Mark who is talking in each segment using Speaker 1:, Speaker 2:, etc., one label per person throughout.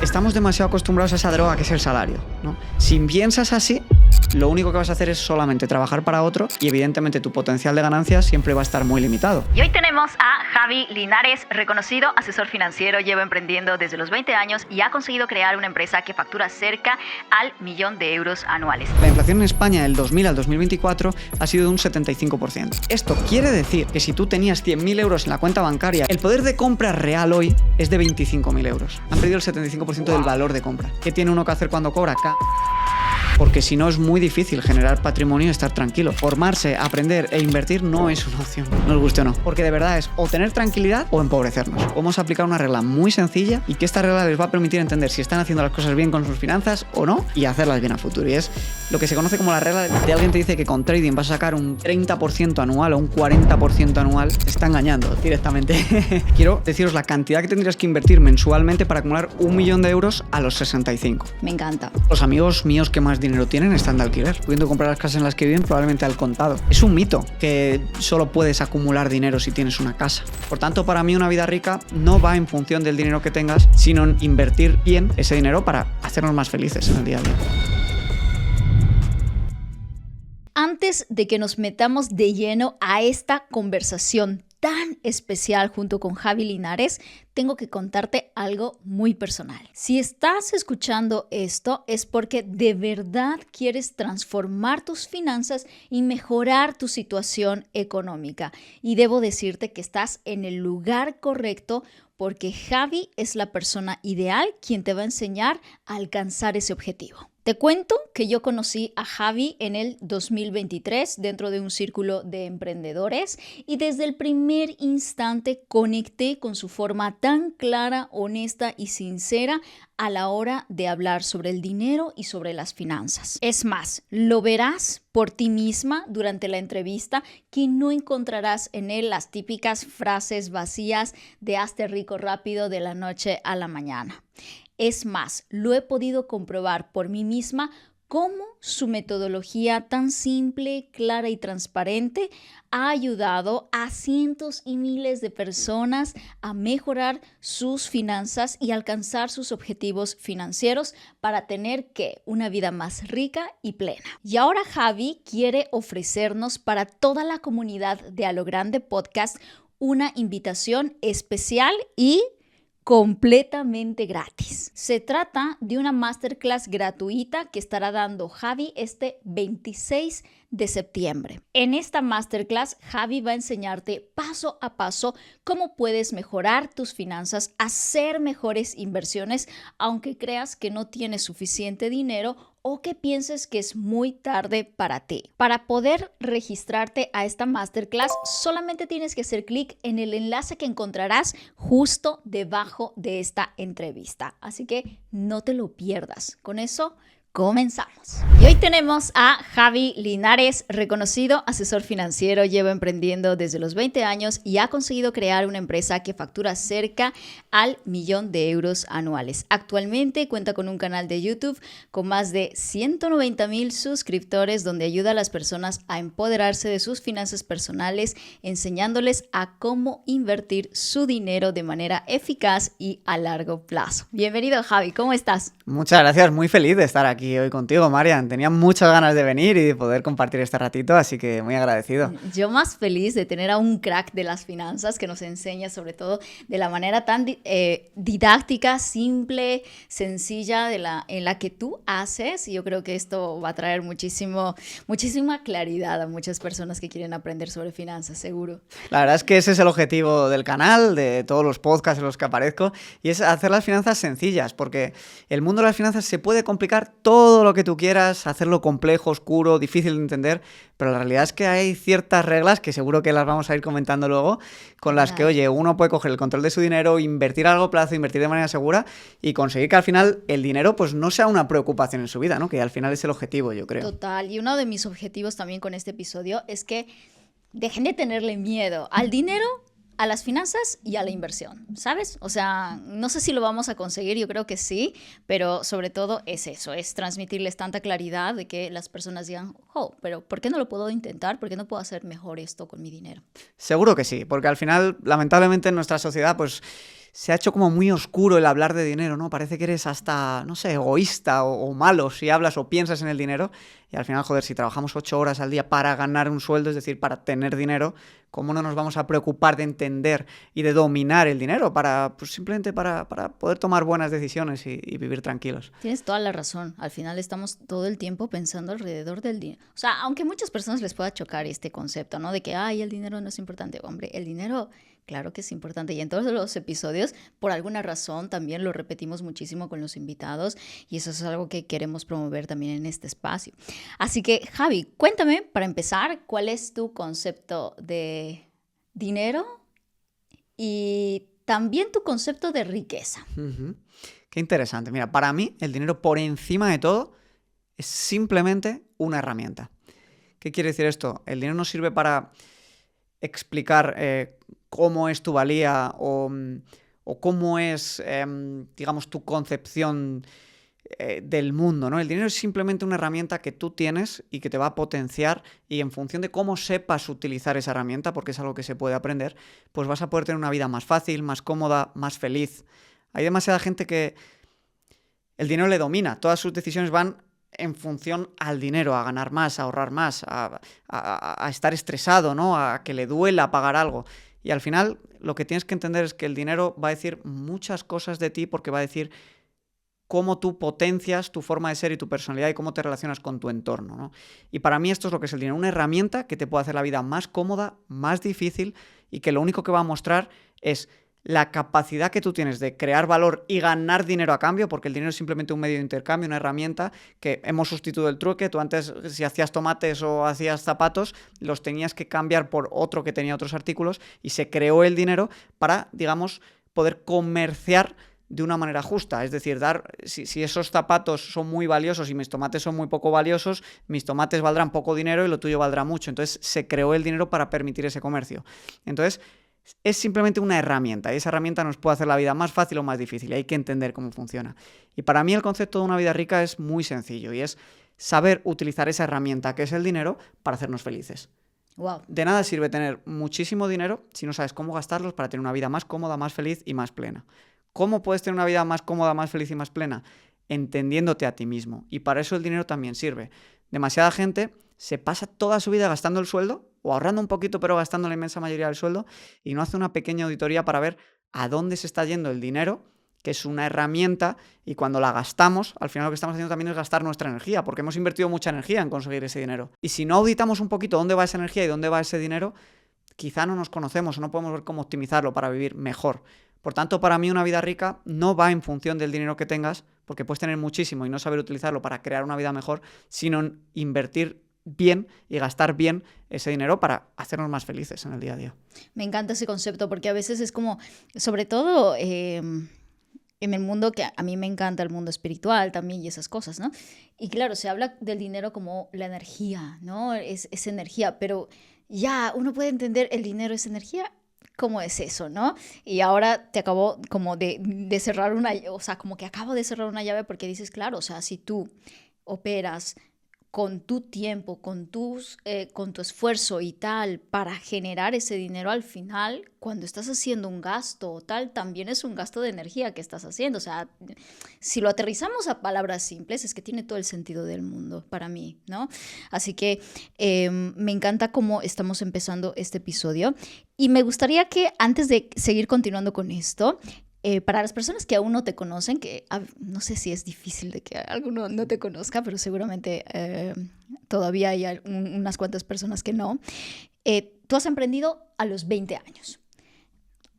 Speaker 1: Estamos demasiado acostumbrados a esa droga que es el salario, ¿no? Si piensas así, lo único que vas a hacer es solamente trabajar para otro y evidentemente tu potencial de ganancias siempre va a estar muy limitado.
Speaker 2: Y hoy tenemos a Javi Linares, reconocido asesor financiero, lleva emprendiendo desde los 20 años y ha conseguido crear una empresa que factura cerca al 1.000.000 de euros anuales.
Speaker 1: La inflación en España del 2000 al 2024 ha sido de un 75%. Esto quiere decir que si tú tenías 100.000 euros en la cuenta bancaria, el poder de compra real hoy es de 25.000 euros. Han perdido el 75% del valor de compra. ¿Qué tiene uno que hacer cuando cobra? Porque si no es muy difícil generar patrimonio y estar tranquilo. Formarse, aprender e invertir no es una opción, nos guste o no. Porque de verdad es o tener tranquilidad o empobrecernos. Vamos a aplicar una regla muy sencilla y que esta regla les va a permitir entender si están haciendo las cosas bien con sus finanzas o no y hacerlas bien a futuro. Y es lo que se conoce como la regla de alguien te dice que con trading vas a sacar un 30% anual o un 40% anual. Te está engañando directamente. Quiero deciros la cantidad que tendrías que invertir mensualmente para acumular 1.000.000 de euros a los 65.
Speaker 2: Me encanta.
Speaker 1: Los amigos míos que más dinero tienen están de alquiler, pudiendo comprar las casas en las que viven probablemente al contado. Es un mito que solo puedes acumular dinero si tienes una casa. Por tanto, para mí una vida rica no va en función del dinero que tengas, sino en invertir bien ese dinero para hacernos más felices en el día a día.
Speaker 2: Antes de que nos metamos de lleno a esta conversación tan especial junto con Javi Linares, tengo que contarte algo muy personal. Si estás escuchando esto es porque de verdad quieres transformar tus finanzas y mejorar tu situación económica. Y debo decirte que estás en el lugar correcto porque Javi es la persona ideal quien te va a enseñar a alcanzar ese objetivo. Te cuento que yo conocí a Javi en el 2023 dentro de un círculo de emprendedores y desde el primer instante conecté con su forma tan clara, honesta y sincera a la hora de hablar sobre el dinero y sobre las finanzas. Es más, lo verás por ti misma durante la entrevista que no encontrarás en él las típicas frases vacías de hazte rico rápido de la noche a la mañana. Es más, lo he podido comprobar por mí misma cómo su metodología tan simple, clara y transparente ha ayudado a cientos y miles de personas a mejorar sus finanzas y alcanzar sus objetivos financieros para tener una vida más rica y plena. Y ahora Javi quiere ofrecernos para toda la comunidad de A Lo Grande Podcast una invitación especial y completamente gratis. Se trata de una masterclass gratuita que estará dando Javi este 26 de septiembre. En esta masterclass, Javi va a enseñarte paso a paso cómo puedes mejorar tus finanzas, hacer mejores inversiones, aunque creas que no tienes suficiente dinero o que pienses que es muy tarde para ti. Para poder registrarte a esta masterclass, solamente tienes que hacer clic en el enlace que encontrarás justo debajo de esta entrevista. Así que no te lo pierdas. Con eso, comenzamos. Y hoy tenemos a Javi Linares, reconocido asesor financiero, lleva emprendiendo desde los 20 años y ha conseguido crear una empresa que factura cerca al 1.000.000 de euros anuales. Actualmente cuenta con un canal de YouTube con más de 190,000 suscriptores donde ayuda a las personas a empoderarse de sus finanzas personales, enseñándoles a cómo invertir su dinero de manera eficaz y a largo plazo. Bienvenido, Javi, ¿cómo estás?
Speaker 1: Muchas gracias, muy feliz de estar aquí hoy contigo, Marian. Tenía muchas ganas de venir y de poder compartir este ratito, así que muy agradecido.
Speaker 2: Yo más feliz de tener a un crack de las finanzas que nos enseña sobre todo de la manera tan didáctica, simple, sencilla en la que tú haces. Y yo creo que esto va a traer muchísima claridad a muchas personas que quieren aprender sobre finanzas, seguro.
Speaker 1: La verdad es que ese es el objetivo del canal, de todos los podcasts en los que aparezco, y es hacer las finanzas sencillas, porque el mundo de las finanzas se puede complicar todo lo que tú quieras, hacerlo complejo, oscuro, difícil de entender, pero la realidad es que hay ciertas reglas que seguro que las vamos a ir comentando luego, con las que, oye, uno puede coger el control de su dinero, invertir a largo plazo, invertir de manera segura y conseguir que al final el dinero pues no sea una preocupación en su vida, ¿no? Que al final es el objetivo, yo creo.
Speaker 2: Total, y uno de mis objetivos también con este episodio es que dejen de tenerle miedo al dinero, a las finanzas y a la inversión, ¿sabes? O sea, no sé si lo vamos a conseguir, yo creo que sí, pero sobre todo es eso, es transmitirles tanta claridad de que las personas digan, oh, pero ¿por qué no lo puedo intentar? ¿Por qué no puedo hacer mejor esto con mi dinero?
Speaker 1: Seguro que sí, porque al final, lamentablemente en nuestra sociedad, pues se ha hecho como muy oscuro el hablar de dinero, ¿no? Parece que eres hasta, no sé, egoísta o malo si hablas o piensas en el dinero. Y al final, joder, si trabajamos 8 horas al día para ganar un sueldo, es decir, para tener dinero, ¿cómo no nos vamos a preocupar de entender y de dominar el dinero pues simplemente para poder tomar buenas decisiones y vivir tranquilos?
Speaker 2: Tienes toda la razón. Al final estamos todo el tiempo pensando alrededor del dinero. O sea, aunque a muchas personas les pueda chocar este concepto, ¿no? De que, ay, el dinero no es importante. Hombre, el dinero, claro que es importante. Y en todos los episodios, por alguna razón, también lo repetimos muchísimo con los invitados. Y eso es algo que queremos promover también en este espacio. Así que, Javi, cuéntame, para empezar, ¿cuál es tu concepto de dinero y también tu concepto de riqueza?
Speaker 1: Uh-huh. Qué interesante. Mira, para mí el dinero por encima de todo es simplemente una herramienta. ¿Qué quiere decir esto? El dinero no sirve para explicar cómo es tu valía o cómo es, digamos, tu concepción del mundo, ¿no? El dinero es simplemente una herramienta que tú tienes y que te va a potenciar, y en función de cómo sepas utilizar esa herramienta, porque es algo que se puede aprender, pues vas a poder tener una vida más fácil, más cómoda, más feliz. Hay demasiada gente que el dinero le domina, todas sus decisiones van en función al dinero, a ganar más, a ahorrar más, a estar estresado, ¿no? A que le duela pagar algo. Y al final lo que tienes que entender es que el dinero va a decir muchas cosas de ti, porque va a decir cómo tú potencias tu forma de ser y tu personalidad y cómo te relacionas con tu entorno, ¿no? Y para mí esto es lo que es el dinero, una herramienta que te puede hacer la vida más cómoda, más difícil, y que lo único que va a mostrar es la capacidad que tú tienes de crear valor y ganar dinero a cambio, porque el dinero es simplemente un medio de intercambio, una herramienta que hemos sustituido el trueque. Tú antes, si hacías tomates o hacías zapatos, los tenías que cambiar por otro que tenía otros artículos, y se creó el dinero para, digamos, poder comerciar de una manera justa. Es decir, si esos zapatos son muy valiosos y mis tomates son muy poco valiosos, mis tomates valdrán poco dinero y lo tuyo valdrá mucho. Entonces se creó el dinero para permitir ese comercio. Entonces es simplemente una herramienta, y esa herramienta nos puede hacer la vida más fácil o más difícil, y hay que entender cómo funciona. Y para mí el concepto de una vida rica es muy sencillo, y es saber utilizar esa herramienta que es el dinero para hacernos felices.
Speaker 2: Wow.
Speaker 1: De nada sirve tener muchísimo dinero si no sabes cómo gastarlos para tener una vida más cómoda, más feliz y más plena. ¿Cómo puedes tener una vida más cómoda, más feliz y más plena? Entendiéndote a ti mismo. Y para eso el dinero también sirve. Demasiada gente se pasa toda su vida gastando el sueldo, o ahorrando un poquito pero gastando la inmensa mayoría del sueldo, y no hace una pequeña auditoría para ver a dónde se está yendo el dinero, que es una herramienta, y cuando la gastamos, al final lo que estamos haciendo también es gastar nuestra energía, porque hemos invertido mucha energía en conseguir ese dinero. Y si no auditamos un poquito dónde va esa energía y dónde va ese dinero, quizá no nos conocemos o no podemos ver cómo optimizarlo para vivir mejor. Por tanto, para mí una vida rica no va en función del dinero que tengas, porque puedes tener muchísimo y no saber utilizarlo para crear una vida mejor, sino en invertir bien y gastar bien ese dinero para hacernos más felices en el día a día.
Speaker 2: Me encanta ese concepto, porque a veces es como, sobre todo en el mundo que a mí me encanta, el mundo espiritual también y esas cosas, ¿no? Y claro, se habla del dinero como la energía, ¿no? Es energía, pero ya uno puede entender, el dinero es energía. ¿Cómo es eso, no? Y ahora te acabo como de cerrar o sea, como que acabo de cerrar una llave, porque dices, claro, o sea, si tú operas con tu tiempo, con tu esfuerzo y tal, para generar ese dinero, al final, cuando estás haciendo un gasto o tal, también es un gasto de energía que estás haciendo. O sea, si lo aterrizamos a palabras simples, es que tiene todo el sentido del mundo para mí, ¿no? Así que me encanta cómo estamos empezando este episodio, y me gustaría que antes de seguir continuando con esto, para las personas que aún no te conocen, que no sé si es difícil de que alguno no te conozca, pero seguramente todavía hay unas cuantas personas que no. Tú has emprendido a los 20 años.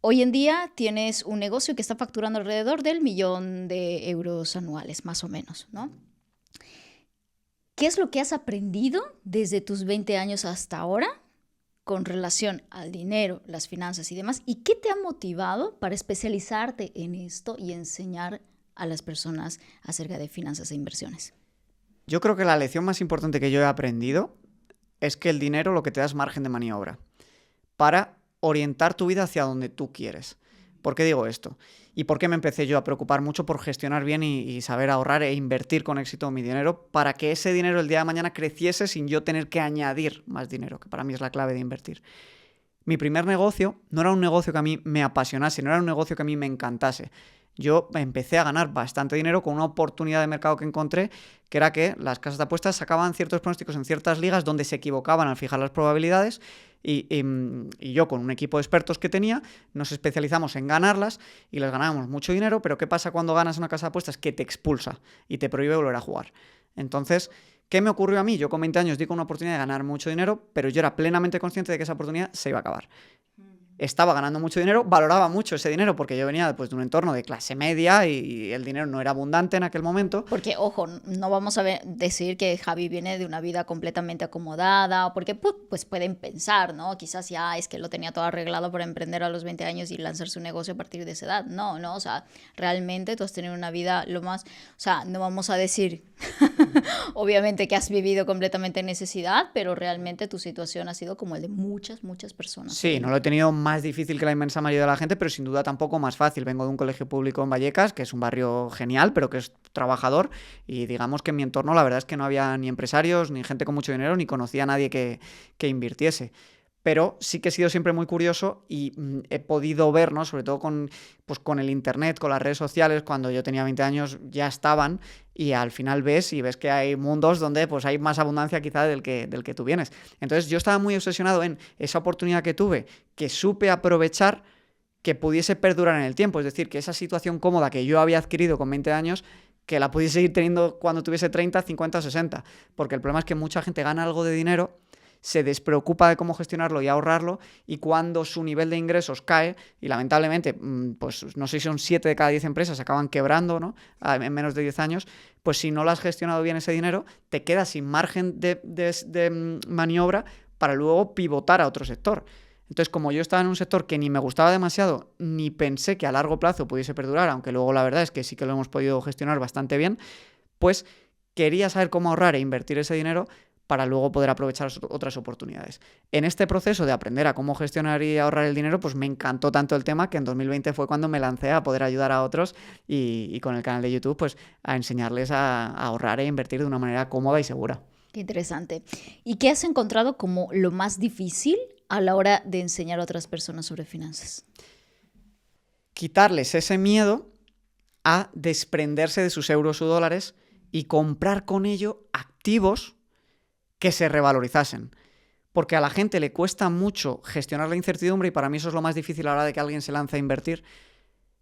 Speaker 2: Hoy en día tienes un negocio que está facturando alrededor del 1.000.000 de euros anuales, más o menos, ¿no? ¿Qué es lo que has aprendido desde tus 20 años hasta ahora con relación al dinero, las finanzas y demás? ¿Y qué te ha motivado para especializarte en esto y enseñar a las personas acerca de finanzas e inversiones?
Speaker 1: Yo creo que la lección más importante que yo he aprendido es que el dinero lo que te da es margen de maniobra para orientar tu vida hacia donde tú quieres. ¿Por qué digo esto? ¿Y por qué me empecé yo a preocupar mucho por gestionar bien y saber ahorrar e invertir con éxito mi dinero, para que ese dinero el día de mañana creciese sin yo tener que añadir más dinero, que para mí es la clave de invertir? Mi primer negocio no era un negocio que a mí me apasionase, no era un negocio que a mí me encantase. Yo empecé a ganar bastante dinero con una oportunidad de mercado que encontré, que era que las casas de apuestas sacaban ciertos pronósticos en ciertas ligas donde se equivocaban al fijar las probabilidades y yo con un equipo de expertos que tenía nos especializamos en ganarlas y les ganábamos mucho dinero, pero ¿qué pasa cuando ganas una casa de apuestas? Que te expulsa y te prohíbe volver a jugar. Entonces, ¿qué me ocurrió a mí? Yo con 20 años di con una oportunidad de ganar mucho dinero, pero yo era plenamente consciente de que esa oportunidad se iba a acabar. Estaba ganando mucho dinero, valoraba mucho ese dinero porque yo venía pues, de un entorno de clase media y el dinero no era abundante en aquel momento.
Speaker 2: Porque, ojo, no vamos a decir que Javi viene de una vida completamente acomodada, porque pues pueden pensar, ¿no? Quizás ya es que lo tenía todo arreglado para emprender a los 20 años y lanzar su negocio a partir de esa edad. No, o sea, realmente tú has tenido una vida lo más, o sea, no vamos a decir, obviamente que has vivido completamente en necesidad, pero realmente tu situación ha sido como el de muchas personas.
Speaker 1: Sí, no lo he tenido más difícil que la inmensa mayoría de la gente, pero sin duda tampoco más fácil. Vengo de un colegio público en Vallecas, que es un barrio genial, pero que es trabajador, y digamos que en mi entorno la verdad es que no había ni empresarios, ni gente con mucho dinero, ni conocía a nadie que invirtiese. Pero sí que he sido siempre muy curioso y he podido ver, ¿no? Sobre todo con el internet, con las redes sociales, cuando yo tenía 20 años ya estaban, y al final ves que hay mundos donde pues hay más abundancia quizá del que tú vienes. Entonces yo estaba muy obsesionado en esa oportunidad que tuve, que supe aprovechar, que pudiese perdurar en el tiempo. Es decir, que esa situación cómoda que yo había adquirido con 20 años, que la pudiese seguir teniendo cuando tuviese 30, 50, 60. Porque el problema es que mucha gente gana algo de dinero, se despreocupa de cómo gestionarlo y ahorrarlo, y cuando su nivel de ingresos cae, y lamentablemente, pues no sé si son 7 de cada 10 empresas acaban quebrando, ¿no? En menos de 10 años, pues si no lo has gestionado bien ese dinero, te quedas sin margen de maniobra para luego pivotar a otro sector. Entonces, como yo estaba en un sector que ni me gustaba demasiado, ni pensé que a largo plazo pudiese perdurar, aunque luego la verdad es que sí que lo hemos podido gestionar bastante bien, pues quería saber cómo ahorrar e invertir ese dinero para luego poder aprovechar otras oportunidades. En este proceso de aprender a cómo gestionar y ahorrar el dinero, pues me encantó tanto el tema que en 2020 fue cuando me lancé a poder ayudar a otros y con el canal de YouTube pues a enseñarles a ahorrar e invertir de una manera cómoda y segura.
Speaker 2: Qué interesante. ¿Y qué has encontrado como lo más difícil a la hora de enseñar a otras personas sobre finanzas?
Speaker 1: Quitarles ese miedo a desprenderse de sus euros o dólares y comprar con ello activos que se revalorizasen. Porque a la gente le cuesta mucho gestionar la incertidumbre, y para mí eso es lo más difícil a la hora de que alguien se lance a invertir,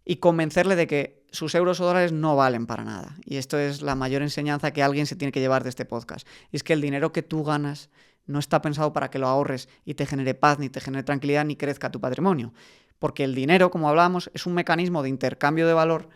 Speaker 1: y convencerle de que sus euros o dólares no valen para nada. Y esto es la mayor enseñanza que alguien se tiene que llevar de este podcast. Y es que el dinero que tú ganas no está pensado para que lo ahorres y te genere paz, ni te genere tranquilidad, ni crezca tu patrimonio. Porque el dinero, como hablábamos, es un mecanismo de intercambio de valor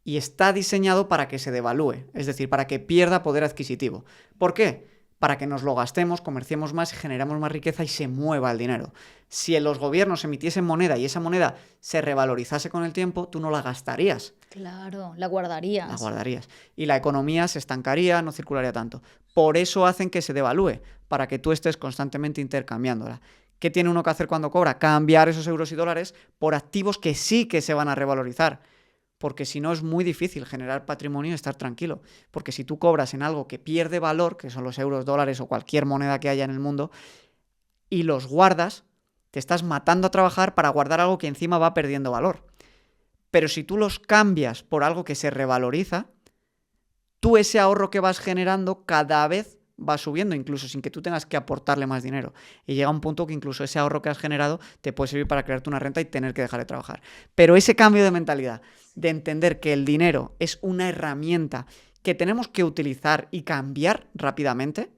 Speaker 1: y está diseñado para que se devalúe, es decir, para que pierda poder adquisitivo. ¿Por qué? Para que nos lo gastemos, comerciemos más, generemos más riqueza y se mueva el dinero. Si los gobiernos emitiesen moneda y esa moneda se revalorizase con el tiempo, tú no la gastarías.
Speaker 2: Claro, la guardarías.
Speaker 1: La guardarías. Y la economía se estancaría, no circularía tanto. Por eso hacen que se devalúe, para que tú estés constantemente intercambiándola. ¿Qué tiene uno que hacer cuando cobra? Cambiar esos euros y dólares por activos que sí que se van a revalorizar. Porque si no es muy difícil generar patrimonio y estar tranquilo. Porque si tú cobras en algo que pierde valor, que son los euros, dólares o cualquier moneda que haya en el mundo, y los guardas, te estás matando a trabajar para guardar algo que encima va perdiendo valor. Pero si tú los cambias por algo que se revaloriza, tú ese ahorro que vas generando cada vez va subiendo, incluso sin que tú tengas que aportarle más dinero. Y llega un punto que incluso ese ahorro que has generado te puede servir para crearte una renta y tener que dejar de trabajar. Pero ese cambio de mentalidad, de entender que el dinero es una herramienta que tenemos que utilizar y cambiar rápidamente,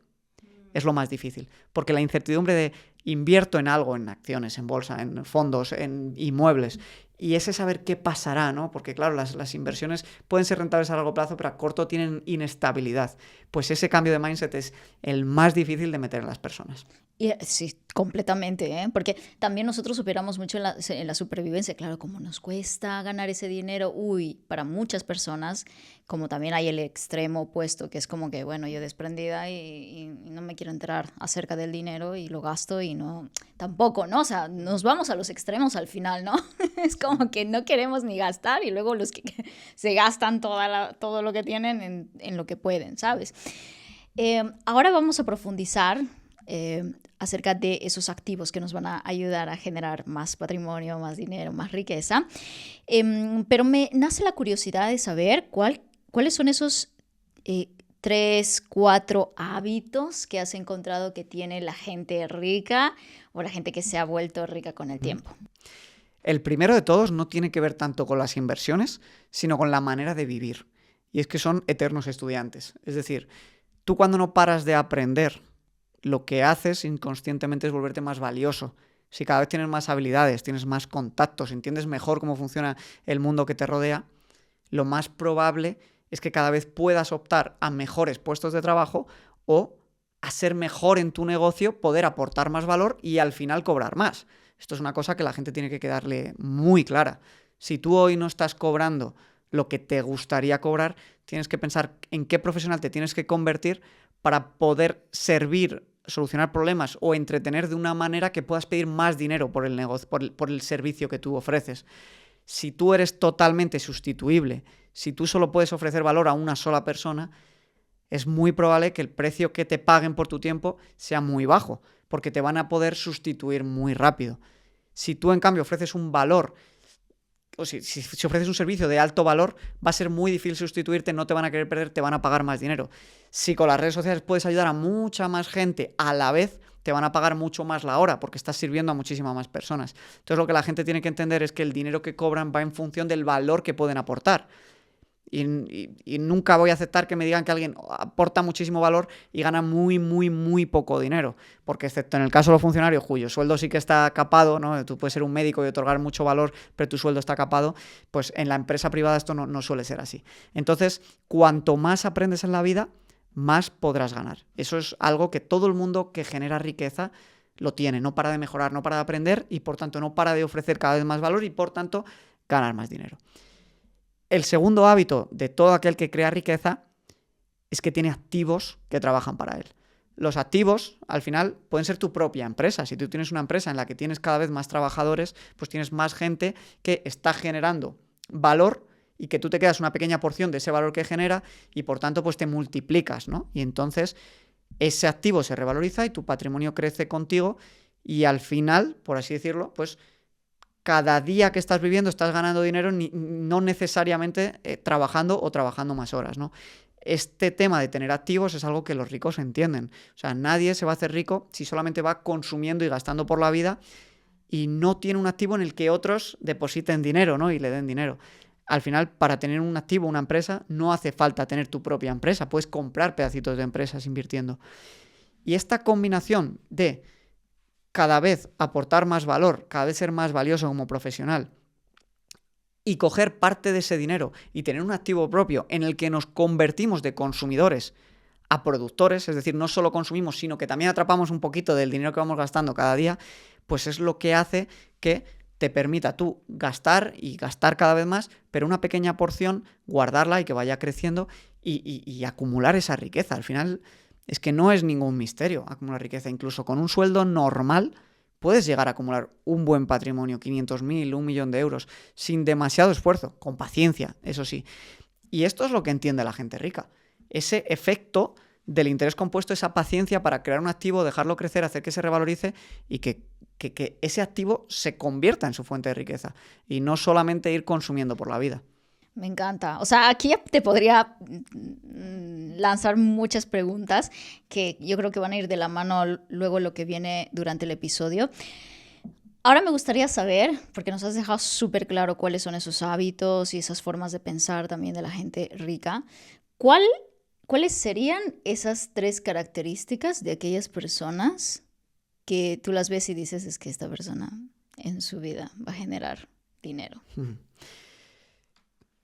Speaker 1: es lo más difícil. Porque la incertidumbre de invierto en algo, en acciones, en bolsa, en fondos, en inmuebles, y ese saber qué pasará, ¿no? Porque claro, las inversiones pueden ser rentables a largo plazo, pero a corto tienen inestabilidad. Pues ese cambio de mindset es el más difícil de meter en las personas.
Speaker 2: Sí, completamente, ¿eh? Porque también nosotros operamos mucho en la supervivencia. Claro, como nos cuesta ganar ese dinero, para muchas personas, como también hay el extremo opuesto, que es como que, bueno, yo desprendida y no me quiero enterar acerca del dinero y lo gasto y no, tampoco, ¿no? O sea, nos vamos a los extremos al final, ¿no? Es como que no queremos ni gastar y luego los que se gastan todo lo que tienen en lo que pueden, ¿sabes? Ahora vamos a profundizar acerca de esos activos que nos van a ayudar a generar más patrimonio, más dinero, más riqueza. Pero me nace la curiosidad de saber cuáles son esos 3, 4 hábitos que has encontrado que tiene la gente rica o la gente que se ha vuelto rica con el tiempo.
Speaker 1: El primero de todos no tiene que ver tanto con las inversiones, sino con la manera de vivir. Y es que son eternos estudiantes. Es decir, tú cuando no paras de aprender, lo que haces inconscientemente es volverte más valioso. Si cada vez tienes más habilidades, tienes más contactos, entiendes mejor cómo funciona el mundo que te rodea, lo más probable es que cada vez puedas optar a mejores puestos de trabajo o a ser mejor en tu negocio, poder aportar más valor y al final cobrar más. Esto es una cosa que la gente tiene que quedarle muy clara. Si tú hoy no estás cobrando lo que te gustaría cobrar, tienes que pensar en qué profesional te tienes que convertir para poder servir, solucionar problemas o entretener de una manera que puedas pedir más dinero por el negocio, por el servicio que tú ofreces. Si tú eres totalmente sustituible, si tú solo puedes ofrecer valor a una sola persona, es muy probable que el precio que te paguen por tu tiempo sea muy bajo, porque te van a poder sustituir muy rápido. Si tú, en cambio, ofreces un valor, o si ofreces un servicio de alto valor, va a ser muy difícil sustituirte, no te van a querer perder, te van a pagar más dinero. Si con las redes sociales puedes ayudar a mucha más gente a la vez, te van a pagar mucho más la hora, porque estás sirviendo a muchísimas más personas. Entonces, lo que la gente tiene que entender es que el dinero que cobran va en función del valor que pueden aportar. Y nunca voy a aceptar que me digan que alguien aporta muchísimo valor y gana muy, muy, muy poco dinero. Porque excepto en el caso de los funcionarios, cuyo sueldo sí que está capado, ¿no? Tú puedes ser un médico y otorgar mucho valor, pero tu sueldo está capado, pues en la empresa privada esto no suele ser así. Entonces, cuanto más aprendes en la vida, más podrás ganar. Eso es algo que todo el mundo que genera riqueza lo tiene. No para de mejorar, no para de aprender y por tanto no para de ofrecer cada vez más valor y por tanto ganar más dinero. El segundo hábito de todo aquel que crea riqueza es que tiene activos que trabajan para él. Los activos, al final, pueden ser tu propia empresa. Si tú tienes una empresa en la que tienes cada vez más trabajadores, pues tienes más gente que está generando valor y que tú te quedas una pequeña porción de ese valor que genera y, por tanto, pues te multiplicas, ¿no? Y entonces ese activo se revaloriza y tu patrimonio crece contigo y al final, por así decirlo, pues cada día que estás viviendo estás ganando dinero, no necesariamente trabajando o trabajando más horas, ¿no? Este tema de tener activos es algo que los ricos entienden. O sea, nadie se va a hacer rico si solamente va consumiendo y gastando por la vida y no tiene un activo en el que otros depositen dinero, ¿no? Y le den dinero. Al final, para tener un activo, una empresa, no hace falta tener tu propia empresa. Puedes comprar pedacitos de empresas invirtiendo. Y esta combinación de cada vez aportar más valor, cada vez ser más valioso como profesional y coger parte de ese dinero y tener un activo propio en el que nos convertimos de consumidores a productores, es decir, no solo consumimos, sino que también atrapamos un poquito del dinero que vamos gastando cada día, pues es lo que hace que te permita tú gastar y gastar cada vez más, pero una pequeña porción, guardarla y que vaya creciendo y acumular esa riqueza. Al final es que no es ningún misterio acumular riqueza. Incluso con un sueldo normal puedes llegar a acumular un buen patrimonio, 500.000, 1.000.000 de euros, sin demasiado esfuerzo, con paciencia, eso sí. Y esto es lo que entiende la gente rica. Ese efecto del interés compuesto, esa paciencia para crear un activo, dejarlo crecer, hacer que se revalorice y que ese activo se convierta en su fuente de riqueza y no solamente ir consumiendo por la vida.
Speaker 2: Me encanta. O sea, aquí te podría lanzar muchas preguntas que yo creo que van a ir de la mano luego lo que viene durante el episodio. Ahora me gustaría saber, porque nos has dejado súper claro cuáles son esos hábitos y esas formas de pensar también de la gente rica, ¿cuáles serían esas 3 características de aquellas personas que tú las ves y dices es que esta persona en su vida va a generar dinero?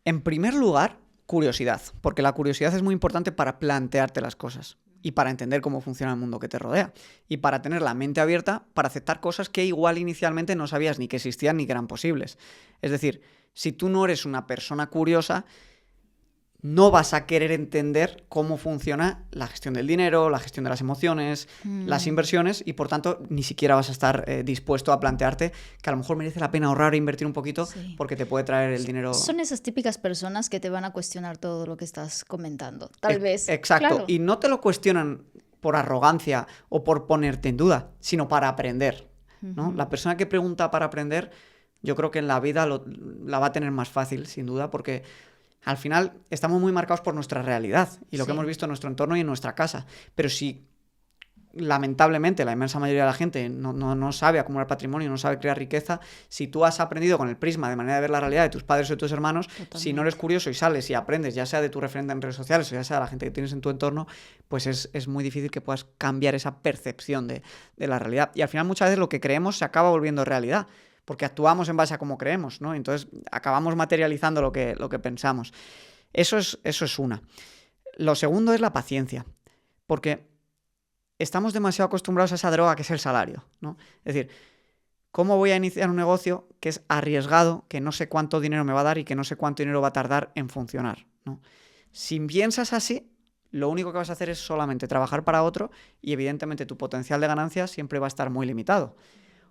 Speaker 1: En primer lugar, curiosidad, porque la curiosidad es muy importante para plantearte las cosas y para entender cómo funciona el mundo que te rodea y para tener la mente abierta para aceptar cosas que igual inicialmente no sabías ni que existían ni que eran posibles. Es decir, si tú no eres una persona curiosa, no vas a querer entender cómo funciona la gestión del dinero, la gestión de las emociones, las inversiones y por tanto ni siquiera vas a estar dispuesto a plantearte que a lo mejor merece la pena ahorrar e invertir un poquito porque te puede traer el dinero.
Speaker 2: Son esas típicas personas que te van a cuestionar todo lo que estás comentando, tal vez.
Speaker 1: Exacto,
Speaker 2: claro.
Speaker 1: Y no te lo cuestionan por arrogancia o por ponerte en duda, sino para aprender, ¿no? La persona que pregunta para aprender, yo creo que en la vida la va a tener más fácil, sin duda, porque al final estamos muy marcados por nuestra realidad y lo que hemos visto en nuestro entorno y en nuestra casa. Pero si lamentablemente la inmensa mayoría de la gente no sabe acumular patrimonio, no sabe crear riqueza, si tú has aprendido con el prisma de manera de ver la realidad de tus padres o de tus hermanos, totalmente, si no eres curioso y sales y aprendes, ya sea de tu referente en redes sociales o ya sea de la gente que tienes en tu entorno, pues es muy difícil que puedas cambiar esa percepción de la realidad. Y al final muchas veces lo que creemos se acaba volviendo realidad, porque actuamos en base a cómo creemos, ¿no? Entonces acabamos materializando lo que pensamos. Eso es una. Lo segundo es la paciencia, porque estamos demasiado acostumbrados a esa droga que es el salario, ¿no? Es decir, ¿cómo voy a iniciar un negocio que es arriesgado, que no sé cuánto dinero me va a dar y que no sé cuánto dinero va a tardar en funcionar, ¿no? Si piensas así, lo único que vas a hacer es solamente trabajar para otro y evidentemente tu potencial de ganancia siempre va a estar muy limitado.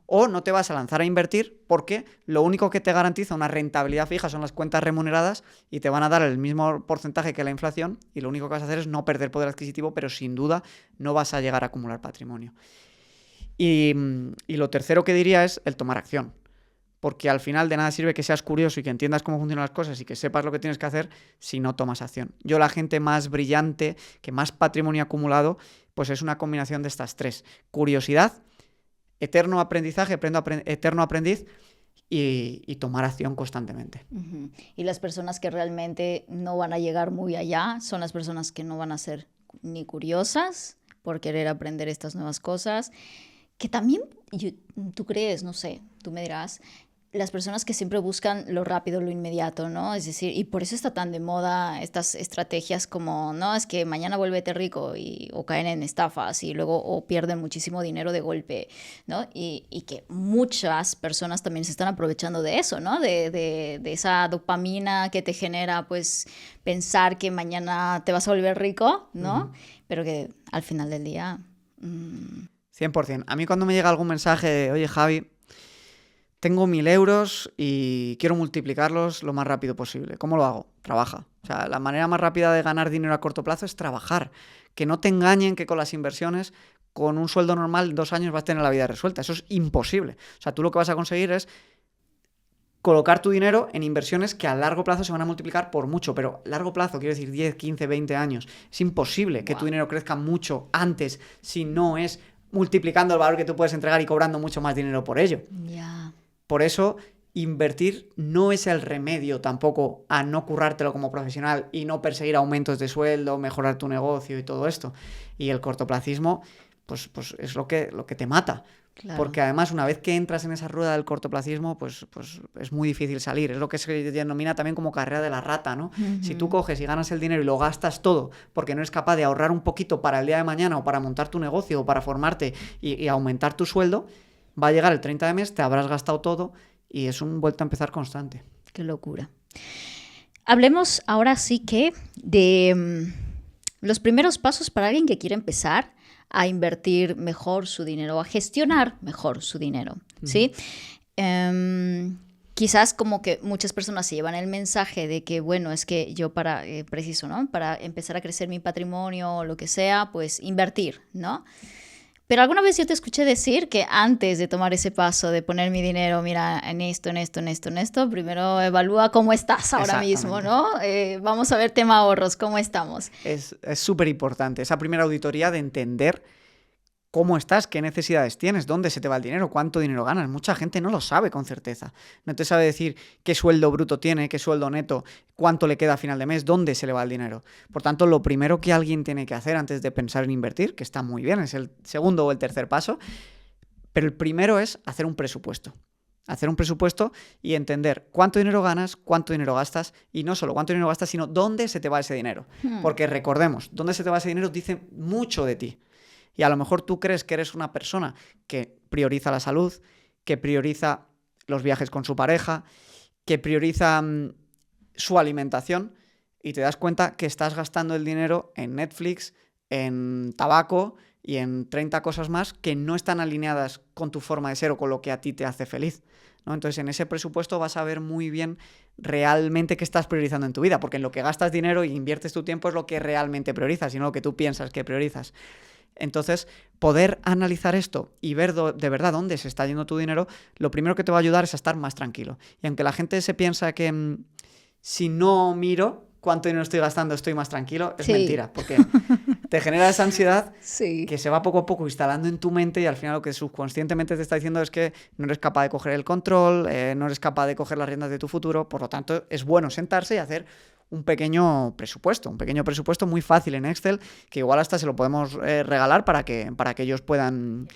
Speaker 1: O no te vas a lanzar a invertir porque lo único que te garantiza una rentabilidad fija son las cuentas remuneradas y te van a dar el mismo porcentaje que la inflación y lo único que vas a hacer es no perder poder adquisitivo, pero sin duda no vas a llegar a acumular patrimonio. Y lo tercero que diría es el tomar acción, porque al final de nada sirve que seas curioso y que entiendas cómo funcionan las cosas y que sepas lo que tienes que hacer si no tomas acción. Yo la gente más brillante, que más patrimonio ha acumulado, pues es una combinación de estas tres: curiosidad, eterno aprendizaje, eterno aprendiz y tomar acción constantemente.
Speaker 2: Uh-huh. Y las personas que realmente no van a llegar muy allá son las personas que no van a ser ni curiosas por querer aprender estas nuevas cosas, que también, tú crees, no sé, tú me dirás, las personas que siempre buscan lo rápido, lo inmediato, ¿no? Es decir, y por eso está tan de moda estas estrategias como, no, es que mañana vuélvete rico o caen en estafas y luego o pierden muchísimo dinero de golpe, ¿no? Y que muchas personas también se están aprovechando de eso, ¿no? De esa dopamina que te genera, pues, pensar que mañana te vas a volver rico, ¿no? Uh-huh. Pero que al final del día...
Speaker 1: 100%. A mí cuando me llega algún mensaje de, oye, Javi, tengo 1.000 euros y quiero multiplicarlos lo más rápido posible. ¿Cómo lo hago? Trabaja. O sea, la manera más rápida de ganar dinero a corto plazo es trabajar. Que no te engañen que con las inversiones, con un sueldo normal, en 2 años vas a tener la vida resuelta. Eso es imposible. O sea, tú lo que vas a conseguir es colocar tu dinero en inversiones que a largo plazo se van a multiplicar por mucho. Pero largo plazo, quiero decir 10, 15, 20 años. Es imposible que tu dinero crezca mucho antes si no es multiplicando el valor que tú puedes entregar y cobrando mucho más dinero por ello.
Speaker 2: Ya.
Speaker 1: Por eso, invertir no es el remedio tampoco a no currártelo como profesional y no perseguir aumentos de sueldo, mejorar tu negocio y todo esto. Y el cortoplacismo, pues es lo que te mata. Claro. Porque además, una vez que entras en esa rueda del cortoplacismo, pues es muy difícil salir. Es lo que se denomina también como carrera de la rata, ¿no? Uh-huh. Si tú coges y ganas el dinero y lo gastas todo porque no eres capaz de ahorrar un poquito para el día de mañana o para montar tu negocio o para formarte y aumentar tu sueldo, va a llegar el 30 de mes, te habrás gastado todo y es un vuelta a empezar constante.
Speaker 2: Qué locura. Hablemos ahora sí que de los primeros pasos para alguien que quiere empezar a invertir mejor su dinero, a gestionar mejor su dinero, ¿sí? Quizás como que muchas personas se llevan el mensaje de que, bueno, es que yo preciso, ¿no? Para empezar a crecer mi patrimonio o lo que sea, pues invertir, ¿no? Pero alguna vez yo te escuché decir que antes de tomar ese paso de poner mi dinero, mira, en esto, primero evalúa cómo estás ahora mismo, ¿no? Vamos a ver tema ahorros, ¿cómo estamos?
Speaker 1: Es súper importante esa primera auditoría de entender cómo estás, qué necesidades tienes, dónde se te va el dinero, cuánto dinero ganas. Mucha gente no lo sabe con certeza. No te sabe decir qué sueldo bruto tiene, qué sueldo neto, cuánto le queda a final de mes, dónde se le va el dinero. Por tanto, lo primero que alguien tiene que hacer antes de pensar en invertir, que está muy bien, es el segundo o el tercer paso, pero el primero es hacer un presupuesto. Hacer un presupuesto y entender cuánto dinero ganas, cuánto dinero gastas, y no solo cuánto dinero gastas, sino dónde se te va ese dinero. Porque recordemos, dónde se te va ese dinero dice mucho de ti. Y a lo mejor tú crees que eres una persona que prioriza la salud, que prioriza los viajes con su pareja, que prioriza su alimentación y te das cuenta que estás gastando el dinero en Netflix, en tabaco y en 30 cosas más que no están alineadas con tu forma de ser o con lo que a ti te hace feliz, ¿no? Entonces en ese presupuesto vas a ver muy bien realmente qué estás priorizando en tu vida, porque en lo que gastas dinero e inviertes tu tiempo es lo que realmente priorizas y no lo que tú piensas que priorizas. Entonces, poder analizar esto y ver de verdad dónde se está yendo tu dinero, lo primero que te va a ayudar es a estar más tranquilo. Y aunque la gente se piensa que si no miro cuánto dinero estoy gastando estoy más tranquilo, es mentira, porque te genera esa ansiedad que se va poco a poco instalando en tu mente y al final lo que subconscientemente te está diciendo es que no eres capaz de coger el control, no eres capaz de coger las riendas de tu futuro, por lo tanto es bueno sentarse y hacer un pequeño presupuesto muy fácil en Excel, que igual hasta se lo podemos regalar para que ellos puedan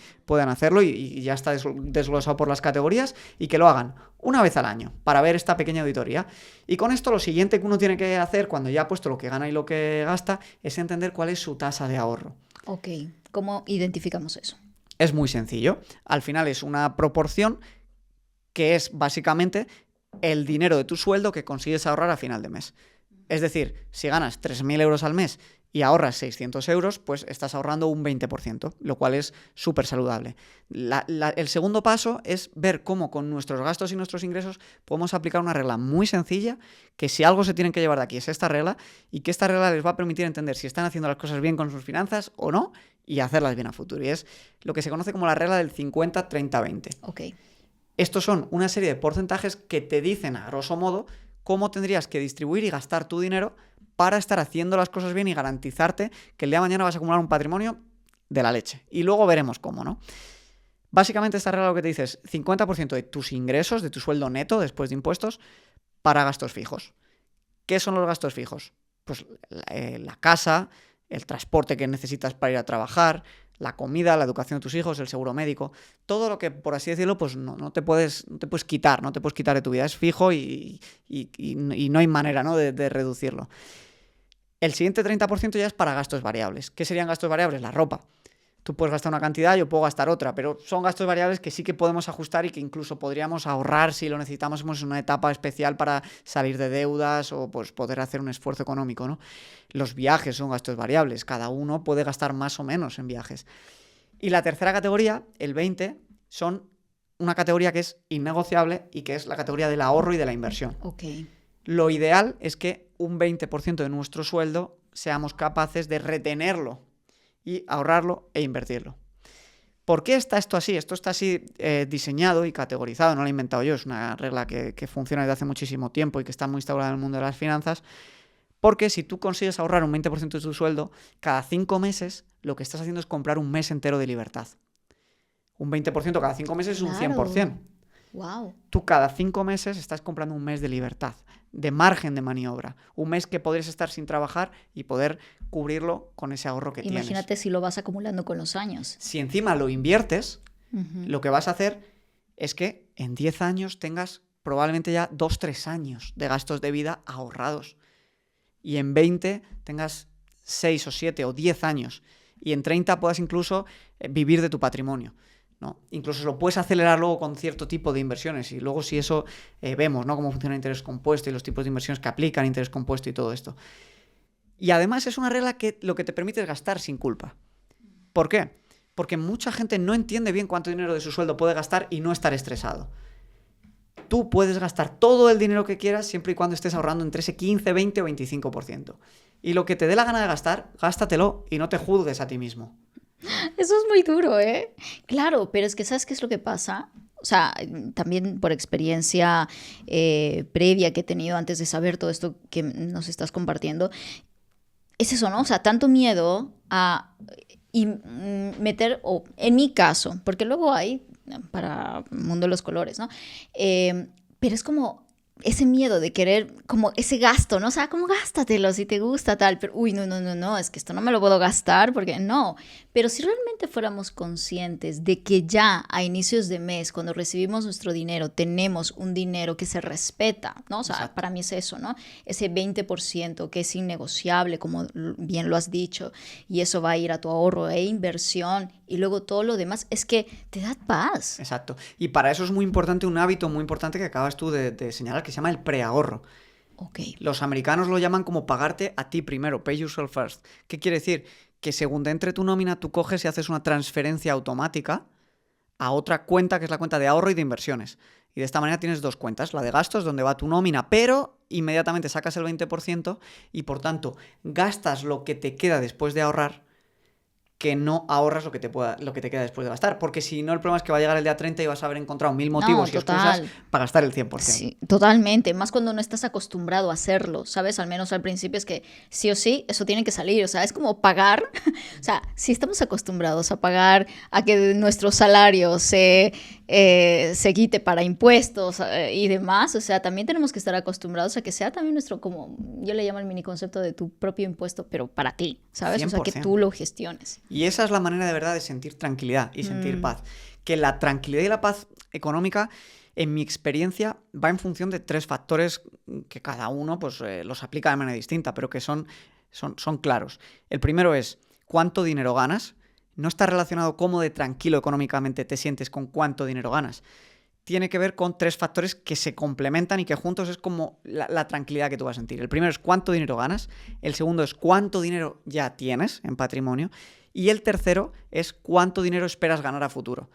Speaker 1: hacerlo y ya está desglosado por las categorías y que lo hagan una vez al año para ver esta pequeña auditoría. Y con esto lo siguiente que uno tiene que hacer cuando ya ha puesto lo que gana y lo que gasta es entender cuál es su tasa de ahorro.
Speaker 2: Ok, ¿cómo identificamos eso?
Speaker 1: Es muy sencillo. Al final es una proporción que es básicamente el dinero de tu sueldo que consigues ahorrar a final de mes. Es decir, si ganas 3.000 euros al mes y ahorras 600 euros, pues estás ahorrando un 20%, lo cual es súper saludable. El segundo paso es ver cómo con nuestros gastos y nuestros ingresos podemos aplicar una regla muy sencilla, que si algo se tienen que llevar de aquí es esta regla, y que esta regla les va a permitir entender si están haciendo las cosas bien con sus finanzas o no, y hacerlas bien a futuro. Y es lo que se conoce como la regla del 50-30-20.
Speaker 2: Ok.
Speaker 1: Estos son una serie de porcentajes que te dicen, a grosso modo, cómo tendrías que distribuir y gastar tu dinero para estar haciendo las cosas bien y garantizarte que el día de mañana vas a acumular un patrimonio de la leche. Y luego veremos cómo, ¿no? Básicamente esta regla lo que te dice es 50% de tus ingresos, de tu sueldo neto después de impuestos, para gastos fijos. ¿Qué son los gastos fijos? Pues la casa, el transporte que necesitas para ir a trabajar, la comida, la educación de tus hijos, el seguro médico, todo lo que, por así decirlo, pues no te puedes quitar de tu vida, es fijo y no hay manera, ¿no?, de reducirlo. El siguiente 30% ya es para gastos variables. ¿Qué serían gastos variables? La ropa. Tú puedes gastar una cantidad, yo puedo gastar otra, pero son gastos variables que sí que podemos ajustar y que incluso podríamos ahorrar si lo necesitamos en una etapa especial para salir de deudas o pues poder hacer un esfuerzo económico, ¿no? Los viajes son gastos variables, cada uno puede gastar más o menos en viajes. Y la tercera categoría, el 20, son una categoría que es innegociable y que es la categoría del ahorro y de la inversión.
Speaker 2: Okay.
Speaker 1: Lo ideal es que un 20% de nuestro sueldo seamos capaces de retenerlo y ahorrarlo e invertirlo. ¿Por qué está esto así? Esto está así diseñado y categorizado, no lo he inventado yo, es una regla que funciona desde hace muchísimo tiempo y que está muy instaurada en el mundo de las finanzas, porque si tú consigues ahorrar un 20% de tu sueldo, cada 5 meses lo que estás haciendo es comprar un mes entero de libertad. Un 20% cada 5 meses es un 100%.
Speaker 2: Wow.
Speaker 1: Tú cada 5 meses estás comprando un mes de libertad, de margen de maniobra. Un mes que podrías estar sin trabajar y poder cubrirlo con ese ahorro que tienes.
Speaker 2: Imagínate si lo vas acumulando con los años.
Speaker 1: Si encima lo inviertes, lo que vas a hacer es que en 10 años tengas probablemente ya 2-3 años de gastos de vida ahorrados. Y en 20 tengas 6 o 7 o 10 años. Y en 30 puedas incluso vivir de tu patrimonio, ¿no? Incluso lo puedes acelerar luego con cierto tipo de inversiones y luego si eso vemos, ¿no?, cómo funciona el interés compuesto y los tipos de inversiones que aplican interés compuesto y todo esto. Y además es una regla que lo que te permite es gastar sin culpa. ¿Por qué? Porque mucha gente no entiende bien cuánto dinero de su sueldo puede gastar y no estar estresado. Tú puedes gastar todo el dinero que quieras siempre y cuando estés ahorrando entre ese 15, 20 o 25%. Y lo que te dé la gana de gastar, gástatelo y no te juzgues a ti mismo.
Speaker 2: Eso es muy duro, ¿eh? Claro, pero es que ¿sabes qué es lo que pasa? O sea, también por experiencia previa que he tenido antes de saber todo esto que nos estás compartiendo, es eso, ¿no? O sea, tanto miedo a meter, o en mi caso, porque luego hay para el mundo de los colores, ¿no? Pero es como ese miedo de querer, como ese gasto, ¿no? O sea, como gástatelo si te gusta tal, pero uy, no, es que esto no me lo puedo gastar porque no. Pero si realmente fuéramos conscientes de que ya a inicios de mes, cuando recibimos nuestro dinero, tenemos un dinero que se respeta, ¿no? O sea, exacto, para mí es eso, ¿no? Ese 20% que es innegociable, como bien lo has dicho, y eso va a ir a tu ahorro e inversión, y luego todo lo demás, es que te da paz.
Speaker 1: Exacto. Y para eso es muy importante un hábito muy importante que acabas tú de señalar, que se llama el preahorro.
Speaker 2: Okay.
Speaker 1: Los americanos lo llaman como pagarte a ti primero, pay yourself first. ¿Qué quiere decir? Que según te entre tu nómina, tú coges y haces una transferencia automática a otra cuenta, que es la cuenta de ahorro y de inversiones. Y de esta manera tienes dos cuentas, la de gastos, donde va tu nómina, pero inmediatamente sacas el 20% y por tanto gastas lo que te queda después de ahorrar que no ahorras lo que te queda después de gastar. Porque si no, el problema es que va a llegar el día 30 y vas a haber encontrado 1000 motivos y excusas para gastar el 100%.
Speaker 2: Sí, totalmente. Más cuando no estás acostumbrado a hacerlo, ¿sabes? Al menos al principio es que sí o sí, eso tiene que salir. O sea, es como pagar. O sea, si estamos acostumbrados a pagar, a que nuestro salario se quite para impuestos y demás, o sea, también tenemos que estar acostumbrados a que sea también nuestro, como yo le llamo el mini concepto de tu propio impuesto, pero para ti, ¿sabes?
Speaker 1: 100%.
Speaker 2: O sea, que tú lo gestiones.
Speaker 1: Y esa es la manera de verdad de sentir tranquilidad y sentir paz. Que la tranquilidad y la paz económica, en mi experiencia, va en función de 3 factores que cada uno pues, los aplica de manera distinta, pero que son claros. El primero es cuánto dinero ganas. No está relacionado cómo de tranquilo económicamente te sientes con cuánto dinero ganas. Tiene que ver con 3 factores que se complementan y que juntos es como la tranquilidad que tú vas a sentir. El primero es cuánto dinero ganas. El segundo es cuánto dinero ya tienes en patrimonio. Y el tercero es cuánto dinero esperas ganar a futuro.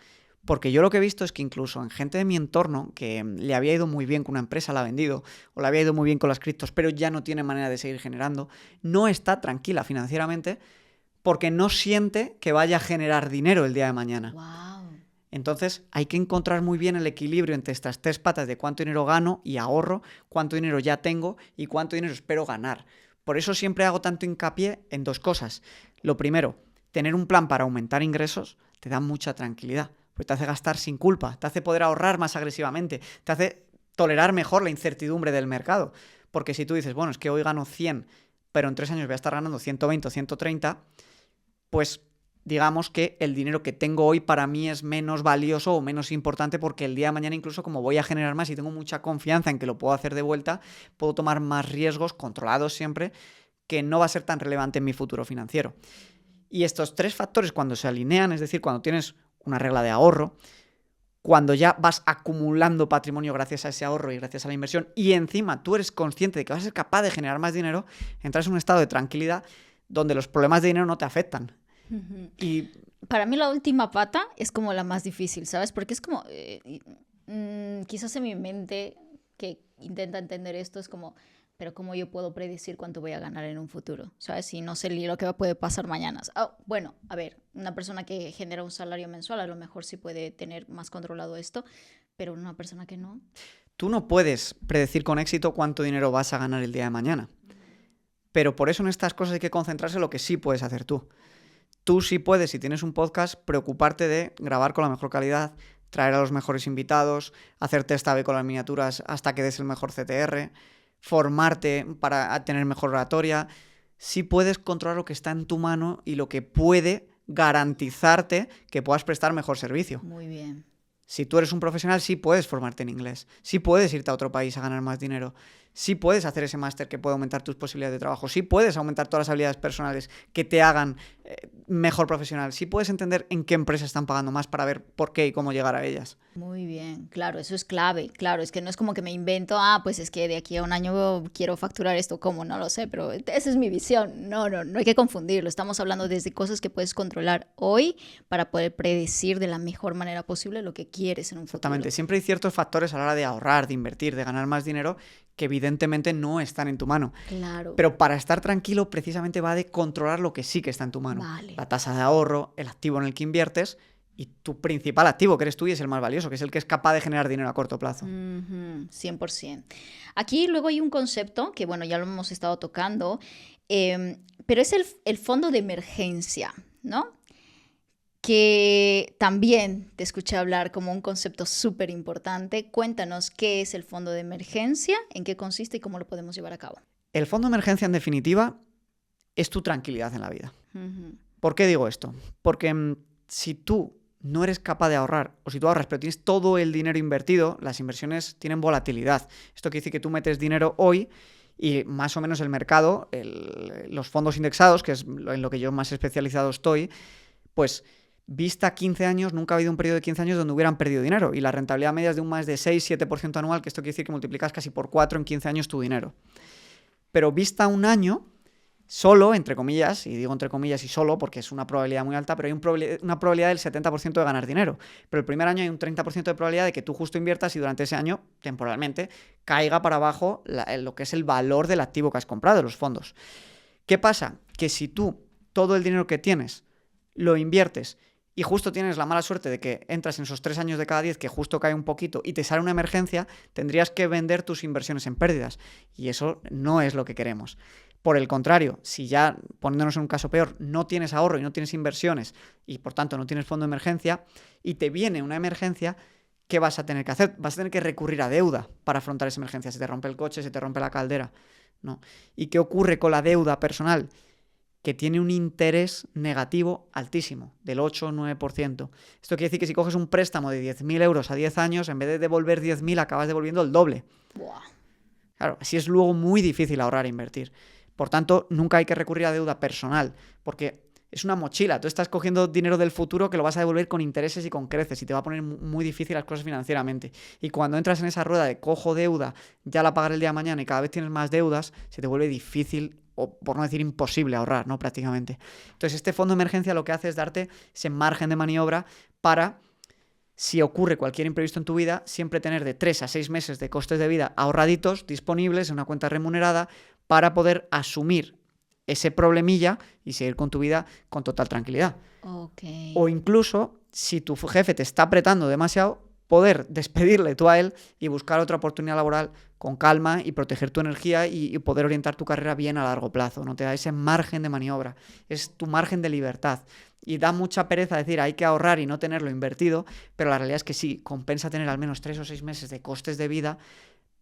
Speaker 1: Porque yo lo que he visto es que incluso en gente de mi entorno que le había ido muy bien con una empresa, la ha vendido, o le había ido muy bien con las criptos, pero ya no tiene manera de seguir generando, no está tranquila financieramente porque no siente que vaya a generar dinero el día de mañana.
Speaker 2: Wow.
Speaker 1: Entonces hay que encontrar muy bien el equilibrio entre estas 3 patas de cuánto dinero gano y ahorro, cuánto dinero ya tengo y cuánto dinero espero ganar. Por eso siempre hago tanto hincapié en 2 cosas. Lo primero, tener un plan para aumentar ingresos te da mucha tranquilidad, pues te hace gastar sin culpa, te hace poder ahorrar más agresivamente, te hace tolerar mejor la incertidumbre del mercado. Porque si tú dices, bueno, es que hoy gano 100, pero en 3 años voy a estar ganando 120 o 130, pues digamos que el dinero que tengo hoy para mí es menos valioso o menos importante porque el día de mañana incluso como voy a generar más y tengo mucha confianza en que lo puedo hacer de vuelta, puedo tomar más riesgos, controlados siempre, que no va a ser tan relevante en mi futuro financiero. Y estos 3 factores cuando se alinean, es decir, cuando tienes una regla de ahorro, cuando ya vas acumulando patrimonio gracias a ese ahorro y gracias a la inversión y encima tú eres consciente de que vas a ser capaz de generar más dinero, entras en un estado de tranquilidad donde los problemas de dinero no te afectan. Y
Speaker 2: para mí la última pata es como la más difícil, ¿sabes? Porque es como, quizás en mi mente que intenta entender esto es como, pero ¿cómo yo puedo predecir cuánto voy a ganar en un futuro? ¿Sabes? Si no sé lo que puede pasar mañana. Bueno, a ver, una persona que genera un salario mensual a lo mejor sí puede tener más controlado esto, pero una persona que no.
Speaker 1: Tú no puedes predecir con éxito cuánto dinero vas a ganar el día de mañana. Pero por eso en estas cosas hay que concentrarse en lo que sí puedes hacer tú. Tú sí puedes, si tienes un podcast, preocuparte de grabar con la mejor calidad, traer a los mejores invitados, hacer test A/B con las miniaturas hasta que des el mejor CTR, formarte para tener mejor oratoria. Sí puedes controlar lo que está en tu mano y lo que puede garantizarte que puedas prestar mejor servicio.
Speaker 2: Muy bien.
Speaker 1: Si tú eres un profesional, sí puedes formarte en inglés, sí puedes irte a otro país a ganar más dinero, sí puedes hacer ese máster que puede aumentar tus posibilidades de trabajo, sí puedes aumentar todas las habilidades personales que te hagan mejor profesional, sí puedes entender en qué empresas están pagando más para ver por qué y cómo llegar a ellas.
Speaker 2: Muy bien, claro, eso es clave, claro, es que no es como que me invento, pues es que de aquí a un año quiero facturar esto, ¿cómo? No lo sé, pero esa es mi visión, no hay que confundirlo, estamos hablando desde cosas que puedes controlar hoy para poder predecir de la mejor manera posible lo que quieres en un futuro.
Speaker 1: Exactamente, siempre hay ciertos factores a la hora de ahorrar, de invertir, de ganar más dinero que evidentemente no están en tu mano.
Speaker 2: Claro.
Speaker 1: Pero para estar tranquilo precisamente va de controlar lo que sí que está en tu mano.
Speaker 2: Vale.
Speaker 1: La tasa de ahorro, el activo en el que inviertes y tu principal activo, que eres tú y es el más valioso, que es el que es capaz de generar dinero a corto plazo.
Speaker 2: 100%. Aquí luego hay un concepto que, bueno, ya lo hemos estado tocando, pero es el fondo de emergencia, ¿no? Que también te escuché hablar como un concepto súper importante. Cuéntanos qué es el fondo de emergencia, en qué consiste y cómo lo podemos llevar a cabo.
Speaker 1: El fondo de emergencia, en definitiva, es tu tranquilidad en la vida. ¿Por qué digo esto? Porque si tú no eres capaz de ahorrar, o si tú ahorras pero tienes todo el dinero invertido, las inversiones tienen volatilidad. Esto quiere decir que tú metes dinero hoy y más o menos el mercado, los fondos indexados, que es en lo que yo más especializado estoy, pues vista 15 años, nunca ha habido un periodo de 15 años donde hubieran perdido dinero y la rentabilidad media es de un más de 6-7% anual, que esto quiere decir que multiplicas casi por 4 en 15 años tu dinero. Pero vista un año, solo, entre comillas, y digo entre comillas y solo porque es una probabilidad muy alta, pero hay una probabilidad del 70% de ganar dinero. Pero el primer año hay un 30% de probabilidad de que tú justo inviertas y durante ese año, temporalmente, caiga para abajo lo que es el valor del activo que has comprado, de los fondos. ¿Qué pasa? Que si tú todo el dinero que tienes lo inviertes y justo tienes la mala suerte de que entras en esos 3 años de cada 10 que justo cae un poquito y te sale una emergencia, tendrías que vender tus inversiones en pérdidas. Y eso no es lo que queremos. Por el contrario, si ya, poniéndonos en un caso peor, no tienes ahorro y no tienes inversiones y por tanto no tienes fondo de emergencia y te viene una emergencia, ¿qué vas a tener que hacer? Vas a tener que recurrir a deuda para afrontar esa emergencia. Se te rompe el coche, se te rompe la caldera, ¿no? ¿Y qué ocurre con la deuda personal? Que tiene un interés negativo altísimo, del 8 o 9%. Esto quiere decir que si coges un préstamo de 10.000 euros a 10 años, en vez de devolver 10.000, acabas devolviendo el doble.
Speaker 2: Buah.
Speaker 1: Claro, así es luego muy difícil ahorrar e invertir. Por tanto, nunca hay que recurrir a deuda personal, porque es una mochila. Tú estás cogiendo dinero del futuro que lo vas a devolver con intereses y con creces y te va a poner muy difícil las cosas financieramente. Y cuando entras en esa rueda de cojo deuda, ya la pagaré el día de mañana y cada vez tienes más deudas, se te vuelve difícil o por no decir imposible ahorrar, ¿no? Prácticamente. Entonces, este fondo de emergencia lo que hace es darte ese margen de maniobra para, si ocurre cualquier imprevisto en tu vida, siempre tener de 3 a 6 meses de costes de vida ahorraditos, disponibles en una cuenta remunerada para poder asumir ese problemilla y seguir con tu vida con total tranquilidad.
Speaker 2: Okay.
Speaker 1: O incluso, si tu jefe te está apretando demasiado, poder despedirle tú a él y buscar otra oportunidad laboral con calma y proteger tu energía y poder orientar tu carrera bien a largo plazo. No te da ese margen de maniobra, es tu margen de libertad. Y da mucha pereza decir hay que ahorrar y no tenerlo invertido, pero la realidad es que sí, compensa tener al menos 3 o 6 meses de costes de vida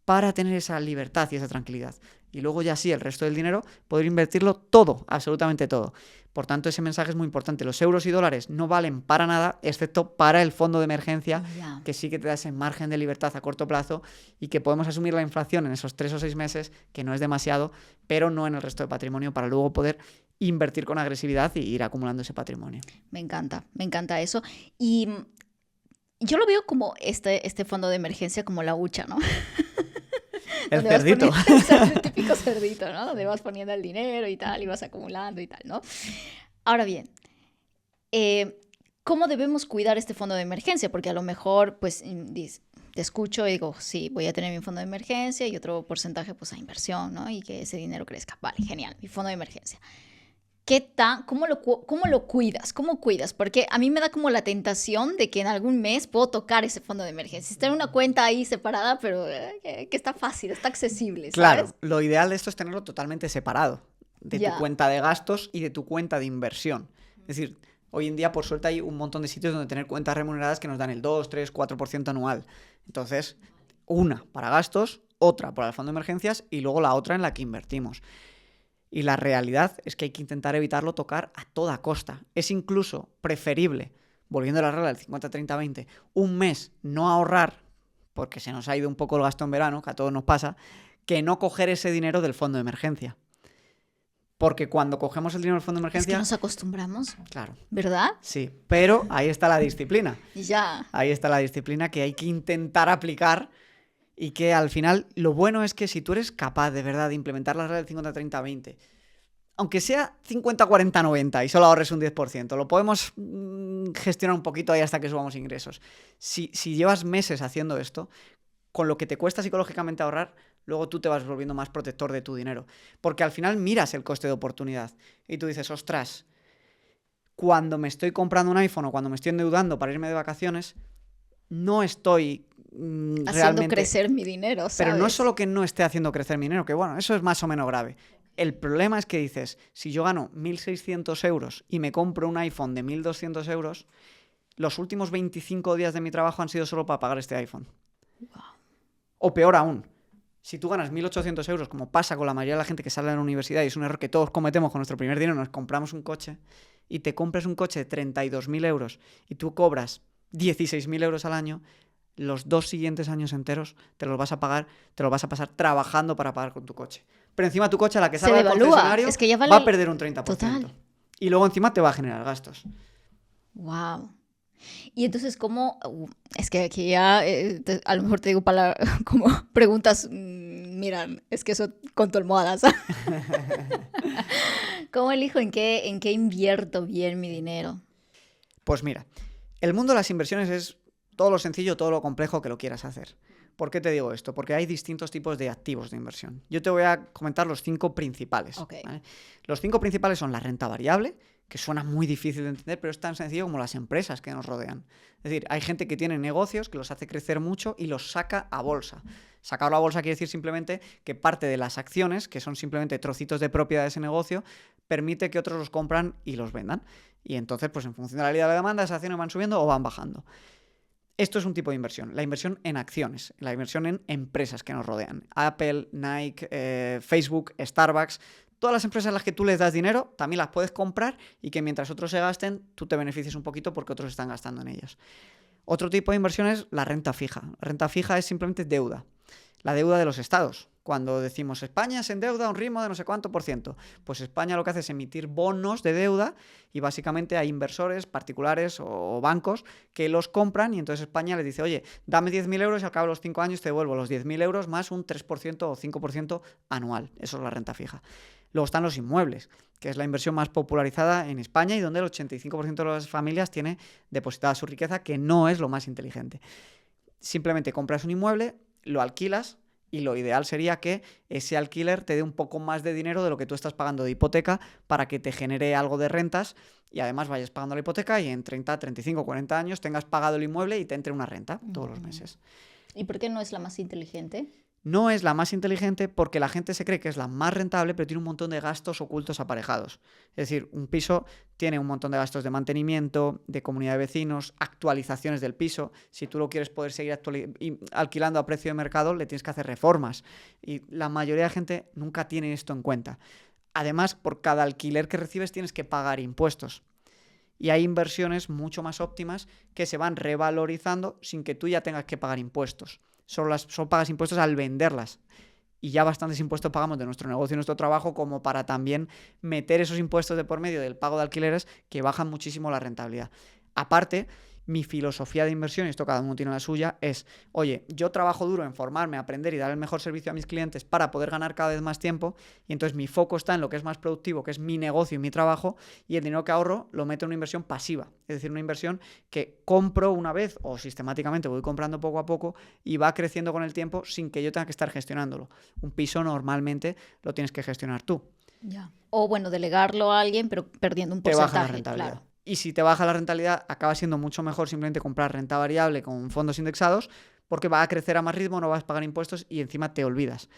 Speaker 1: para tener esa libertad y esa tranquilidad. Y luego ya sí, el resto del dinero, poder invertirlo todo, absolutamente todo. Por tanto, ese mensaje es muy importante. Los euros y dólares no valen para nada, excepto para el fondo de emergencia, que sí que te da ese margen de libertad a corto plazo y que podemos asumir la inflación en esos 3 o 6 meses, que no es demasiado, pero no en el resto de patrimonio, para luego poder invertir con agresividad y ir acumulando ese patrimonio.
Speaker 2: Me encanta eso. Y yo lo veo como este fondo de emergencia como la hucha, ¿no?
Speaker 1: El cerdito.
Speaker 2: El típico cerdito, ¿no? Donde vas poniendo el dinero y tal, y vas acumulando y tal, ¿no? Ahora bien, ¿cómo debemos cuidar este fondo de emergencia? Porque a lo mejor, pues, te escucho y digo, sí, voy a tener mi fondo de emergencia y otro porcentaje, pues, a inversión, ¿no? Y que ese dinero crezca. Vale, genial, mi fondo de emergencia. ¿Cómo lo cuidas? ¿Cómo cuidas? Porque a mí me da como la tentación de que en algún mes puedo tocar ese fondo de emergencia. Está en una cuenta ahí separada, pero que está fácil, está accesible, ¿sabes?
Speaker 1: Claro, lo ideal de esto es tenerlo totalmente separado de tu cuenta de gastos y de tu cuenta de inversión. Es decir, hoy en día, por suerte, hay un montón de sitios donde tener cuentas remuneradas que nos dan el 2, 3, 4% anual. Entonces, una para gastos, otra para el fondo de emergencias y luego la otra en la que invertimos. Y la realidad es que hay que intentar evitarlo tocar a toda costa. Es incluso preferible, volviendo a la regla del 50-30-20, un mes no ahorrar, porque se nos ha ido un poco el gasto en verano, que a todos nos pasa, que no coger ese dinero del fondo de emergencia. Porque cuando cogemos el dinero del fondo de emergencia...
Speaker 2: Es que nos acostumbramos.
Speaker 1: Claro.
Speaker 2: ¿Verdad?
Speaker 1: Sí, pero ahí está la disciplina.
Speaker 2: Ya.
Speaker 1: Ahí está la disciplina que hay que intentar aplicar. Y que al final lo bueno es que si tú eres capaz de verdad de implementar la regla del 50-30-20, aunque sea 50-40-90 y solo ahorres un 10%, lo podemos gestionar un poquito ahí hasta que subamos ingresos. Si llevas meses haciendo esto, con lo que te cuesta psicológicamente ahorrar, luego tú te vas volviendo más protector de tu dinero. Porque al final miras el coste de oportunidad y tú dices, ostras, cuando me estoy comprando un iPhone o cuando me estoy endeudando para irme de vacaciones, no estoy...
Speaker 2: haciendo
Speaker 1: realmente
Speaker 2: crecer mi dinero, ¿sabes?
Speaker 1: Pero no es solo que no esté haciendo crecer mi dinero, que bueno, eso es más o menos grave. El problema es que dices, si yo gano 1.600 euros y me compro un iPhone de 1.200 euros, los últimos 25 días de mi trabajo han sido solo para pagar este iPhone.
Speaker 2: Wow.
Speaker 1: O peor aún, si tú ganas 1.800 euros, como pasa con la mayoría de la gente que sale de la universidad, y es un error que todos cometemos con nuestro primer dinero, nos compramos un coche, y te compras un coche de 32.000 euros y tú cobras 16.000 euros al año, los 2 siguientes años enteros te los vas a pagar, te los vas a pasar trabajando para pagar con tu coche. Pero encima tu coche, a la que salga del concesionario,
Speaker 2: es que ya vale...
Speaker 1: va a perder un 30%.
Speaker 2: Total.
Speaker 1: Y luego encima te va a generar gastos.
Speaker 2: Wow. Y entonces, ¿cómo? Es que aquí ya a lo mejor te digo como preguntas, miran, es que eso con tu almohada, ¿sabes? ¿Cómo elijo en qué invierto bien mi dinero?
Speaker 1: Pues mira, el mundo de las inversiones es todo lo sencillo, todo lo complejo que lo quieras hacer. ¿Por qué te digo esto? Porque hay distintos tipos de activos de inversión. Yo te voy a comentar los 5 principales.
Speaker 2: Okay.
Speaker 1: ¿Vale? Los 5 principales son la renta variable, que suena muy difícil de entender, pero es tan sencillo como las empresas que nos rodean. Es decir, hay gente que tiene negocios que los hace crecer mucho y los saca a bolsa. Sacarlo a bolsa quiere decir simplemente que parte de las acciones, que son simplemente trocitos de propiedad de ese negocio, permite que otros los compran y los vendan. Y entonces, pues en función de la ley de la demanda, esas acciones van subiendo o van bajando. Esto es un tipo de inversión, la inversión en acciones, la inversión en empresas que nos rodean. Apple, Nike, Facebook, Starbucks, todas las empresas a las que tú les das dinero, también las puedes comprar y que mientras otros se gasten, tú te beneficies un poquito porque otros están gastando en ellas. Otro tipo de inversión es la renta fija. La renta fija es simplemente deuda. La deuda de los estados. Cuando decimos España se endeuda a un ritmo de no sé cuánto por ciento, pues España lo que hace es emitir bonos de deuda y básicamente hay inversores particulares o bancos que los compran y entonces España les dice, oye, dame 10.000 euros y al cabo de los 5 años te devuelvo los 10.000 euros más un 3% o 5% anual. Eso es la renta fija. Luego están los inmuebles, que es la inversión más popularizada en España y donde el 85% de las familias tiene depositada su riqueza, que no es lo más inteligente. Simplemente compras un inmueble, lo alquilas y lo ideal sería que ese alquiler te dé un poco más de dinero de lo que tú estás pagando de hipoteca para que te genere algo de rentas y además vayas pagando la hipoteca y en 30, 35, 40 años tengas pagado el inmueble y te entre una renta todos los meses.
Speaker 2: ¿Y por qué no es la más inteligente?
Speaker 1: No es la más inteligente porque la gente se cree que es la más rentable, pero tiene un montón de gastos ocultos aparejados. Es decir, un piso tiene un montón de gastos de mantenimiento, de comunidad de vecinos, actualizaciones del piso. Si tú lo quieres poder seguir alquilando a precio de mercado, le tienes que hacer reformas. Y la mayoría de gente nunca tiene esto en cuenta. Además, por cada alquiler que recibes tienes que pagar impuestos. Y hay inversiones mucho más óptimas que se van revalorizando sin que tú ya tengas que pagar impuestos. Solo pagas impuestos al venderlas. Y ya bastantes impuestos pagamos de nuestro negocio y nuestro trabajo como para también meter esos impuestos de por medio del pago de alquileres que bajan muchísimo la rentabilidad. Aparte, mi filosofía de inversión, y esto cada uno tiene la suya, es, oye, yo trabajo duro en formarme, aprender y dar el mejor servicio a mis clientes para poder ganar cada vez más tiempo y entonces mi foco está en lo que es más productivo, que es mi negocio y mi trabajo, y el dinero que ahorro lo meto en una inversión pasiva, es decir, una inversión que compro una vez o sistemáticamente voy comprando poco a poco y va creciendo con el tiempo sin que yo tenga que estar gestionándolo. Un piso normalmente lo tienes que gestionar tú.
Speaker 2: Ya. O bueno, delegarlo a alguien, pero perdiendo un porcentaje.
Speaker 1: Te baja la rentabilidad.
Speaker 2: Claro.
Speaker 1: Y si te baja la rentabilidad, acaba siendo mucho mejor simplemente comprar renta variable con fondos indexados porque va a crecer a más ritmo, no vas a pagar impuestos y encima te olvidas.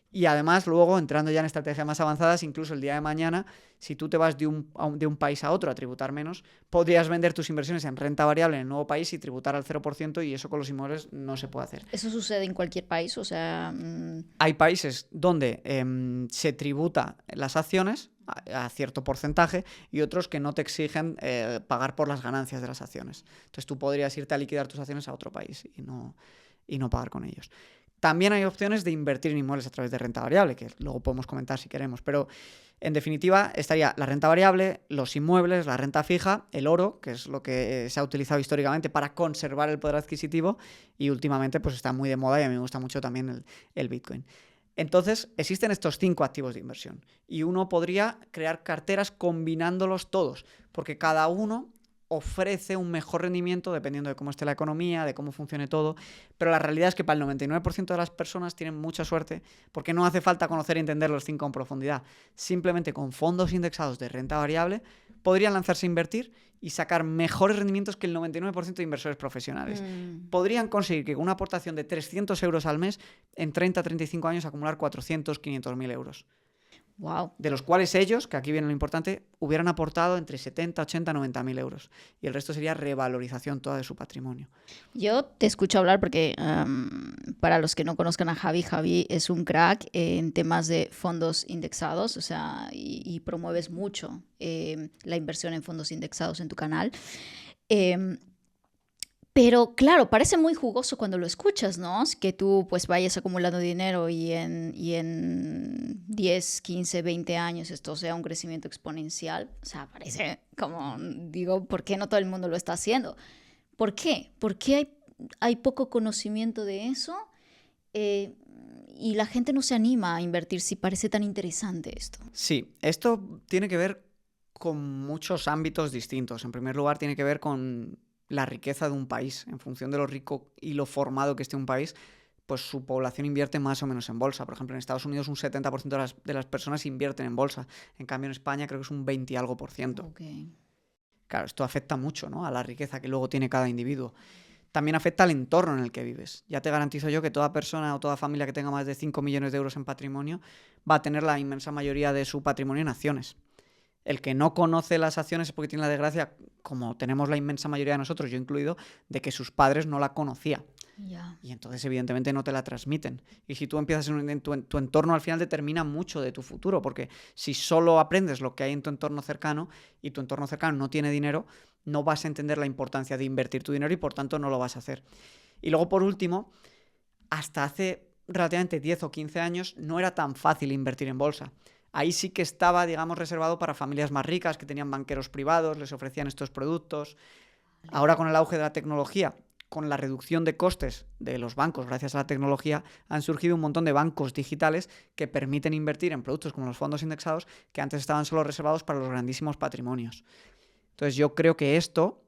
Speaker 1: Y además, luego, entrando ya en estrategias más avanzadas, incluso el día de mañana, si tú te vas de un país a otro a tributar menos, podrías vender tus inversiones en renta variable en el nuevo país y tributar al 0% y eso con los inmuebles no se puede hacer.
Speaker 2: ¿Eso sucede en cualquier país? O sea...
Speaker 1: Hay países donde se tributa las acciones a cierto porcentaje y otros que no te exigen pagar por las ganancias de las acciones. Entonces tú podrías irte a liquidar tus acciones a otro país y no pagar con ellos. También hay opciones de invertir en inmuebles a través de renta variable, que luego podemos comentar si queremos, pero en definitiva estaría la renta variable, los inmuebles, la renta fija, el oro, que es lo que se ha utilizado históricamente para conservar el poder adquisitivo y últimamente pues está muy de moda y a mí me gusta mucho también el Bitcoin. Entonces, existen estos 5 activos de inversión y uno podría crear carteras combinándolos todos, porque cada uno ofrece un mejor rendimiento dependiendo de cómo esté la economía, de cómo funcione todo, pero la realidad es que para el 99% de las personas tienen mucha suerte porque no hace falta conocer y entender los 5 en profundidad. Simplemente con fondos indexados de renta variable podrían lanzarse a invertir y sacar mejores rendimientos que el 99% de inversores profesionales. Podrían conseguir que con una aportación de 300 euros al mes, en 30-35 años acumular 400-500.000 euros.
Speaker 2: Wow.
Speaker 1: De los cuales ellos, que aquí viene lo importante, hubieran aportado entre 70, 80, 90.000 euros. Y el resto sería revalorización toda de su patrimonio.
Speaker 2: Yo te escucho hablar porque para los que no conozcan a Javi es un crack en temas de fondos indexados, o sea, y promueves mucho la inversión en fondos indexados en tu canal. Pero claro, parece muy jugoso cuando lo escuchas, ¿no? Que tú pues vayas acumulando dinero y en 10, 15, 20 años esto sea un crecimiento exponencial. O sea, parece como, digo, ¿por qué no todo el mundo lo está haciendo? ¿Por qué? ¿Por qué hay poco conocimiento de eso? Y la gente no se anima a invertir si parece tan interesante esto.
Speaker 1: Sí, esto tiene que ver con muchos ámbitos distintos. En primer lugar, tiene que ver con la riqueza de un país. En función de lo rico y lo formado que esté un país, pues su población invierte más o menos en bolsa. Por ejemplo, en Estados Unidos un 70% de las personas invierten en bolsa. En cambio, en España creo que es un 20 y algo por ciento.
Speaker 2: Okay.
Speaker 1: Claro, esto afecta mucho, ¿no?, a la riqueza que luego tiene cada individuo. También afecta al entorno en el que vives. Ya te garantizo yo que toda persona o toda familia que tenga más de 5 millones de euros en patrimonio va a tener la inmensa mayoría de su patrimonio en acciones. El que no conoce las acciones es porque tiene la desgracia, como tenemos la inmensa mayoría de nosotros, yo incluido, de que sus padres no la conocían.
Speaker 2: Yeah.
Speaker 1: Y entonces evidentemente no te la transmiten. Y si tú empiezas en tu entorno, al final determina mucho de tu futuro, porque si solo aprendes lo que hay en tu entorno cercano y tu entorno cercano no tiene dinero, no vas a entender la importancia de invertir tu dinero y por tanto no lo vas a hacer. Y luego, por último, hasta hace relativamente 10 o 15 años no era tan fácil invertir en bolsa. Ahí sí que estaba, digamos, reservado para familias más ricas que tenían banqueros privados, les ofrecían estos productos. Ahora, con el auge de la tecnología, con la reducción de costes de los bancos gracias a la tecnología, han surgido un montón de bancos digitales que permiten invertir en productos como los fondos indexados, que antes estaban solo reservados para los grandísimos patrimonios. Entonces yo creo que esto,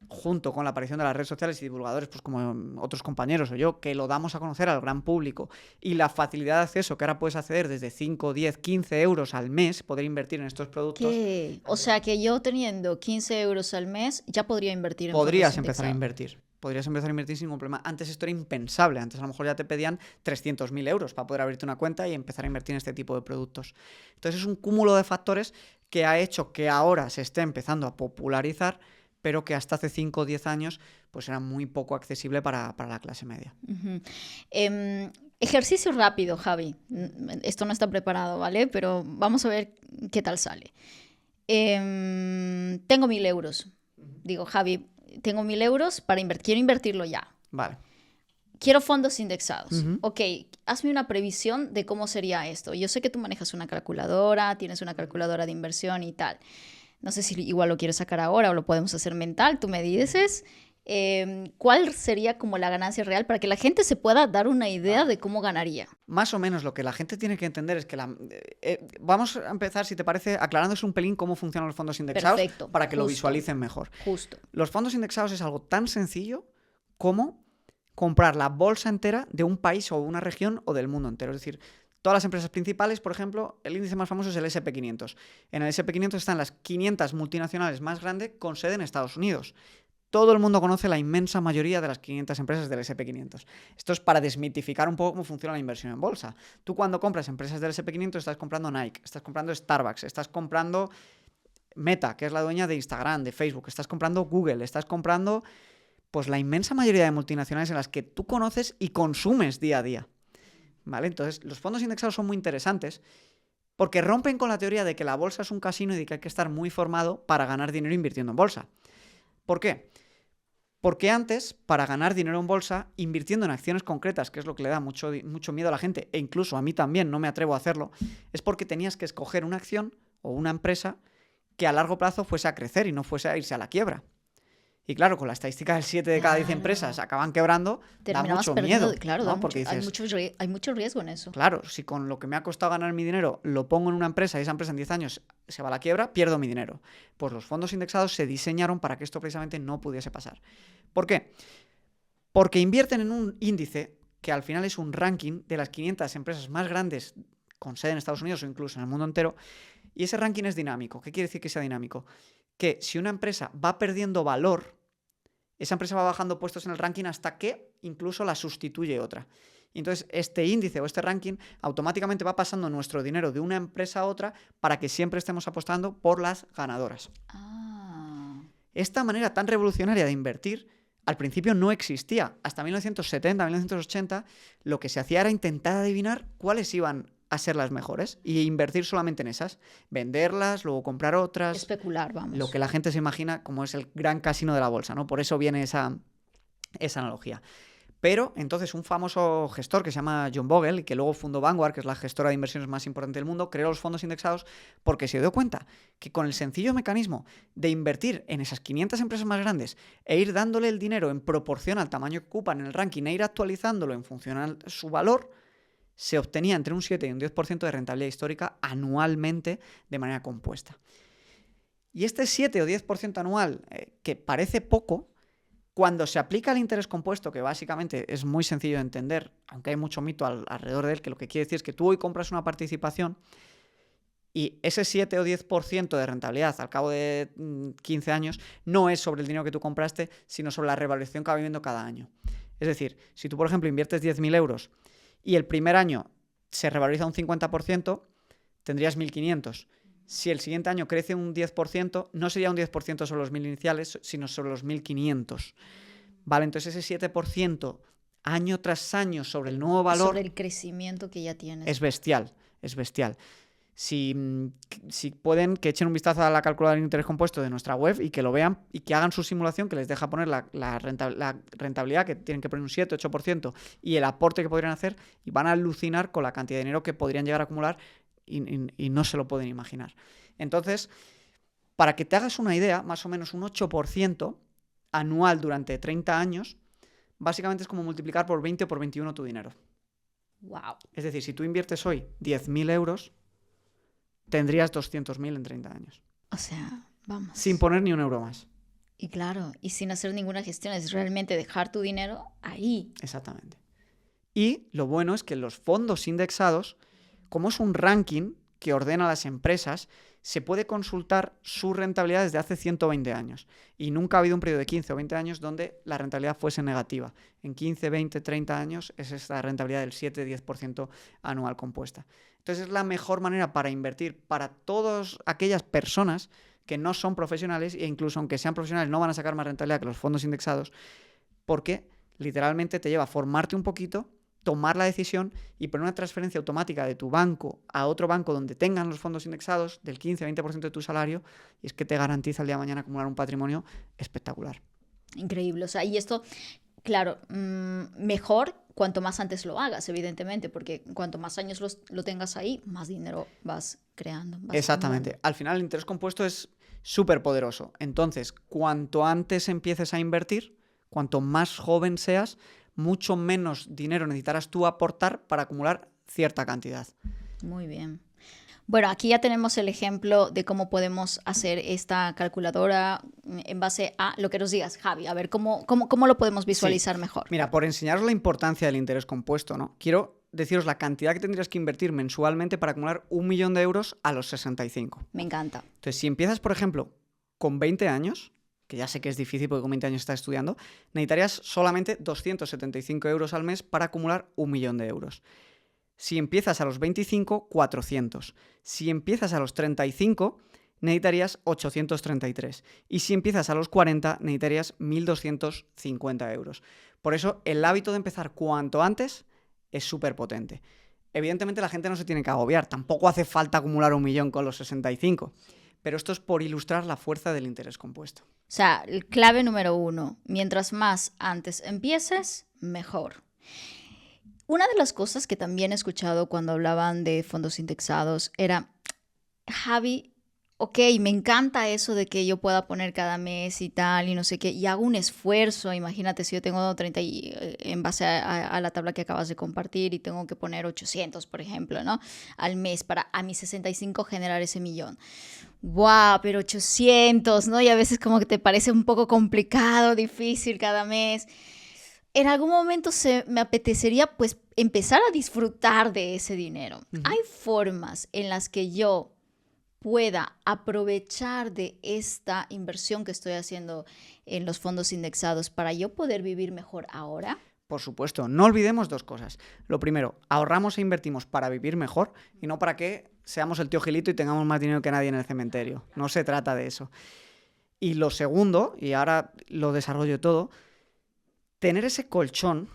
Speaker 1: junto con la aparición de las redes sociales y divulgadores, pues como otros compañeros o yo, que lo damos a conocer al gran público, y la facilidad de acceso que ahora puedes acceder desde 5, 10, 15 euros al mes, poder invertir en estos productos.
Speaker 2: ¿Qué? O sea que yo teniendo 15 euros al mes ya podría invertir en
Speaker 1: podrías
Speaker 2: fondos
Speaker 1: empezar a
Speaker 2: indexados.
Speaker 1: invertir. Podrías empezar a invertir sin ningún problema. Antes esto era impensable. Antes a lo mejor ya te pedían 300.000 euros para poder abrirte una cuenta y empezar a invertir en este tipo de productos. Entonces es un cúmulo de factores que ha hecho que ahora se esté empezando a popularizar, pero que hasta hace 5 o 10 años pues era muy poco accesible para la clase media.
Speaker 2: Ujú. Ejercicio rápido, Javi. Esto no está preparado, ¿vale? Pero vamos a ver qué tal sale. Tengo 1.000 euros. Digo, Javi, tengo 1.000 euros para invertir. Quiero invertirlo ya.
Speaker 1: Vale.
Speaker 2: Quiero fondos indexados.
Speaker 1: Ujú.
Speaker 2: Ok, hazme una previsión de cómo sería esto. Yo sé que tú manejas una calculadora, tienes una calculadora de inversión y tal. No sé si igual lo quieres sacar ahora o lo podemos hacer mental. Tú me dices cuál sería como la ganancia real para que la gente se pueda dar una idea de cómo ganaría.
Speaker 1: Más o menos lo que la gente tiene que entender es que vamos a empezar, si te parece, aclarándoles un pelín cómo funcionan los fondos indexados.
Speaker 2: Perfecto,
Speaker 1: para que lo
Speaker 2: justo.
Speaker 1: visualicen mejor.
Speaker 2: Justo.
Speaker 1: Los fondos indexados es algo tan sencillo como comprar la bolsa entera de un país o una región o del mundo entero. Es decir, todas las empresas principales, por ejemplo, el índice más famoso es el S&P 500. En el S&P 500 están las 500 multinacionales más grandes con sede en Estados Unidos. Todo el mundo conoce la inmensa mayoría de las 500 empresas del S&P 500. Esto es para desmitificar un poco cómo funciona la inversión en bolsa. Tú cuando compras empresas del S&P 500 estás comprando Nike, estás comprando Starbucks, estás comprando Meta, que es la dueña de Instagram, de Facebook, estás comprando Google, estás comprando pues la inmensa mayoría de multinacionales en las que tú conoces y consumes día a día. ¿Vale? Entonces, los fondos indexados son muy interesantes porque rompen con la teoría de que la bolsa es un casino y de que hay que estar muy formado para ganar dinero invirtiendo en bolsa. ¿Por qué? Porque antes, para ganar dinero en bolsa, invirtiendo en acciones concretas, que es lo que le da mucho miedo a la gente, e incluso a mí también, no me atrevo a hacerlo, es porque tenías que escoger una acción o una empresa que a largo plazo fuese a crecer y no fuese a irse a la quiebra. Y claro, con la estadística del 7 de cada 10 empresas acaban quebrando, da mucho miedo.
Speaker 2: Claro,
Speaker 1: ¿no?
Speaker 2: da
Speaker 1: Porque
Speaker 2: mucho,
Speaker 1: dices,
Speaker 2: hay mucho riesgo en eso.
Speaker 1: claro, si con lo que me ha costado ganar mi dinero lo pongo en una empresa y esa empresa en 10 años se va a la quiebra, pierdo mi dinero. Pues los fondos indexados se diseñaron para que esto precisamente no pudiese pasar. ¿Por qué? Porque invierten en un índice que al final es un ranking de las 500 empresas más grandes con sede en Estados Unidos o incluso en el mundo entero, y ese ranking es dinámico. ¿Qué quiere decir que sea dinámico? Que si una empresa va perdiendo valor, esa empresa va bajando puestos en el ranking hasta que incluso la sustituye otra. Y entonces este índice o este ranking automáticamente va pasando nuestro dinero de una empresa a otra para que siempre estemos apostando por las ganadoras. Esta manera tan revolucionaria de invertir al principio no existía. Hasta 1970, 1980, lo que se hacía era intentar adivinar cuáles iban a ser las mejores y invertir solamente en esas, venderlas, luego comprar otras.
Speaker 2: Especular, vamos.
Speaker 1: Lo que la gente se imagina como es el gran casino de la bolsa, ¿no? Por eso viene esa analogía. Pero entonces un famoso gestor que se llama John Bogle, y que luego fundó Vanguard, que es la gestora de inversiones más importante del mundo, creó los fondos indexados porque se dio cuenta que con el sencillo mecanismo de invertir en esas 500 empresas más grandes e ir dándole el dinero en proporción al tamaño que ocupan en el ranking e ir actualizándolo en función a su valor, se obtenía entre un 7 y un 10% de rentabilidad histórica anualmente de manera compuesta. Y este 7 o 10% anual, que parece poco, Cuando se aplica el interés compuesto, que básicamente es muy sencillo de entender, aunque hay mucho mito alrededor de él, que lo que quiere decir es que tú hoy compras una participación y ese 7 o 10% de rentabilidad al cabo de 15 años no es sobre el dinero que tú compraste, sino sobre la revalorización que va viviendo cada año. Es decir, si tú, por ejemplo, inviertes 10.000 euros y el primer año se revaloriza un 50%, tendrías 1.500. Si el siguiente año crece un 10%, no sería un 10% sobre los 1.000 iniciales, sino sobre los 1.500. ¿Vale? Entonces ese 7% año tras año sobre el nuevo valor...
Speaker 2: Sobre el crecimiento que ya tienes.
Speaker 1: Es bestial, es bestial. Si pueden, que echen un vistazo a la calculadora de interés compuesto de nuestra web y que lo vean y que hagan su simulación, que les deja poner la rentabilidad, que tienen que poner un 7-8%, y el aporte que podrían hacer, y van a alucinar con la cantidad de dinero que podrían llegar a acumular y no se lo pueden imaginar. Entonces, para que te hagas una idea, más o menos un 8% anual durante 30 años, básicamente es como multiplicar por 20 o por 21 tu dinero.
Speaker 2: Wow.
Speaker 1: Es decir, si tú inviertes hoy 10.000 euros, tendrías 200.000 en 30 años.
Speaker 2: O sea, vamos.
Speaker 1: Sin poner ni un euro más.
Speaker 2: Y claro, y sin hacer ninguna gestión, es realmente dejar tu dinero ahí.
Speaker 1: Exactamente. Y lo bueno es que los fondos indexados, como es un ranking que ordena a las empresas, se puede consultar su rentabilidad desde hace 120 años. Y nunca ha habido un periodo de 15 o 20 años donde la rentabilidad fuese negativa. En 15, 20, 30 años es esta rentabilidad del 7-10% anual compuesta. Entonces es la mejor manera para invertir para todas aquellas personas que no son profesionales, e incluso aunque sean profesionales no van a sacar más rentabilidad que los fondos indexados, porque literalmente te lleva a formarte un poquito, tomar la decisión y poner una transferencia automática de tu banco a otro banco donde tengan los fondos indexados del 15-20% de tu salario, y es que te garantiza el día de mañana acumular un patrimonio espectacular.
Speaker 2: Increíble. O sea, y esto, claro, mejor cuanto más antes lo hagas, evidentemente, porque cuanto más años lo tengas ahí, más dinero vas creando.
Speaker 1: Exactamente.
Speaker 2: Acumulando.
Speaker 1: Al final el interés compuesto es súper poderoso. Entonces, cuanto antes empieces a invertir, cuanto más joven seas, mucho menos dinero necesitarás tú aportar para acumular cierta cantidad.
Speaker 2: Muy bien. Bueno, aquí ya tenemos el ejemplo de cómo podemos hacer esta calculadora en base a lo que nos digas, Javi. A ver, ¿cómo lo podemos visualizar mejor?
Speaker 1: Mira, por enseñaros la importancia del interés compuesto, ¿no? Quiero deciros la cantidad que tendrías que invertir mensualmente para acumular 1.000.000 de euros a los 65.
Speaker 2: Me encanta.
Speaker 1: Entonces, si empiezas, por ejemplo, con 20 años, que ya sé que es difícil porque con 20 años estás estudiando, necesitarías solamente 275 euros al mes para acumular 1.000.000 de euros. Si empiezas a los 25, 400. Si empiezas a los 35, necesitarías 833. Y si empiezas a los 40, necesitarías 1.250 euros. Por eso, el hábito de empezar cuanto antes es súper potente. Evidentemente, la gente no se tiene que agobiar. Tampoco hace falta acumular 1.000.000 con los 65. Pero esto es por ilustrar la fuerza del interés compuesto.
Speaker 2: O sea, clave número 1, mientras más antes empieces, mejor. Una de las cosas que también he escuchado cuando hablaban de fondos indexados era, Javi, ok, me encanta eso de que yo pueda poner cada mes y tal y no sé qué, y hago un esfuerzo, imagínate si yo tengo 30 en base a la tabla que acabas de compartir y tengo que poner 800, por ejemplo, ¿no? Al mes para a mis 65 generar ese 1.000.000. ¡Wow! Pero 800, ¿no? Y a veces como que te parece un poco complicado, difícil cada mes. En algún momento me apetecería pues empezar a disfrutar de ese dinero. Hay formas en las que yo pueda aprovechar de esta inversión que estoy haciendo en los fondos indexados para yo poder vivir mejor ahora.
Speaker 1: Por supuesto, no olvidemos dos cosas. Lo primero, ahorramos e invertimos para vivir mejor y no para que seamos el tío Gilito y tengamos más dinero que nadie en el cementerio. No se trata de eso. Y lo segundo, y ahora lo desarrollo todo, tener ese colchón,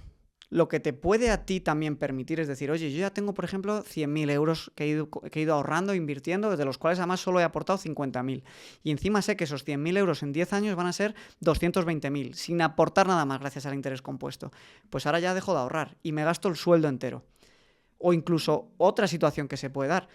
Speaker 1: lo que te puede a ti también permitir es decir, oye, yo ya tengo, por ejemplo, 100.000 euros que he ido ahorrando, invirtiendo, desde los cuales además solo he aportado 50.000. Y encima sé que esos 100.000 euros en 10 años van a ser 220.000, sin aportar nada más gracias al interés compuesto. Pues ahora ya dejo de ahorrar y me gasto el sueldo entero. O incluso otra situación que se puede dar.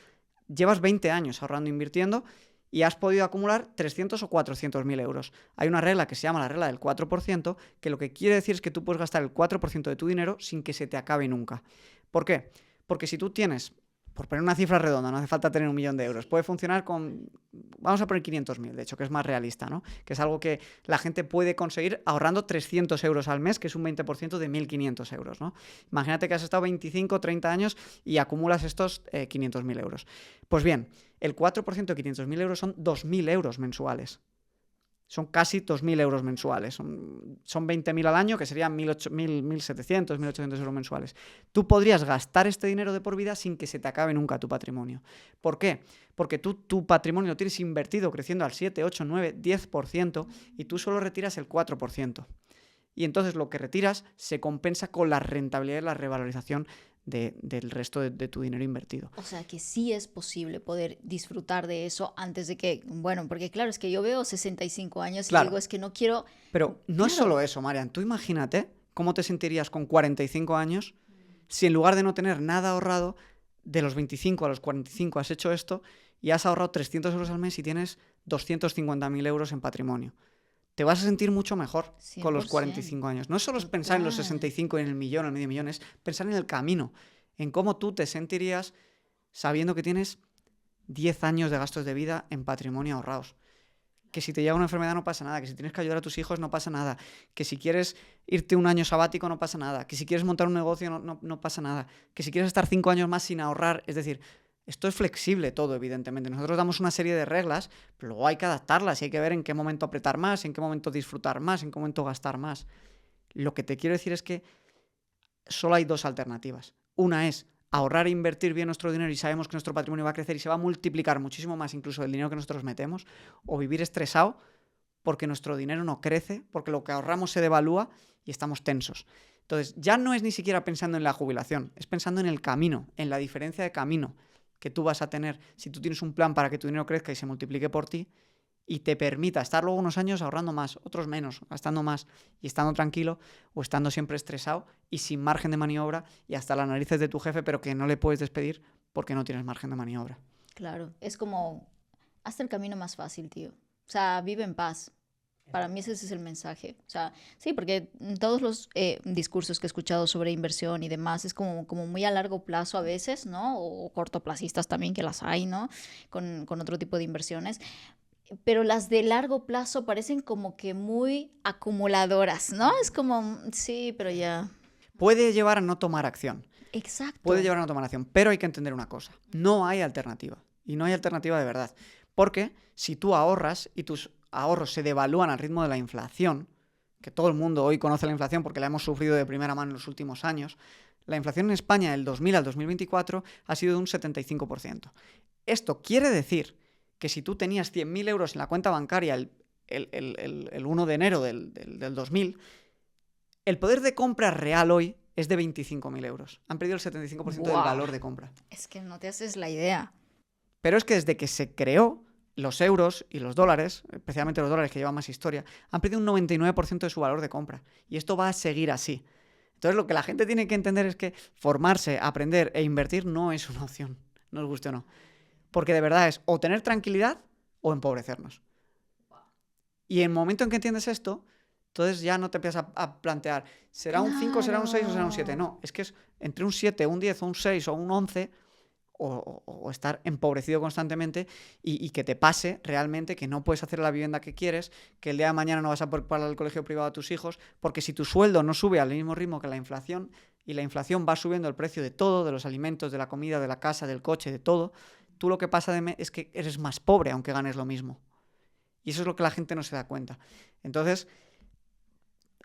Speaker 1: Llevas 20 años ahorrando e invirtiendo y has podido acumular 300 o 400.000 euros. Hay una regla que se llama la regla del 4%, que lo que quiere decir es que tú puedes gastar el 4% de tu dinero sin que se te acabe nunca. ¿Por qué? Porque si tú tienes, por poner una cifra redonda, no hace falta tener 1.000.000 de euros, puede funcionar con, vamos a poner 500.000, de hecho, que es más realista, ¿no? Que es algo que la gente puede conseguir ahorrando 300 euros al mes, que es un 20% de 1.500 euros, ¿no? Imagínate que has estado 25, 30 años y acumulas estos 500.000 euros. Pues bien, el 4% de 500.000 euros son 2.000 euros mensuales. Son casi 2.000 euros mensuales. Son 20.000 al año, que serían 1.700, 1.800 euros mensuales. Tú podrías gastar este dinero de por vida sin que se te acabe nunca tu patrimonio. ¿Por qué? Porque tú tu patrimonio lo tienes invertido creciendo al 7, 8, 9, 10% y tú solo retiras el 4%. Y entonces lo que retiras se compensa con la rentabilidad y la revalorización del resto de tu dinero invertido.
Speaker 2: O sea que sí es posible poder disfrutar de eso antes de que, bueno, porque claro, es que yo veo 65 años y digo, es que no quiero...
Speaker 1: Pero no es solo eso, Marian. Tú imagínate cómo te sentirías con 45 años si en lugar de no tener nada ahorrado, de los 25 a los 45 has hecho esto y has ahorrado 300 euros al mes y tienes 250.000 euros en patrimonio. Te vas a sentir mucho mejor 100%. Con los 45 años. No es solo pensar en los 65 y en el millón o el medio millón, es pensar en el camino, en cómo tú te sentirías sabiendo que tienes 10 años de gastos de vida en patrimonio ahorrados. Que si te llega una enfermedad no pasa nada, que si tienes que ayudar a tus hijos no pasa nada, que si quieres irte un año sabático no pasa nada, que si quieres montar un negocio no pasa nada, que si quieres estar 5 años más sin ahorrar, es decir... Esto es flexible todo, evidentemente. Nosotros damos una serie de reglas, pero luego hay que adaptarlas y hay que ver en qué momento apretar más, en qué momento disfrutar más, en qué momento gastar más. Lo que te quiero decir es que solo hay dos alternativas. Una es ahorrar e invertir bien nuestro dinero y sabemos que nuestro patrimonio va a crecer y se va a multiplicar muchísimo más incluso del dinero que nosotros metemos, o vivir estresado porque nuestro dinero no crece, porque lo que ahorramos se devalúa y estamos tensos. Entonces, ya no es ni siquiera pensando en la jubilación, es pensando en el camino, en la diferencia de camino que tú vas a tener si tú tienes un plan para que tu dinero crezca y se multiplique por ti y te permita estar luego unos años ahorrando más, otros menos, gastando más y estando tranquilo o estando siempre estresado y sin margen de maniobra y hasta las narices de tu jefe, pero que no le puedes despedir porque no tienes margen de maniobra.
Speaker 2: Claro, es como, hazte el camino más fácil, tío. O sea, vive en paz. Para mí ese es el mensaje. O sea, sí, porque todos los discursos que he escuchado sobre inversión y demás es como muy a largo plazo a veces, ¿no? O cortoplacistas también, que las hay, ¿no? Con otro tipo de inversiones. Pero las de largo plazo parecen como que muy acumuladoras, ¿no? Es como, sí, pero ya...
Speaker 1: Puede llevar a no tomar acción.
Speaker 2: Exacto.
Speaker 1: Puede llevar a no tomar acción, pero hay que entender una cosa. No hay alternativa. Y no hay alternativa de verdad. Porque si tú ahorras y tus ahorros se devalúan al ritmo de la inflación, que todo el mundo hoy conoce la inflación porque la hemos sufrido de primera mano en los últimos años, la inflación en España del 2000 al 2024 ha sido de un 75%. Esto quiere decir que si tú tenías 100.000 euros en la cuenta bancaria el 1 de enero del 2000, el poder de compra real hoy es de 25.000 euros. Han perdido el 75% del valor de compra.
Speaker 2: Es que no te haces la idea.
Speaker 1: Pero es que desde que se creó los euros y los dólares, especialmente los dólares que llevan más historia, han perdido un 99% de su valor de compra. Y esto va a seguir así. Entonces lo que la gente tiene que entender es que formarse, aprender e invertir no es una opción, nos guste o no. Porque de verdad es o tener tranquilidad o empobrecernos. Y en el momento en que entiendes esto, entonces ya no te empiezas a plantear, ¿será un 5, será un 6 o será un 7? No, es que es entre un 7, un 10, un 6 o un 11... O estar empobrecido constantemente y que te pase realmente que no puedes hacer la vivienda que quieres, que el día de mañana no vas a poder pagar el colegio privado a tus hijos, porque si tu sueldo no sube al mismo ritmo que la inflación, y la inflación va subiendo el precio de todo, de los alimentos, de la comida, de la casa, del coche, de todo, tú lo que pasa es que eres más pobre aunque ganes lo mismo. Y eso es lo que la gente no se da cuenta. Entonces,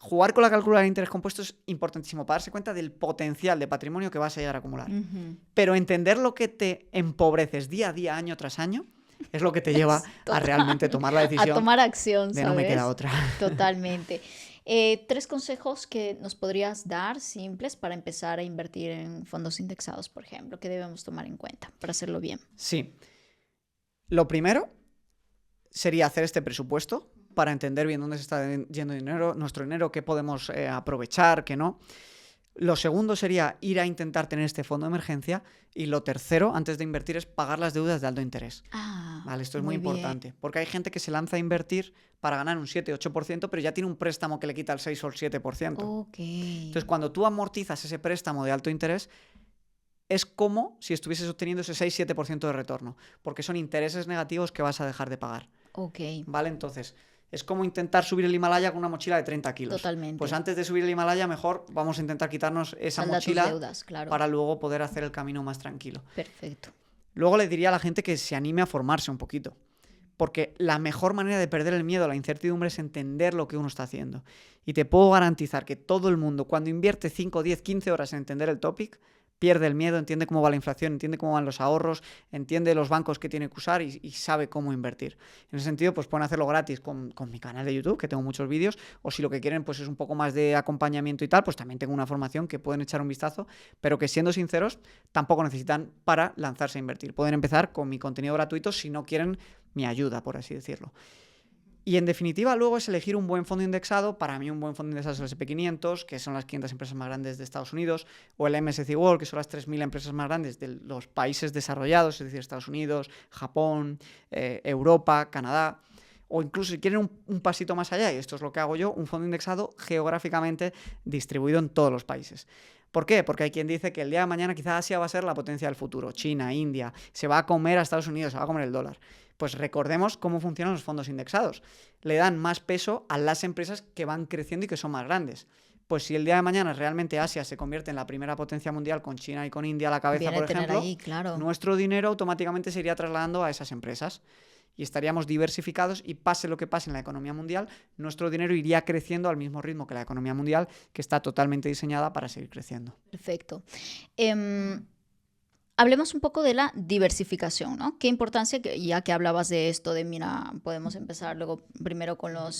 Speaker 1: jugar con la calculadora de interés compuesto es importantísimo para darse cuenta del potencial de patrimonio que vas a llegar a acumular. Pero entender lo que te empobreces día a día, año tras año, es lo que te lleva a realmente tomar la decisión.
Speaker 2: A tomar acción, ¿sabes?
Speaker 1: No me queda otra.
Speaker 2: Totalmente. 3 consejos que nos podrías dar simples para empezar a invertir en fondos indexados, por ejemplo, que debemos tomar en cuenta para hacerlo bien.
Speaker 1: Sí. Lo primero sería hacer este presupuesto para entender bien dónde se está yendo dinero, nuestro dinero, qué podemos aprovechar, qué no. Lo segundo sería ir a intentar tener este fondo de emergencia. Y lo tercero, antes de invertir, es pagar las deudas de alto interés. Vale, esto es muy importante. Porque hay gente que se lanza a invertir para ganar un 7-8%, pero ya tiene un préstamo que le quita el 6 o el 7%.
Speaker 2: Okay.
Speaker 1: Entonces, cuando tú amortizas ese préstamo de alto interés, es como si estuvieses obteniendo ese 6-7% de retorno, porque son intereses negativos que vas a dejar de pagar.
Speaker 2: Ok.
Speaker 1: ¿Vale? Entonces, es como intentar subir el Himalaya con una mochila de 30 kilos.
Speaker 2: Totalmente.
Speaker 1: Pues antes de subir el Himalaya, mejor vamos a intentar quitarnos esa
Speaker 2: Salda tus
Speaker 1: mochila
Speaker 2: deudas, claro.
Speaker 1: para luego poder hacer el camino más tranquilo.
Speaker 2: Perfecto.
Speaker 1: Luego le diría a la gente que se anime a formarse un poquito. Porque la mejor manera de perder el miedo a la incertidumbre es entender lo que uno está haciendo. Y te puedo garantizar que todo el mundo, cuando invierte 5, 10, 15 horas en entender el topic, pierde el miedo, entiende cómo va la inflación, entiende cómo van los ahorros, entiende los bancos que tiene que usar y sabe cómo invertir. En ese sentido, pues pueden hacerlo gratis con mi canal de YouTube, que tengo muchos vídeos, o si lo que quieren pues es un poco más de acompañamiento y tal, pues también tengo una formación que pueden echar un vistazo, pero que siendo sinceros, tampoco necesitan para lanzarse a invertir. Pueden empezar con mi contenido gratuito si no quieren mi ayuda, por así decirlo. Y en definitiva, luego es elegir un buen fondo indexado. Para mí, un buen fondo indexado es el SP500, que son las 500 empresas más grandes de Estados Unidos, o el MSCI World, que son las 3.000 empresas más grandes de los países desarrollados, es decir, Estados Unidos, Japón, Europa, Canadá. O incluso si quieren un pasito más allá, y esto es lo que hago yo, un fondo indexado geográficamente distribuido en todos los países. ¿Por qué? Porque hay quien dice que el día de mañana quizás Asia va a ser la potencia del futuro. China, India, se va a comer a Estados Unidos, se va a comer el dólar. Pues recordemos cómo funcionan los fondos indexados. Le dan más peso a las empresas que van creciendo y que son más grandes. Pues si el día de mañana realmente Asia se convierte en la primera potencia mundial con China y con India a la cabeza, por ejemplo,
Speaker 2: ahí, claro.
Speaker 1: Nuestro dinero automáticamente se iría trasladando a esas empresas. Y estaríamos diversificados y pase lo que pase en la economía mundial, nuestro dinero iría creciendo al mismo ritmo que la economía mundial, que está totalmente diseñada para seguir creciendo.
Speaker 2: Perfecto. Hablemos un poco de la diversificación, ¿no? Qué importancia, ya que hablabas de esto, de mira, podemos empezar luego primero con con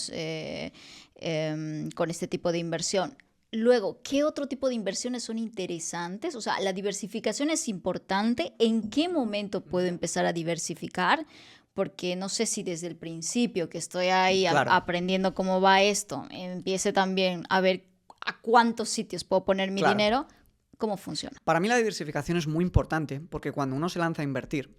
Speaker 2: este tipo de inversión. Luego, ¿qué otro tipo de inversiones son interesantes? O sea, la diversificación es importante. ¿En qué momento puedo empezar a diversificar? Porque no sé si desde el principio que estoy ahí
Speaker 1: Claro.
Speaker 2: aprendiendo cómo va esto, empiece también a ver a cuántos sitios puedo poner mi
Speaker 1: Claro.
Speaker 2: dinero. ¿Cómo funciona?
Speaker 1: Para mí la diversificación es muy importante porque cuando uno se lanza a invertir,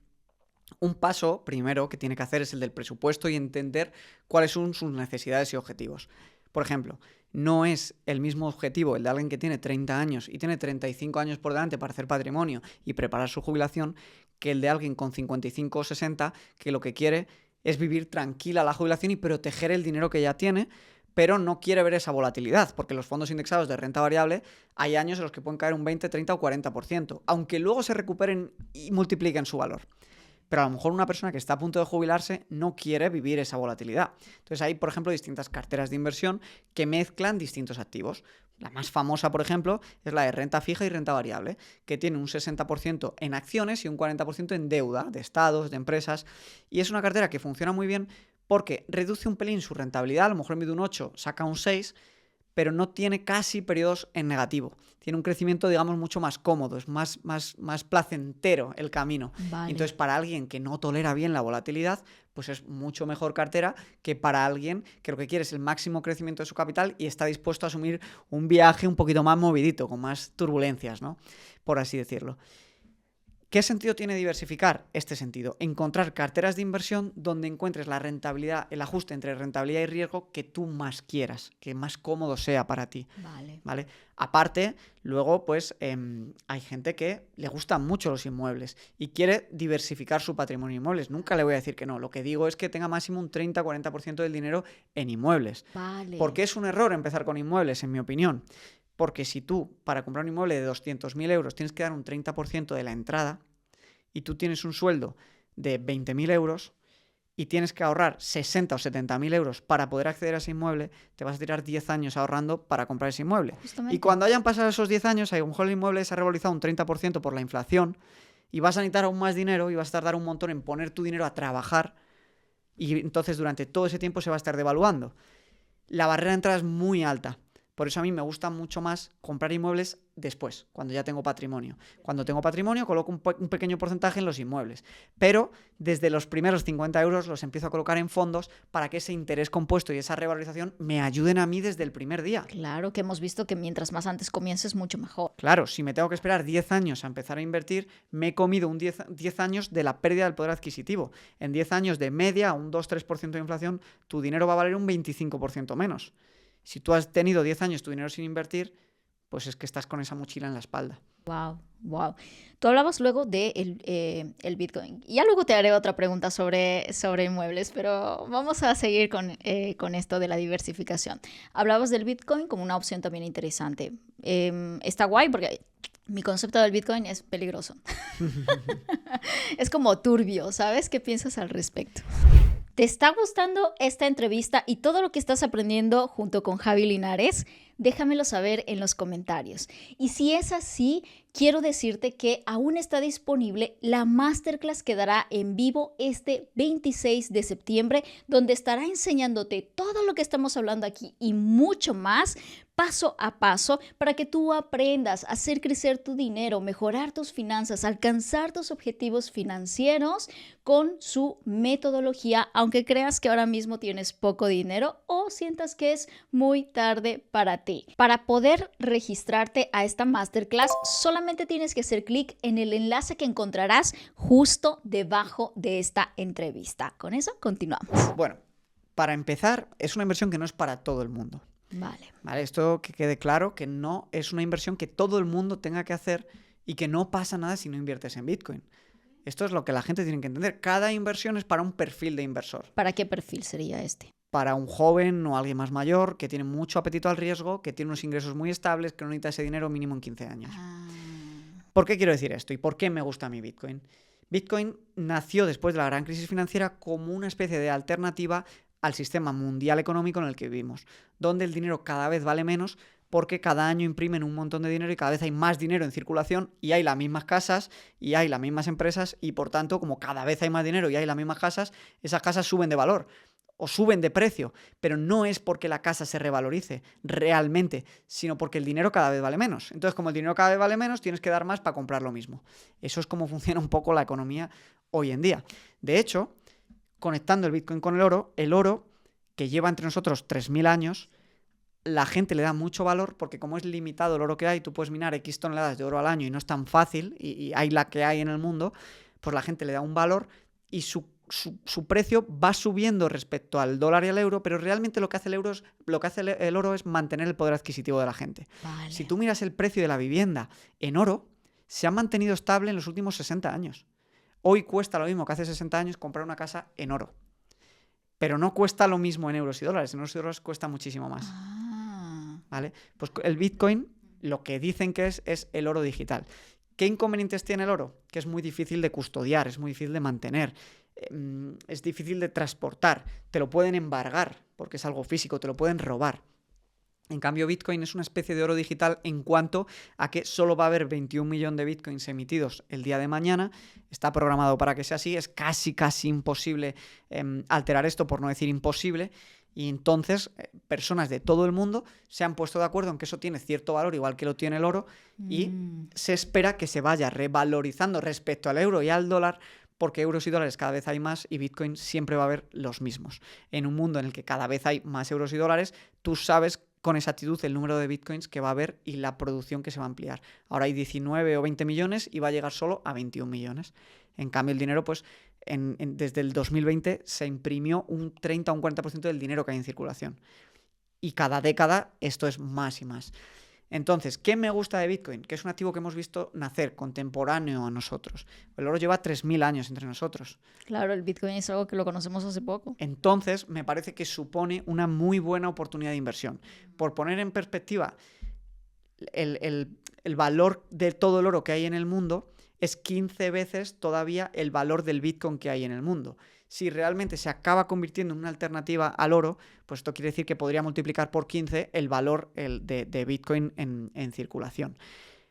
Speaker 1: un paso primero que tiene que hacer es el del presupuesto y entender cuáles son sus necesidades y objetivos. Por ejemplo, no es el mismo objetivo el de alguien que tiene 30 años y tiene 35 años por delante para hacer patrimonio y preparar su jubilación que el de alguien con 55 o 60 que lo que quiere es vivir tranquila la jubilación y proteger el dinero que ya tiene, pero no quiere ver esa volatilidad, porque los fondos indexados de renta variable hay años en los que pueden caer un 20, 30 o 40%, aunque luego se recuperen y multipliquen su valor. Pero a lo mejor una persona que está a punto de jubilarse no quiere vivir esa volatilidad. Entonces hay, por ejemplo, distintas carteras de inversión que mezclan distintos activos. La más famosa, por ejemplo, es la de renta fija y renta variable, que tiene un 60% en acciones y un 40% en deuda de estados, de empresas. Y es una cartera que funciona muy bien porque reduce un pelín su rentabilidad, a lo mejor en vez de un 8 saca un 6, pero no tiene casi periodos en negativo. Tiene un crecimiento, digamos, mucho más cómodo, es más placentero el camino.
Speaker 2: Vale.
Speaker 1: Entonces, para alguien que no tolera bien la volatilidad, pues es mucho mejor cartera que para alguien que lo que quiere es el máximo crecimiento de su capital y está dispuesto a asumir un viaje un poquito más movidito, con más turbulencias, ¿no? Por así decirlo. ¿Qué sentido tiene diversificar? Este sentido, encontrar carteras de inversión donde encuentres la rentabilidad, el ajuste entre rentabilidad y riesgo que tú más quieras, que más cómodo sea para ti. ¿Vale? Aparte, luego, pues hay gente que le gustan mucho los inmuebles y quiere diversificar su patrimonio en inmuebles. Nunca le voy a decir que no. Lo que digo es que tenga máximo un 30-40% del dinero en inmuebles.
Speaker 2: Vale.
Speaker 1: ¿Por qué es un error empezar con inmuebles, en mi opinión? Porque si tú, para comprar un inmueble de 200.000 euros, tienes que dar un 30% de la entrada y tú tienes un sueldo de 20.000 euros y tienes que ahorrar 60 o 70.000 euros para poder acceder a ese inmueble, te vas a tirar 10 años ahorrando para comprar ese inmueble.
Speaker 2: Justamente.
Speaker 1: Y cuando hayan pasado esos 10 años, a lo mejor el inmueble se ha revalorizado un 30% por la inflación y vas a necesitar aún más dinero y vas a tardar un montón en poner tu dinero a trabajar y entonces durante todo ese tiempo se va a estar devaluando. La barrera de entrada es muy alta. Por eso a mí me gusta mucho más comprar inmuebles después, cuando ya tengo patrimonio. Cuando tengo patrimonio coloco un pequeño porcentaje en los inmuebles, pero desde los primeros 50 euros los empiezo a colocar en fondos para que ese interés compuesto y esa revalorización me ayuden a mí desde el primer día.
Speaker 2: Claro, que hemos visto que mientras más antes comiences, mucho mejor.
Speaker 1: Claro, si me tengo que esperar 10 años a empezar a invertir, me he comido un 10 años de la pérdida del poder adquisitivo. En 10 años de media, un 2-3% de inflación, tu dinero va a valer un 25% menos. Si tú has tenido 10 años tu dinero sin invertir, pues es que estás con esa mochila en la espalda.
Speaker 2: Wow, wow. Tú hablabas luego de el Bitcoin. Ya luego te haré otra pregunta sobre inmuebles, pero vamos a seguir con esto de la diversificación. Hablabas del Bitcoin como una opción también interesante. Está guay porque mi concepto del Bitcoin es peligroso. Es como turbio, ¿sabes? ¿Qué piensas al respecto? ¿Te está gustando esta entrevista y todo lo que estás aprendiendo junto con Javi Linares? Déjamelo saber en los comentarios. Y si es así, quiero decirte que aún está disponible la masterclass que dará en vivo este 26 de septiembre, donde estará enseñándote todo lo que estamos hablando aquí y mucho más, paso a paso, para que tú aprendas a hacer crecer tu dinero, mejorar tus finanzas, alcanzar tus objetivos financieros con su metodología, aunque creas que ahora mismo tienes poco dinero o sientas que es muy tarde para ti. Para poder registrarte a esta masterclass, solamente tienes que hacer clic en el enlace que encontrarás justo debajo de esta entrevista. Con eso, continuamos.
Speaker 1: Bueno, para empezar, es una inversión que no es para todo el mundo. Vale, esto que quede claro, que no es una inversión que todo el mundo tenga que hacer y que no pasa nada si no inviertes en Bitcoin. Esto es lo que la gente tiene que entender. Cada inversión es para un perfil de inversor.
Speaker 2: ¿Para qué perfil sería este?
Speaker 1: Para un joven o alguien más mayor que tiene mucho apetito al riesgo, que tiene unos ingresos muy estables, que no necesita ese dinero mínimo en 15 años. ¿Por qué quiero decir esto y por qué me gusta a mí Bitcoin? Bitcoin nació después de la gran crisis financiera como una especie de alternativa al sistema mundial económico en el que vivimos, donde el dinero cada vez vale menos porque cada año imprimen un montón de dinero y cada vez hay más dinero en circulación y hay las mismas casas y hay las mismas empresas y por tanto, como cada vez hay más dinero y hay las mismas casas, esas casas suben de valor o suben de precio, pero no es porque la casa se revalorice realmente, sino porque el dinero cada vez vale menos. Entonces, como el dinero cada vez vale menos, tienes que dar más para comprar lo mismo. Eso es como funciona un poco la economía hoy en día. De hecho, conectando el Bitcoin con el oro, que lleva entre nosotros 3.000 años, la gente le da mucho valor porque como es limitado el oro que hay, tú puedes minar X toneladas de oro al año y no es tan fácil, y hay la que hay en el mundo, pues la gente le da un valor y su precio va subiendo respecto al dólar y al euro, pero realmente lo que hace el oro es mantener el poder adquisitivo de la gente.
Speaker 2: Vale.
Speaker 1: Si tú miras el precio de la vivienda en oro, se ha mantenido estable en los últimos 60 años. Hoy cuesta lo mismo que hace 60 años comprar una casa en oro. Pero no cuesta lo mismo en euros y dólares. En euros y dólares cuesta muchísimo más. ¿Vale? Pues el Bitcoin, lo que dicen que es el oro digital. ¿Qué inconvenientes tiene el oro? Que es muy difícil de custodiar, es muy difícil de mantener, es difícil de transportar. Te lo pueden embargar, porque es algo físico, te lo pueden robar. En cambio, Bitcoin es una especie de oro digital en cuanto a que solo va a haber 21 millones de Bitcoins emitidos el día de mañana. Está programado para que sea así. Es casi imposible alterar esto, por no decir imposible. Y entonces, personas de todo el mundo se han puesto de acuerdo en que eso tiene cierto valor, igual que lo tiene el oro, y se espera que se vaya revalorizando respecto al euro y al dólar, porque euros y dólares cada vez hay más y Bitcoin siempre va a haber los mismos. En un mundo en el que cada vez hay más euros y dólares, tú sabes con exactitud el número de Bitcoins que va a haber y la producción que se va a ampliar. Ahora hay 19 o 20 millones y va a llegar solo a 21 millones. En cambio, el dinero, pues, desde el 2020 se imprimió un 30 o un 40% del dinero que hay en circulación. Y cada década esto es más y más. Entonces, ¿qué me gusta de Bitcoin? Que es un activo que hemos visto nacer contemporáneo a nosotros. El oro lleva 3.000 años entre nosotros.
Speaker 2: Claro, el Bitcoin es algo que lo conocemos hace poco.
Speaker 1: Entonces, me parece que supone una muy buena oportunidad de inversión. Por poner en perspectiva, el valor de todo el oro que hay en el mundo es 15 veces todavía el valor del Bitcoin que hay en el mundo. Si realmente se acaba convirtiendo en una alternativa al oro, pues esto quiere decir que podría multiplicar por 15 el valor de Bitcoin en circulación.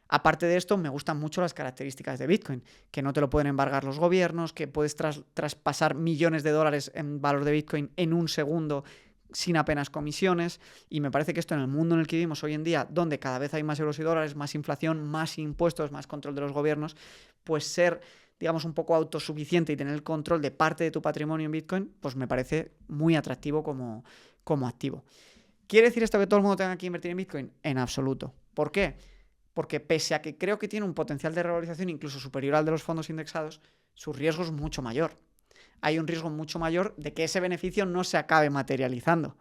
Speaker 1: Aparte de esto, me gustan mucho las características de Bitcoin, que no te lo pueden embargar los gobiernos, que puedes traspasar millones de dólares en valor de Bitcoin en un segundo sin apenas comisiones, y me parece que esto en el mundo en el que vivimos hoy en día, donde cada vez hay más euros y dólares, más inflación, más impuestos, más control de los gobiernos, pues ser, digamos, un poco autosuficiente y tener el control de parte de tu patrimonio en Bitcoin, pues me parece muy atractivo como activo. ¿Quiere decir esto que todo el mundo tenga que invertir en Bitcoin? En absoluto. ¿Por qué? Porque pese a que creo que tiene un potencial de revalorización incluso superior al de los fondos indexados, su riesgo es mucho mayor. Hay un riesgo mucho mayor de que ese beneficio no se acabe materializando.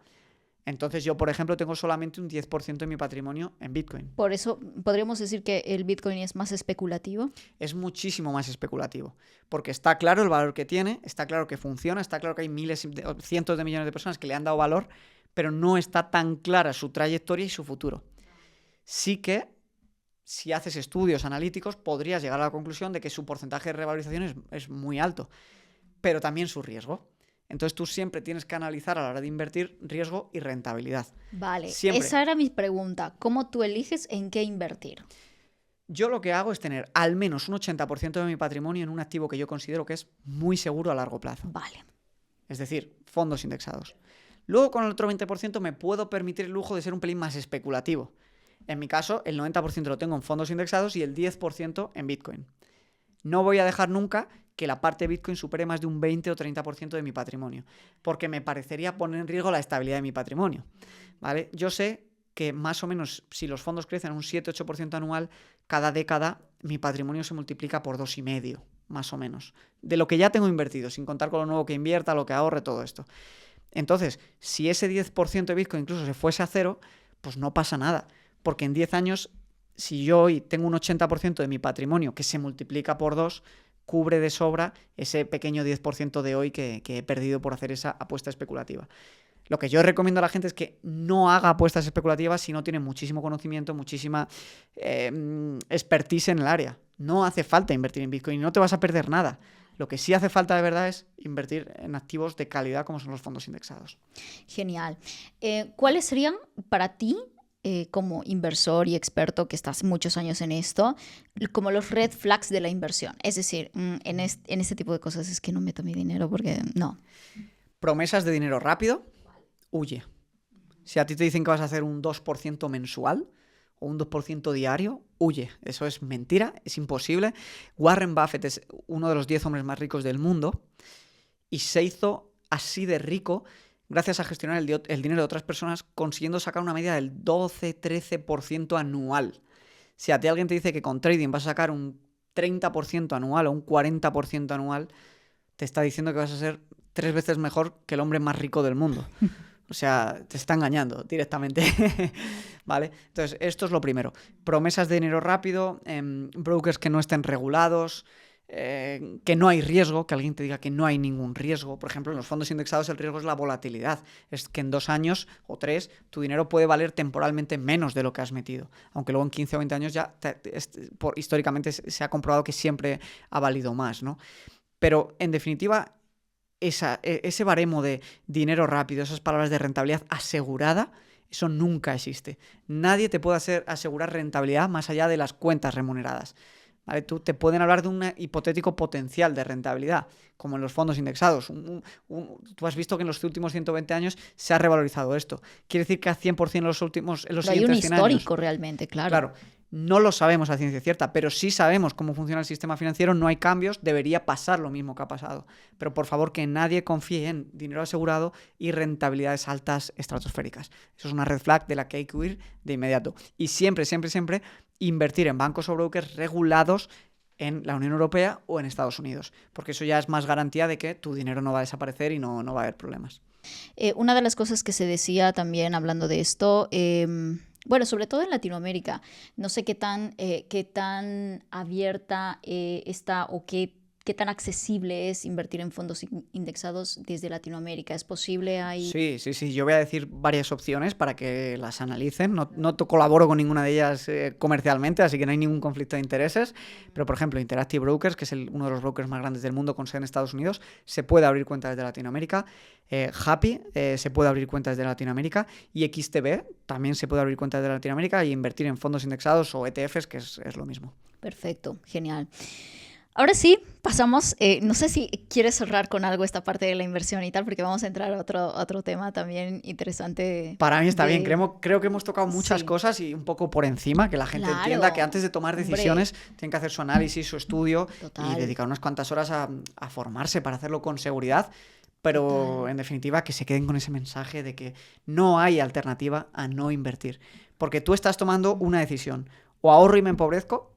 Speaker 1: Entonces yo, por ejemplo, tengo solamente un 10% de mi patrimonio en Bitcoin.
Speaker 2: Por eso podríamos decir que el Bitcoin es más especulativo.
Speaker 1: Es muchísimo más especulativo, porque está claro el valor que tiene, está claro que funciona, está claro que hay cientos de millones de personas que le han dado valor, pero no está tan clara su trayectoria y su futuro. Sí que, si haces estudios analíticos, podrías llegar a la conclusión de que su porcentaje de revalorización es muy alto, pero también su riesgo. Entonces tú siempre tienes que analizar a la hora de invertir riesgo y rentabilidad.
Speaker 2: Vale,
Speaker 1: Siempre.
Speaker 2: Esa era mi pregunta. ¿Cómo tú eliges en qué invertir?
Speaker 1: Yo lo que hago es tener al menos un 80% de mi patrimonio en un activo que yo considero que es muy seguro a largo plazo.
Speaker 2: Vale.
Speaker 1: Es decir, fondos indexados. Luego con el otro 20% me puedo permitir el lujo de ser un pelín más especulativo. En mi caso, el 90% lo tengo en fondos indexados y el 10% en Bitcoin. No voy a dejar nunca que la parte de Bitcoin supere más de un 20 o 30% de mi patrimonio, porque me parecería poner en riesgo la estabilidad de mi patrimonio, ¿vale? Yo sé que más o menos si los fondos crecen un 7-8% anual, cada década mi patrimonio se multiplica por 2,5, más o menos, de lo que ya tengo invertido, sin contar con lo nuevo que invierta, lo que ahorre, todo esto. Entonces, si ese 10% de Bitcoin incluso se fuese a cero, pues no pasa nada, porque en 10 años, si yo hoy tengo un 80% de mi patrimonio que se multiplica por 2, cubre de sobra ese pequeño 10% de hoy que he perdido por hacer esa apuesta especulativa. Lo que yo recomiendo a la gente es que no haga apuestas especulativas si no tiene muchísimo conocimiento, muchísima expertise en el área. No hace falta invertir en Bitcoin y no te vas a perder nada. Lo que sí hace falta de verdad es invertir en activos de calidad como son los fondos indexados.
Speaker 2: Genial. ¿Cuáles serían para ti, como inversor y experto que estás muchos años en esto, como los red flags de la inversión? Es decir, en este tipo de cosas es que no meto mi dinero porque no.
Speaker 1: Promesas de dinero rápido, huye. Si a ti te dicen que vas a hacer un 2% mensual o un 2% diario, huye. Eso es mentira, es imposible. Warren Buffett es uno de los 10 hombres más ricos del mundo y se hizo así de rico gracias a gestionar el dinero de otras personas, consiguiendo sacar una media del 12-13% anual. Si a ti alguien te dice que con trading vas a sacar un 30% anual o un 40% anual, te está diciendo que vas a ser 3 veces mejor que el hombre más rico del mundo. O sea, te está engañando directamente. ¿Vale? Entonces, esto es lo primero. Promesas de dinero rápido, brokers que no estén regulados, que no hay riesgo, que alguien te diga que no hay ningún riesgo. Por ejemplo, en los fondos indexados el riesgo es la volatilidad. Es que en 2 años o 3 tu dinero puede valer temporalmente menos de lo que has metido. Aunque luego en 15 o 20 años ya históricamente se ha comprobado que siempre ha valido más, ¿no? Pero en definitiva, ese baremo de dinero rápido, esas palabras de rentabilidad asegurada, eso nunca existe. Nadie te puede asegurar rentabilidad más allá de las cuentas remuneradas. ¿Vale? Tú te pueden hablar de un hipotético potencial de rentabilidad, como en los fondos indexados. Tú has visto que en los últimos 120 años se ha revalorizado esto. Quiere decir que a 100% en los siguientes 100 años.
Speaker 2: Hay un histórico realmente, claro.
Speaker 1: Claro. No lo sabemos a ciencia cierta, pero sí sabemos cómo funciona el sistema financiero, no hay cambios, debería pasar lo mismo que ha pasado. Pero por favor, que nadie confíe en dinero asegurado y rentabilidades altas estratosféricas. Eso es una red flag de la que hay que huir de inmediato. Y siempre, siempre, siempre invertir en bancos o brokers regulados en la Unión Europea o en Estados Unidos, porque eso ya es más garantía de que tu dinero no va a desaparecer y no va a haber problemas.
Speaker 2: Una de las cosas que se decía también hablando de esto... Bueno, sobre todo en Latinoamérica, no sé qué tan abierta está o qué tan accesible es invertir en fondos indexados desde Latinoamérica. ¿Es posible ahí?
Speaker 1: Sí. Yo voy a decir varias opciones para que las analicen. No colaboro con ninguna de ellas comercialmente, así que no hay ningún conflicto de intereses. Pero, por ejemplo, Interactive Brokers, que es uno de los brokers más grandes del mundo con sede en Estados Unidos, se puede abrir cuentas desde Latinoamérica. Happy se puede abrir cuentas desde Latinoamérica. Y XTB también se puede abrir cuentas desde Latinoamérica y invertir en fondos indexados o ETFs, que es lo mismo.
Speaker 2: Perfecto, genial. Ahora sí, pasamos, no sé si quieres cerrar con algo esta parte de la inversión y tal, porque vamos a entrar a otro tema también interesante.
Speaker 1: Para mí está bien, creo que hemos tocado muchas cosas y un poco por encima, que la gente entienda que antes de tomar decisiones tienen que hacer su análisis, su estudio y dedicar unas cuantas horas a formarse para hacerlo con seguridad, pero en definitiva que se queden con ese mensaje de que no hay alternativa a no invertir, porque tú estás tomando una decisión, o ahorro y me empobrezco,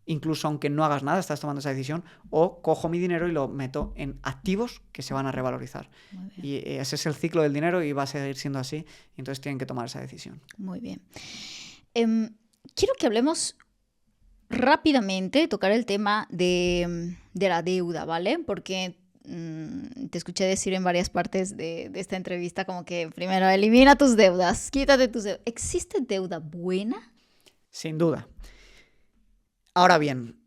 Speaker 1: incluso aunque no hagas nada, estás tomando esa decisión, o cojo mi dinero y lo meto en activos que se van a revalorizar. Y ese es el ciclo del dinero y va a seguir siendo así, y entonces tienen que tomar esa decisión.
Speaker 2: Muy bien. Quiero que hablemos rápidamente, tocar el tema de la deuda, ¿vale? Porque te escuché decir en varias partes de esta entrevista como que primero elimina tus deudas, quítate tus deudas. ¿Existe deuda buena?
Speaker 1: Sin duda. Ahora bien,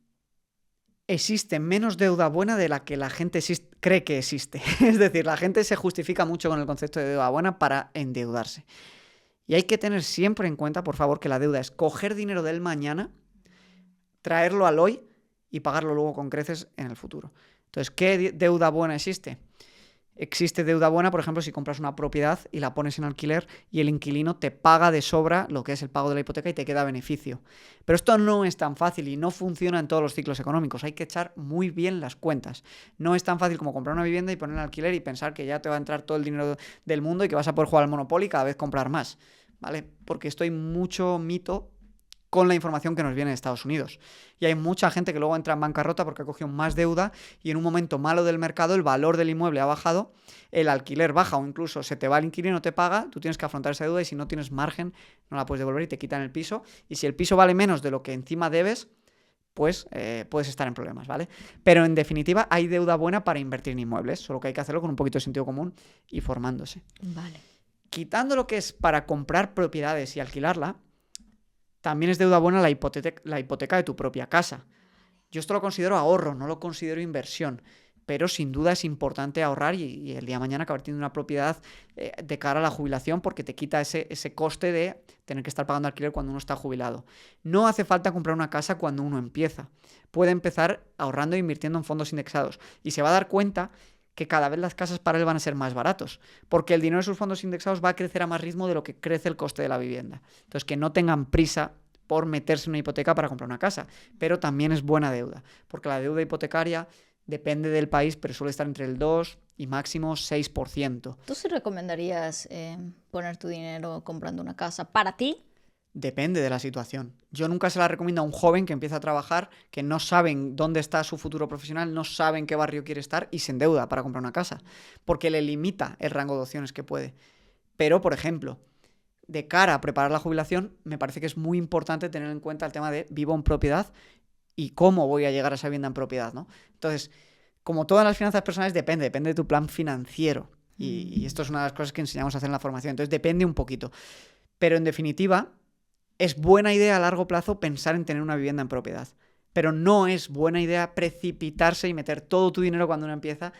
Speaker 1: existe menos deuda buena de la que la gente cree que existe. Es decir, la gente se justifica mucho con el concepto de deuda buena para endeudarse. Y hay que tener siempre en cuenta, por favor, que la deuda es coger dinero del mañana, traerlo al hoy y pagarlo luego con creces en el futuro. Entonces, ¿qué deuda buena existe? Existe deuda buena, por ejemplo, si compras una propiedad y la pones en alquiler y el inquilino te paga de sobra lo que es el pago de la hipoteca y te queda beneficio. Pero esto no es tan fácil y no funciona en todos los ciclos económicos. Hay que echar muy bien las cuentas. No es tan fácil como comprar una vivienda y poner en alquiler y pensar que ya te va a entrar todo el dinero del mundo y que vas a poder jugar al Monopoly y cada vez comprar más, ¿vale? Porque esto hay mucho mito con la información que nos viene de Estados Unidos. Y hay mucha gente que luego entra en bancarrota porque ha cogido más deuda y en un momento malo del mercado el valor del inmueble ha bajado, el alquiler baja o incluso se te va el inquilino, no te paga, tú tienes que afrontar esa deuda y si no tienes margen no la puedes devolver y te quitan el piso. Y si el piso vale menos de lo que encima debes, pues puedes estar en problemas, ¿vale? Pero en definitiva hay deuda buena para invertir en inmuebles, solo que hay que hacerlo con un poquito de sentido común y formándose.
Speaker 2: Vale.
Speaker 1: Quitando lo que es para comprar propiedades y alquilarla, también es deuda buena la hipoteca de tu propia casa. Yo esto lo considero ahorro, no lo considero inversión, pero sin duda es importante ahorrar y el día de mañana acabar teniendo una propiedad de cara a la jubilación porque te quita ese coste de tener que estar pagando alquiler cuando uno está jubilado. No hace falta comprar una casa cuando uno empieza. Puede empezar ahorrando e invirtiendo en fondos indexados y se va a dar cuenta que cada vez las casas para él van a ser más baratos, porque el dinero de sus fondos indexados va a crecer a más ritmo de lo que crece el coste de la vivienda. Entonces, que no tengan prisa por meterse en una hipoteca para comprar una casa, pero también es buena deuda, porque la deuda hipotecaria depende del país, pero suele estar entre el 2 y máximo 6%.
Speaker 2: ¿Tú sí recomendarías poner tu dinero comprando una casa para ti?
Speaker 1: Depende de la situación. Yo nunca se la recomiendo a un joven que empieza a trabajar, que no saben dónde está su futuro profesional, no saben qué barrio quiere estar y se endeuda para comprar una casa, porque le limita el rango de opciones que puede. Pero, por ejemplo, de cara a preparar la jubilación, me parece que es muy importante tener en cuenta el tema de vivo en propiedad y cómo voy a llegar a esa vivienda en propiedad, ¿no? Entonces, como todas las finanzas personales, depende de tu plan financiero. Y esto es una de las cosas que enseñamos a hacer en la formación. Entonces, depende un poquito. Pero, en definitiva, es buena idea a largo plazo pensar en tener una vivienda en propiedad, pero no es buena idea precipitarse y meter todo tu dinero cuando uno empieza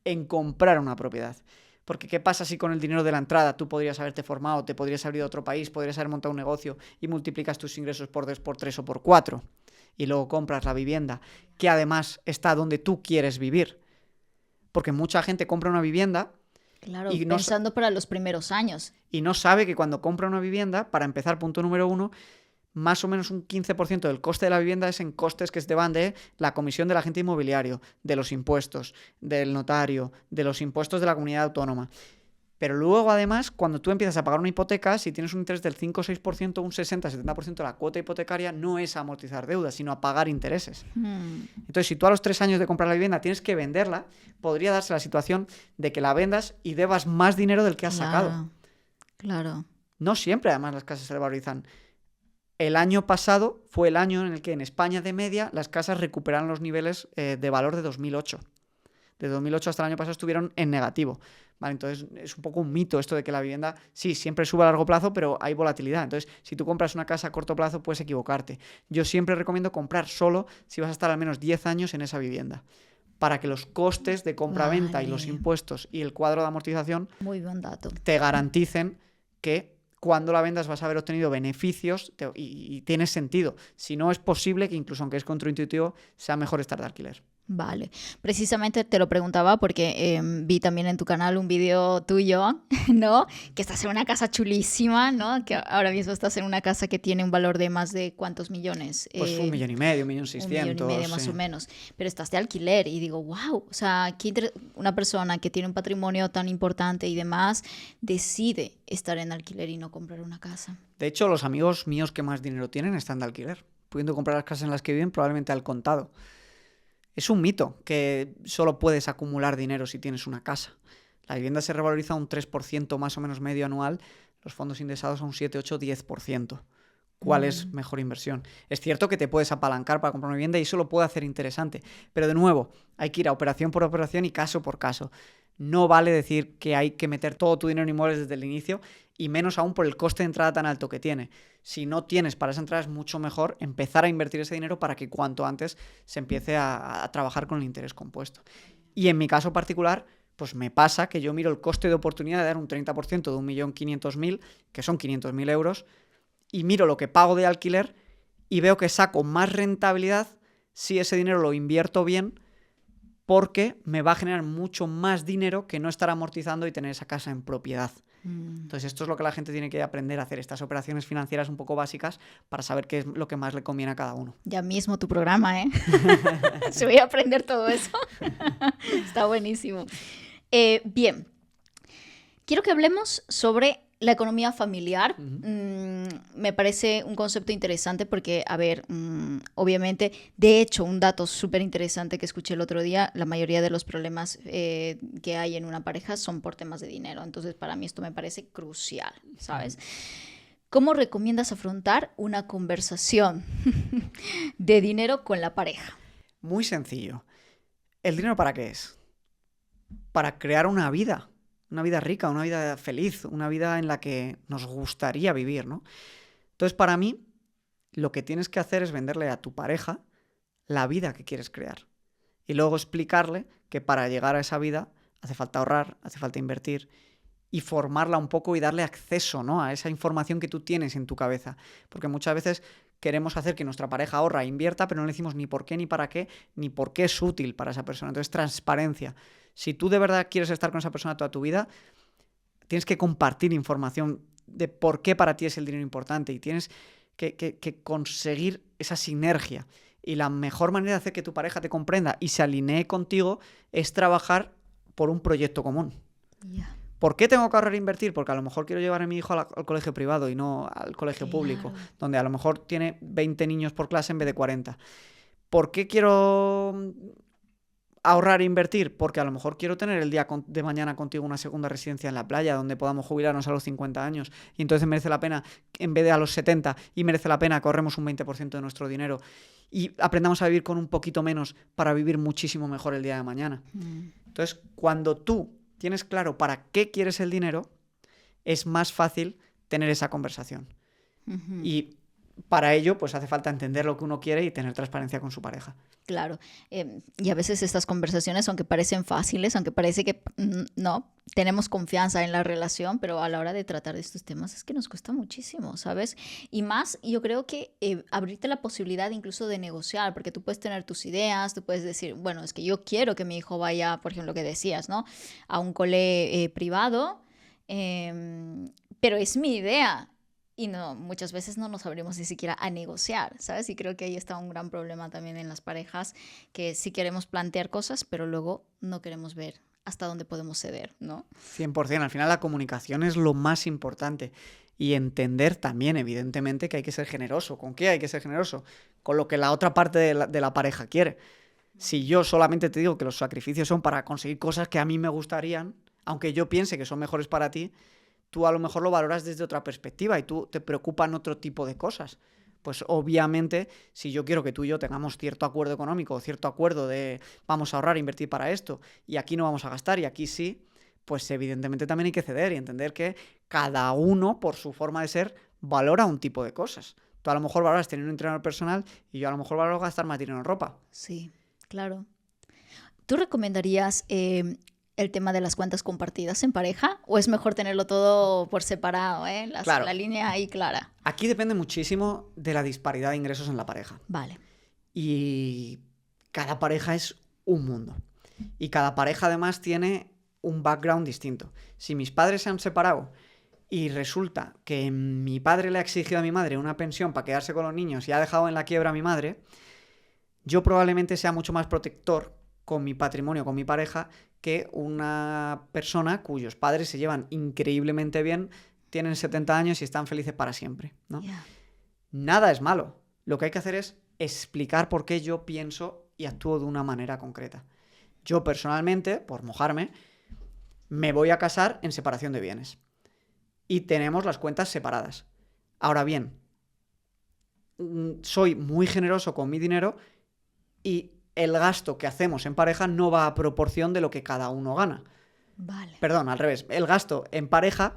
Speaker 1: en comprar una propiedad. Porque ¿qué pasa si con el dinero de la entrada tú podrías haberte formado, te podrías haber ido a otro país, podrías haber montado un negocio y multiplicas tus ingresos por 2, por 3 o por 4 y luego compras la vivienda que además está donde tú quieres vivir? Porque mucha gente compra una vivienda
Speaker 2: Claro, y pensando para los primeros años.
Speaker 1: Y no sabe que cuando compra una vivienda, para empezar, punto número 1, más o menos un 15% del coste de la vivienda es en costes que se te van de la comisión del agente inmobiliario, de los impuestos, del notario, de los impuestos de la comunidad autónoma. Pero luego, además, cuando tú empiezas a pagar una hipoteca, si tienes un interés del 5 o 6%, un 60-70% de la cuota hipotecaria no es a amortizar deudas, sino a pagar intereses. Entonces, si tú a los 3 años de comprar la vivienda tienes que venderla, podría darse la situación de que la vendas y debas más dinero del que has sacado.
Speaker 2: Claro.
Speaker 1: No siempre, además, las casas se revalorizan. El año pasado fue el año en el que en España de media las casas recuperaron los niveles de valor de 2008. De 2008 hasta el año pasado estuvieron en negativo. ¿Vale? Entonces es un poco un mito esto de que la vivienda sí, siempre sube a largo plazo, pero hay volatilidad. Entonces, si tú compras una casa a corto plazo, puedes equivocarte. Yo siempre recomiendo comprar solo si vas a estar al menos 10 años en esa vivienda, para que los costes de compra-venta y los impuestos y el cuadro de amortización
Speaker 2: Muy buen dato.
Speaker 1: te garanticen que cuando la vendas vas a haber obtenido beneficios y tiene sentido. Si no, es posible que incluso aunque es contraintuitivo, sea mejor estar de alquiler.
Speaker 2: Vale, precisamente te lo preguntaba porque vi también en tu canal un video tuyo, ¿no? Que estás en una casa chulísima, ¿no? Que ahora mismo estás en una casa que tiene un valor de más de ¿cuántos millones?
Speaker 1: Pues 1,5 millones, 1,600,000.
Speaker 2: 1,5 millones más o menos. Pero estás de alquiler y digo, wow, o sea, una persona que tiene un patrimonio tan importante y demás decide estar en alquiler y no comprar una casa.
Speaker 1: De hecho, los amigos míos que más dinero tienen están de alquiler. pudiendo comprar las casas en las que viven probablemente al contado. Es un mito que solo puedes acumular dinero si tienes una casa. La vivienda se revaloriza un 3% más o menos medio anual, los fondos indexados a un 7, 8, 10%. ¿Cuál es mejor inversión? Es cierto que te puedes apalancar para comprar una vivienda y eso lo puede hacer interesante, pero de nuevo, hay que ir a operación por operación y caso por caso. No vale decir que hay que meter todo tu dinero en inmuebles desde el inicio y menos aún por el coste de entrada tan alto que tiene. Si no tienes para esa entrada es mucho mejor empezar a invertir ese dinero para que cuanto antes se empiece a trabajar con el interés compuesto. Y en mi caso particular, pues me pasa que yo miro el coste de oportunidad de dar un 30% de 1.500.000, que son 500.000 euros, y miro lo que pago de alquiler y veo que saco más rentabilidad si ese dinero lo invierto bien, porque me va a generar mucho más dinero que no estar amortizando y tener esa casa en propiedad. Entonces esto es lo que la gente tiene que aprender a hacer, estas operaciones financieras un poco básicas para saber qué es lo que más le conviene a cada uno.
Speaker 2: Ya mismo tu programa, ¿eh? Se voy a aprender todo eso. Está buenísimo. Bien, quiero que hablemos sobre la economía familiar. Me parece un concepto interesante porque, a ver, obviamente, de hecho, un dato súper interesante que escuché el otro día, la mayoría de los problemas que hay en una pareja son por temas de dinero. Entonces, para mí esto me parece crucial, ¿sabes? ¿Cómo recomiendas afrontar una conversación de dinero con la pareja?
Speaker 1: Muy sencillo. ¿El dinero para qué es? Para crear una vida rica, una vida feliz, una vida en la que nos gustaría vivir, ¿no? Entonces, para mí, lo que tienes que hacer es venderle a tu pareja la vida que quieres crear. Y luego explicarle que para llegar a esa vida hace falta ahorrar, hace falta invertir y formarla un poco y darle acceso, ¿no?, a esa información que tú tienes en tu cabeza. Porque muchas veces queremos hacer que nuestra pareja ahorra e invierta, pero no le decimos ni por qué, ni para qué, ni por qué es útil para esa persona. Entonces, transparencia. Si tú de verdad quieres estar con esa persona toda tu vida, tienes que compartir información de por qué para ti es el dinero importante y tienes que conseguir esa sinergia. Y la mejor manera de hacer que tu pareja te comprenda y se alinee contigo es trabajar por un proyecto común.
Speaker 2: Yeah.
Speaker 1: ¿Por qué tengo que ahorrar e invertir? Porque a lo mejor quiero llevar a mi hijo al colegio privado y no al colegio público, donde a lo mejor tiene 20 niños por clase en vez de 40. ¿Por qué quiero ahorrar e invertir? Porque a lo mejor quiero tener el día de mañana contigo una segunda residencia en la playa donde podamos jubilarnos a los 50 años y entonces merece la pena, en vez de a los 70, y merece la pena que ahorremos un 20% de nuestro dinero y aprendamos a vivir con un poquito menos para vivir muchísimo mejor el día de mañana. Entonces, cuando tú tienes claro para qué quieres el dinero, es más fácil tener esa conversación. Y para ello, pues hace falta entender lo que uno quiere y tener transparencia con su pareja.
Speaker 2: Claro. Y a veces estas conversaciones, aunque parecen fáciles, aunque parece que no, tenemos confianza en la relación, pero a la hora de tratar de estos temas es que nos cuesta muchísimo, ¿sabes? Y más, yo creo que abrirte la posibilidad incluso de negociar, porque tú puedes tener tus ideas, tú puedes decir, bueno, es que yo quiero que mi hijo vaya, por ejemplo, lo que decías, ¿no?, a un cole privado, pero es mi idea. Y no, muchas veces no nos abrimos ni siquiera a negociar, ¿sabes? Y creo que ahí está un gran problema también en las parejas, que sí queremos plantear cosas, pero luego no queremos ver hasta dónde podemos ceder, ¿no?
Speaker 1: 100%. Al final la comunicación es lo más importante. Y entender también, evidentemente, que hay que ser generoso. ¿Con qué hay que ser generoso? Con lo que la otra parte de la pareja quiere. Si yo solamente te digo que los sacrificios son para conseguir cosas que a mí me gustarían, aunque yo piense que son mejores para ti, tú a lo mejor lo valoras desde otra perspectiva y tú te preocupan otro tipo de cosas. Pues obviamente, si yo quiero que tú y yo tengamos cierto acuerdo económico, cierto acuerdo de vamos a ahorrar e invertir para esto, y aquí no vamos a gastar y aquí sí, pues evidentemente también hay que ceder y entender que cada uno, por su forma de ser, valora un tipo de cosas. Tú a lo mejor valoras tener un entrenador personal y yo a lo mejor valoro gastar más dinero en ropa.
Speaker 2: Sí, claro. ¿Tú recomendarías el tema de las cuentas compartidas en pareja? ¿O es mejor tenerlo todo por separado,
Speaker 1: Claro.
Speaker 2: La línea ahí clara?
Speaker 1: Aquí depende muchísimo de la disparidad de ingresos en la pareja.
Speaker 2: Vale.
Speaker 1: Y cada pareja es un mundo. Y cada pareja además tiene un background distinto. Si mis padres se han separado y resulta que mi padre le ha exigido a mi madre una pensión para quedarse con los niños y ha dejado en la quiebra a mi madre, yo probablemente sea mucho más protector con mi patrimonio, con mi pareja, que una persona cuyos padres se llevan increíblemente bien, tienen 70 años y están felices para siempre, ¿no?
Speaker 2: Yeah.
Speaker 1: Nada es malo. lo que hay que hacer es explicar por qué yo pienso y actúo de una manera concreta. Yo personalmente, por mojarme, me voy a casar en separación de bienes. Y tenemos las cuentas separadas. Ahora bien, soy muy generoso con mi dinero y el gasto que hacemos en pareja no va a proporción de lo que cada uno gana.
Speaker 2: Vale.
Speaker 1: Perdón, al revés. El gasto en pareja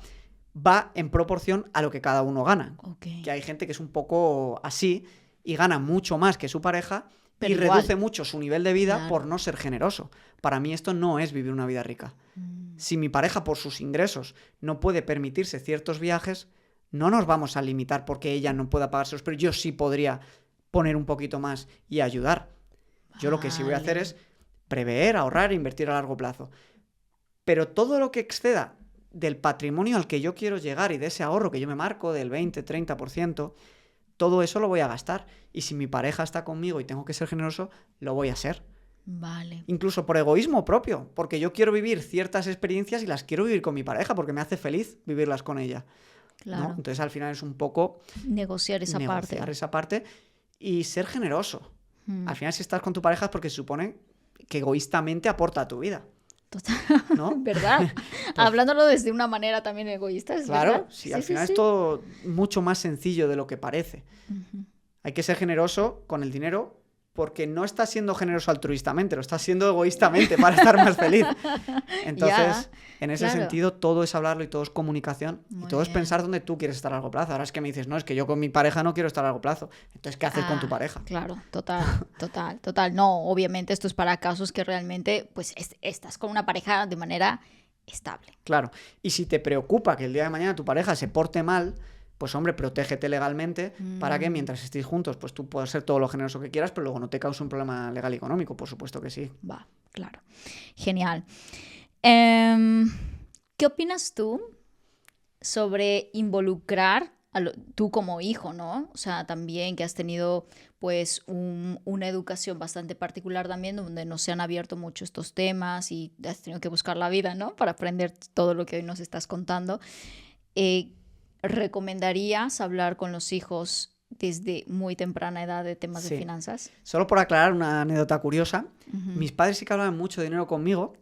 Speaker 1: va en proporción a lo que cada uno gana.
Speaker 2: Okay.
Speaker 1: Que hay gente que es un poco así y gana mucho más que su pareja
Speaker 2: pero
Speaker 1: y
Speaker 2: igual,
Speaker 1: reduce mucho su nivel de vida
Speaker 2: claro,
Speaker 1: por no ser generoso. Para mí esto no es vivir una vida rica. Si mi pareja por sus ingresos no puede permitirse ciertos viajes, no nos vamos a limitar porque ella no pueda pagárselos, pero yo sí podría poner un poquito más y ayudar. Yo lo que sí voy a hacer es prever, ahorrar e invertir a largo plazo. Pero todo lo que exceda del patrimonio al que yo quiero llegar y de ese ahorro que yo me marco del 20-30%, todo eso lo voy a gastar. Y si mi pareja está conmigo y tengo que ser generoso, lo voy a ser.
Speaker 2: Vale.
Speaker 1: Incluso por egoísmo propio, porque yo quiero vivir ciertas experiencias y las quiero vivir con mi pareja porque me hace feliz vivirlas con ella.
Speaker 2: Claro.
Speaker 1: ¿No? Entonces al final es un poco
Speaker 2: negociar esa
Speaker 1: parte y ser generoso. Al final si estás con tu pareja es porque se supone que egoístamente aporta a tu vida.
Speaker 2: Total.
Speaker 1: ¿No?
Speaker 2: ¿Verdad? Hablándolo desde una manera también egoísta, ¿es
Speaker 1: claro,
Speaker 2: verdad?
Speaker 1: Sí, al final es todo mucho más sencillo de lo que parece. Hay que ser generoso con el dinero porque no estás siendo generoso altruistamente, lo estás siendo egoístamente para estar más feliz. Entonces, en ese sentido, todo es hablarlo y todo es comunicación y todo es pensar dónde tú quieres estar a largo plazo. Ahora es que me dices, no, es que yo con mi pareja no quiero estar a largo plazo. Entonces, ¿qué haces con tu pareja?
Speaker 2: Claro, total. No, obviamente esto es para casos que realmente pues estás con una pareja de manera estable.
Speaker 1: Claro, y si te preocupa que el día de mañana tu pareja se porte mal, pues hombre, protégete legalmente para que mientras estéis juntos, pues tú puedas ser todo lo generoso que quieras, pero luego no te cause un problema legal y económico, por supuesto que sí.
Speaker 2: Va, claro. Genial. ¿Qué opinas tú sobre involucrar tú como hijo, ¿no? O sea, también que has tenido pues una educación bastante particular también, donde no se han abierto mucho estos temas y has tenido que buscar la vida, ¿no? Para aprender todo lo que hoy nos estás contando. ¿Recomendarías hablar con los hijos desde muy temprana edad de temas de finanzas?
Speaker 1: Solo por aclarar una anécdota curiosa, mis padres sí que hablaban mucho de dinero conmigo,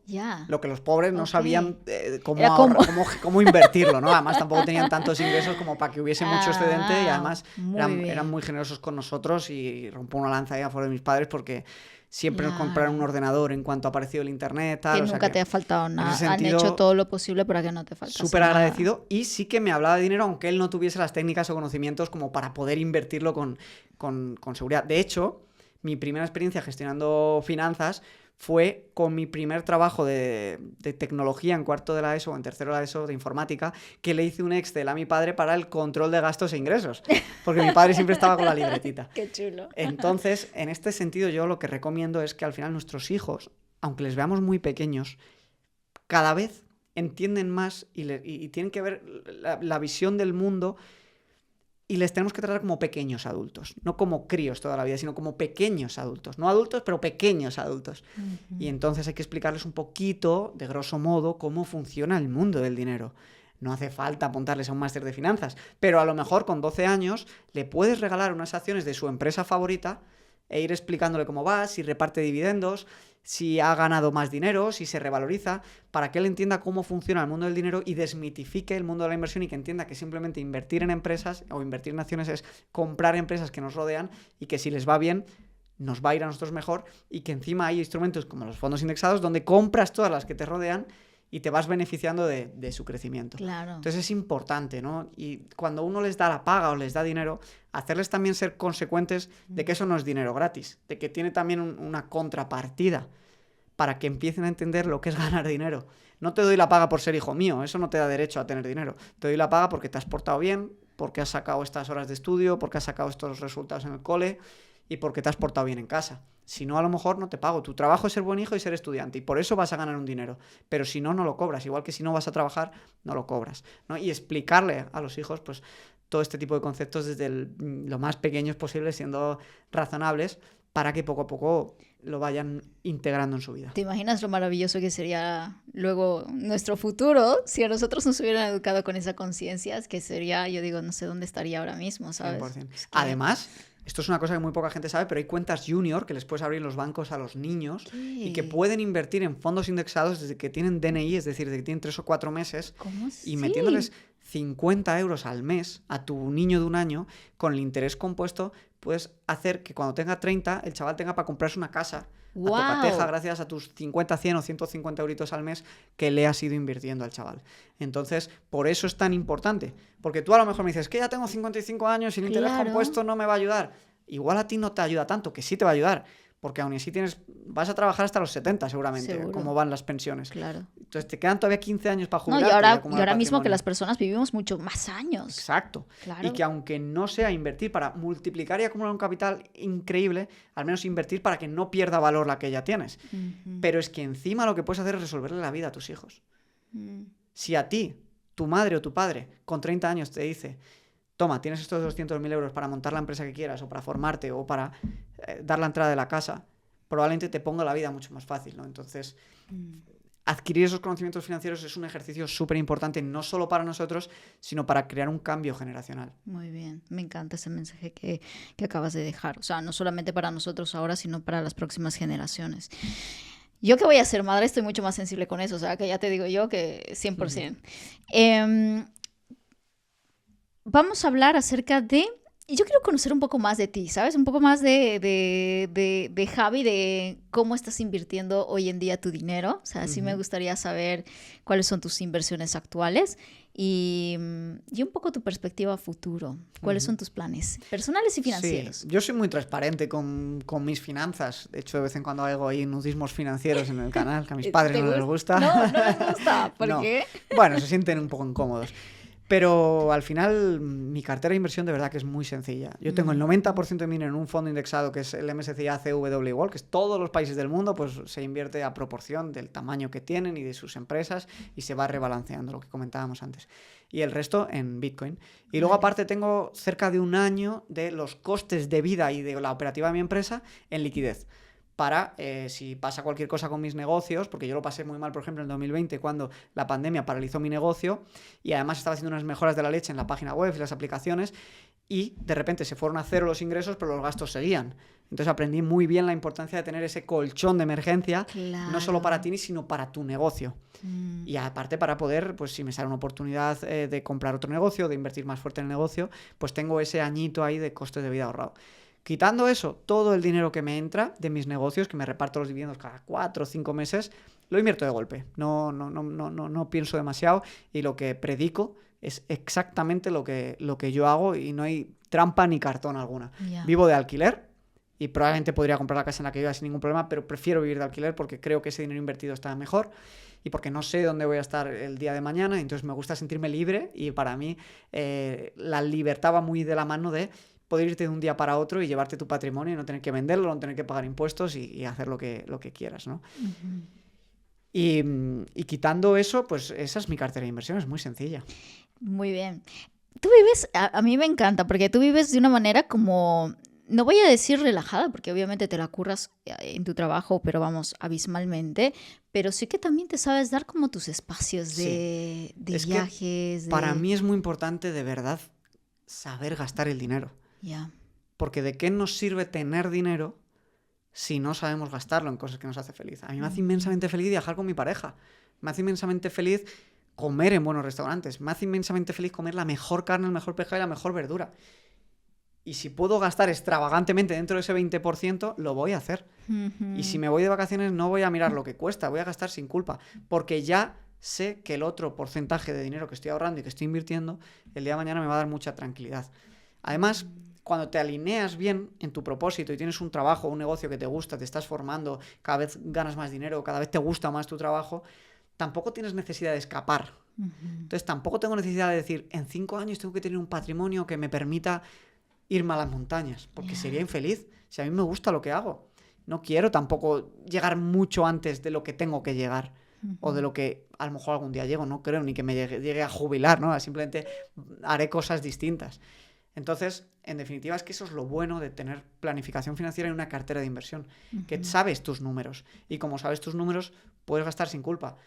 Speaker 1: lo que los pobres no sabían cómo invertirlo, ¿no? Además tampoco tenían tantos ingresos como para que hubiese mucho excedente y además eran muy generosos con nosotros y rompo una lanza ahí a favor de mis padres porque siempre nos compraron un ordenador en cuanto apareció el internet. Tal,
Speaker 2: que nunca te ha faltado nada. Han hecho todo lo posible para que no te falte nada.
Speaker 1: Súper agradecido y sí que me hablaba de dinero aunque él no tuviese las técnicas o conocimientos como para poder invertirlo con seguridad. De hecho, mi primera experiencia gestionando finanzas fue con mi primer trabajo de tecnología en cuarto de la ESO o en tercero de la ESO de informática, que le hice un Excel a mi padre para el control de gastos e ingresos, porque mi padre siempre estaba con la libretita.
Speaker 2: ¡Qué chulo!
Speaker 1: Entonces, en este sentido, yo lo que recomiendo es que al final nuestros hijos, aunque les veamos muy pequeños, cada vez entienden más y tienen que ver la visión del mundo y les tenemos que tratar como pequeños adultos, no como críos toda la vida, sino como pequeños adultos. No adultos, pero pequeños adultos. Y entonces hay que explicarles un poquito, de grosso modo, cómo funciona el mundo del dinero. No hace falta apuntarles a un máster de finanzas, pero a lo mejor con 12 años le puedes regalar unas acciones de su empresa favorita e ir explicándole cómo va, si reparte dividendos, si ha ganado más dinero, si se revaloriza, para que él entienda cómo funciona el mundo del dinero y desmitifique el mundo de la inversión y que entienda que simplemente invertir en empresas o invertir en acciones es comprar empresas que nos rodean y que si les va bien, nos va a ir a nosotros mejor y que encima hay instrumentos como los fondos indexados donde compras todas las que te rodean y te vas beneficiando de su crecimiento.
Speaker 2: Claro.
Speaker 1: Entonces es importante, ¿no? Y cuando uno les da la paga o les da dinero, hacerles también ser consecuentes de que eso no es dinero gratis, de que tiene también una contrapartida para que empiecen a entender lo que es ganar dinero. No te doy la paga por ser hijo mío, eso no te da derecho a tener dinero. Te doy la paga porque te has portado bien, porque has sacado estas horas de estudio, porque has sacado estos resultados en el cole y porque te has portado bien en casa. Si no, a lo mejor no te pago. Tu trabajo es ser buen hijo y ser estudiante y por eso vas a ganar un dinero. Pero si no, no lo cobras. Igual que si no vas a trabajar, no lo cobras, ¿no? Y explicarle a los hijos, pues, todo este tipo de conceptos desde lo más pequeños posible, siendo razonables, para que poco a poco lo vayan integrando en su vida.
Speaker 2: ¿Te imaginas lo maravilloso que sería luego nuestro futuro si a nosotros nos hubieran educado con esa conciencia? Que sería, yo digo, no sé dónde estaría ahora mismo, ¿sabes?
Speaker 1: 100%. Además, Esto es una cosa que muy poca gente sabe, pero hay cuentas junior que les puedes abrir los bancos a los niños y que pueden invertir en fondos indexados desde que tienen DNI, es decir, desde que tienen 3 o 4 meses.
Speaker 2: ¿Cómo?
Speaker 1: Y metiéndoles 50 euros al mes a tu niño de 1 año, con el interés compuesto, puedes hacer que cuando tenga 30, el chaval tenga para comprarse una casa a tocateja gracias a tus 50, 100 o 150 euritos al mes que le has ido invirtiendo al chaval. Entonces, por eso es tan importante. Porque tú a lo mejor me dices que ya tengo 55 años y el interés compuesto no me va a ayudar. Igual a ti no te ayuda tanto, que sí te va a ayudar. Porque aún así vas a trabajar hasta los 70 seguramente, como van las pensiones.
Speaker 2: Claro.
Speaker 1: Entonces te quedan todavía 15 años para jubilarte.
Speaker 2: Y ahora mismo que las personas vivimos mucho más años.
Speaker 1: Exacto.
Speaker 2: Claro.
Speaker 1: Y que aunque no sea invertir para multiplicar y acumular un capital increíble, al menos invertir para que no pierda valor la que ya tienes. Pero es que encima lo que puedes hacer es resolverle la vida a tus hijos. Si a ti, tu madre o tu padre, con 30 años te dice... Toma, tienes estos 200.000 euros para montar la empresa que quieras o para formarte o para dar la entrada de la casa, probablemente te ponga la vida mucho más fácil, ¿no? Entonces, adquirir esos conocimientos financieros es un ejercicio súper importante, no solo para nosotros, sino para crear un cambio generacional.
Speaker 2: Muy bien, me encanta ese mensaje que acabas de dejar. O sea, no solamente para nosotros ahora, sino para las próximas generaciones. Yo que voy a ser madre estoy mucho más sensible con eso, o sea, que ya te digo yo que 100%. Vamos a hablar acerca de... Y yo quiero conocer un poco más de ti, ¿sabes? Un poco más de Javi, de cómo estás invirtiendo hoy en día tu dinero. O sea, sí me gustaría saber cuáles son tus inversiones actuales y un poco tu perspectiva a futuro. ¿Cuáles son tus planes personales y financieros?
Speaker 1: Sí, yo soy muy transparente con mis finanzas. De hecho, de vez en cuando hago ahí nudismos financieros en el canal, que a mis padres no les gusta.
Speaker 2: No les gusta. ¿Por qué?
Speaker 1: Bueno, se sienten un poco incómodos. Pero al final mi cartera de inversión de verdad que es muy sencilla. Yo tengo el 90% de mi dinero en un fondo indexado que es el MSCI ACW World, que es todos los países del mundo, pues se invierte a proporción del tamaño que tienen y de sus empresas y se va rebalanceando, lo que comentábamos antes. Y el resto en Bitcoin. Y luego aparte tengo cerca de 1 año de los costes de vida y de la operativa de mi empresa en liquidez. Para, si pasa cualquier cosa con mis negocios, porque yo lo pasé muy mal, por ejemplo, en 2020, cuando la pandemia paralizó mi negocio y además estaba haciendo unas mejoras de la leche en la página web y las aplicaciones y de repente se fueron a cero los ingresos, pero los gastos seguían. Entonces aprendí muy bien la importancia de tener ese colchón de emergencia, no solo para ti, sino para tu negocio. Y aparte para poder, pues si me sale una oportunidad de comprar otro negocio, de invertir más fuerte en el negocio, pues tengo ese añito ahí de costes de vida ahorrado. Quitando eso, todo el dinero que me entra de mis negocios, que me reparto los dividendos cada 4 o 5 meses, lo invierto de golpe. No pienso demasiado y lo que predico es exactamente lo que yo hago y no hay trampa ni cartón alguna. Vivo de alquiler y probablemente podría comprar la casa en la que viva sin ningún problema, pero prefiero vivir de alquiler porque creo que ese dinero invertido está mejor y porque no sé dónde voy a estar el día de mañana, entonces me gusta sentirme libre y para mí la libertad va muy de la mano de poder irte de un día para otro y llevarte tu patrimonio y no tener que venderlo, no tener que pagar impuestos y hacer lo que quieras, ¿no? Y quitando eso, pues esa es mi cartera de inversión, es muy sencilla.
Speaker 2: Muy bien. Tú vives, a mí me encanta, porque tú vives de una manera como, no voy a decir relajada, porque obviamente te la curras en tu trabajo, pero vamos, abismalmente, pero sí que también te sabes dar como tus espacios de viajes.
Speaker 1: Para mí es muy importante, de verdad, saber gastar el dinero. Porque ¿de qué nos sirve tener dinero si no sabemos gastarlo en cosas que nos hace feliz? A mí me hace inmensamente feliz viajar con mi pareja. Me hace inmensamente feliz comer en buenos restaurantes. Me hace inmensamente feliz comer la mejor carne, el mejor pescado y la mejor verdura. Y si puedo gastar extravagantemente dentro de ese 20%, lo voy a hacer. Y si me voy de vacaciones no voy a mirar lo que cuesta, voy a gastar sin culpa. Porque ya sé que el otro porcentaje de dinero que estoy ahorrando y que estoy invirtiendo, el día de mañana me va a dar mucha tranquilidad. Además, cuando te alineas bien en tu propósito y tienes un trabajo, un negocio que te gusta, te estás formando, cada vez ganas más dinero, cada vez te gusta más tu trabajo, tampoco tienes necesidad de escapar. Entonces tampoco tengo necesidad de decir, en 5 años tengo que tener un patrimonio que me permita irme a las montañas, porque sería infeliz. Si a mí me gusta lo que hago, no quiero tampoco llegar mucho antes de lo que tengo que llegar. O de lo que a lo mejor algún día llego, no creo ni que me llegue a jubilar, ¿no? Simplemente haré cosas distintas. Entonces, en definitiva, es que eso es lo bueno de tener planificación financiera en una cartera de inversión, que sabes tus números y como sabes tus números puedes gastar sin culpa.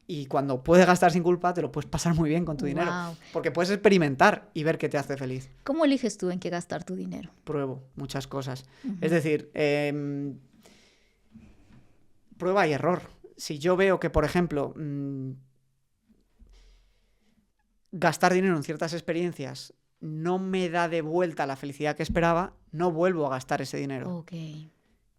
Speaker 1: Y cuando puedes gastar sin culpa, te lo puedes pasar muy bien con tu dinero.
Speaker 2: Wow.
Speaker 1: Porque puedes experimentar y ver qué te hace feliz.
Speaker 2: ¿Cómo eliges tú en qué gastar tu dinero?
Speaker 1: Pruebo muchas cosas.
Speaker 2: Ujú.
Speaker 1: Es decir, prueba y error. Si yo veo que, por ejemplo, gastar dinero en ciertas experiencias no me da de vuelta la felicidad que esperaba, no vuelvo a gastar ese dinero.
Speaker 2: Ok.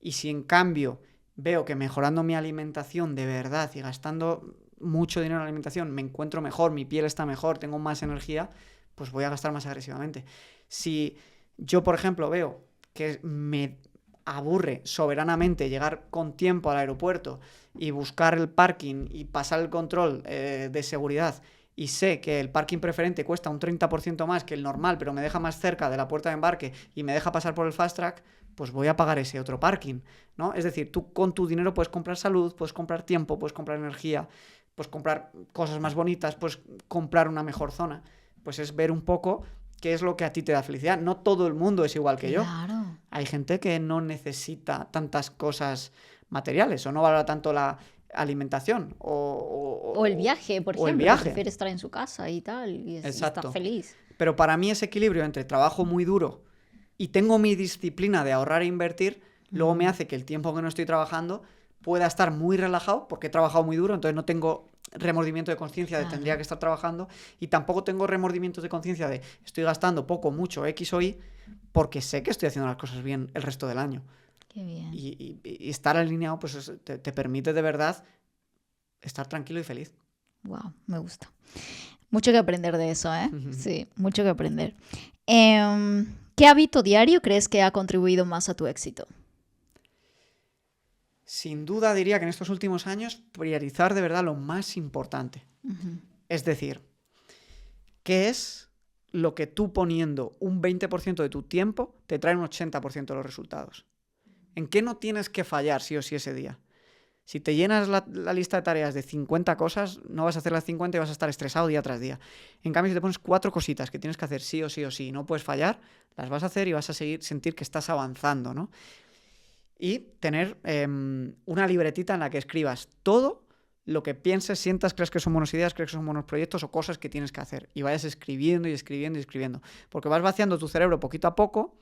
Speaker 1: Y si en cambio veo que mejorando mi alimentación de verdad y gastando mucho dinero en alimentación me encuentro mejor, mi piel está mejor, tengo más energía, pues voy a gastar más agresivamente. Si yo, por ejemplo, veo que me aburre soberanamente llegar con tiempo al aeropuerto y buscar el parking y pasar el control de seguridad, y sé que el parking preferente cuesta un 30% más que el normal, pero me deja más cerca de la puerta de embarque y me deja pasar por el fast track, pues voy a pagar ese otro parking, ¿no? Es decir, tú con tu dinero puedes comprar salud, puedes comprar tiempo, puedes comprar energía, puedes comprar cosas más bonitas, puedes comprar una mejor zona. Pues es ver un poco qué es lo que a ti te da felicidad. No todo el mundo es igual que yo.
Speaker 2: Claro.
Speaker 1: Hay gente que no necesita tantas cosas materiales o no valora tanto la alimentación
Speaker 2: O el viaje, por
Speaker 1: o el
Speaker 2: ejemplo, que
Speaker 1: viaje.
Speaker 2: prefiere estar en su casa y tal, y está
Speaker 1: Exacto.
Speaker 2: feliz.
Speaker 1: Pero para mí ese equilibrio entre trabajo muy duro y tengo mi disciplina de ahorrar e invertir, luego me hace que el tiempo que no estoy trabajando pueda estar muy relajado porque he trabajado muy duro, entonces no tengo remordimiento de conciencia de
Speaker 2: Claro.
Speaker 1: tendría que estar trabajando, y tampoco tengo remordimientos de conciencia de estoy gastando poco, mucho, X o Y, porque sé que estoy haciendo las cosas bien el resto del año.
Speaker 2: Qué bien.
Speaker 1: Y estar alineado pues te permite de verdad estar tranquilo y feliz.
Speaker 2: Wow, me gusta. Mucho que aprender de eso, ¿eh?
Speaker 1: Ujú.
Speaker 2: Sí, mucho que aprender. ¿Qué hábito diario crees que ha contribuido más a tu éxito?
Speaker 1: Sin duda diría que en estos últimos años priorizar de verdad lo más importante.
Speaker 2: Ujú.
Speaker 1: Es decir, ¿qué es lo que tú poniendo un 20% de tu tiempo te trae un 80% de los resultados? ¿En qué no tienes que fallar sí o sí ese día? Si te llenas la lista de tareas de 50 cosas, no vas a hacer las 50 y vas a estar estresado día tras día. En cambio, si te pones 4 cositas que tienes que hacer sí o sí o sí y no puedes fallar, las vas a hacer y vas a sentir que estás avanzando, ¿no? Y tener una libretita en la que escribas todo lo que pienses, sientas, crees que son buenas ideas, crees que son buenos proyectos o cosas que tienes que hacer. Y vayas escribiendo y escribiendo y escribiendo. Porque vas vaciando tu cerebro poquito a poco,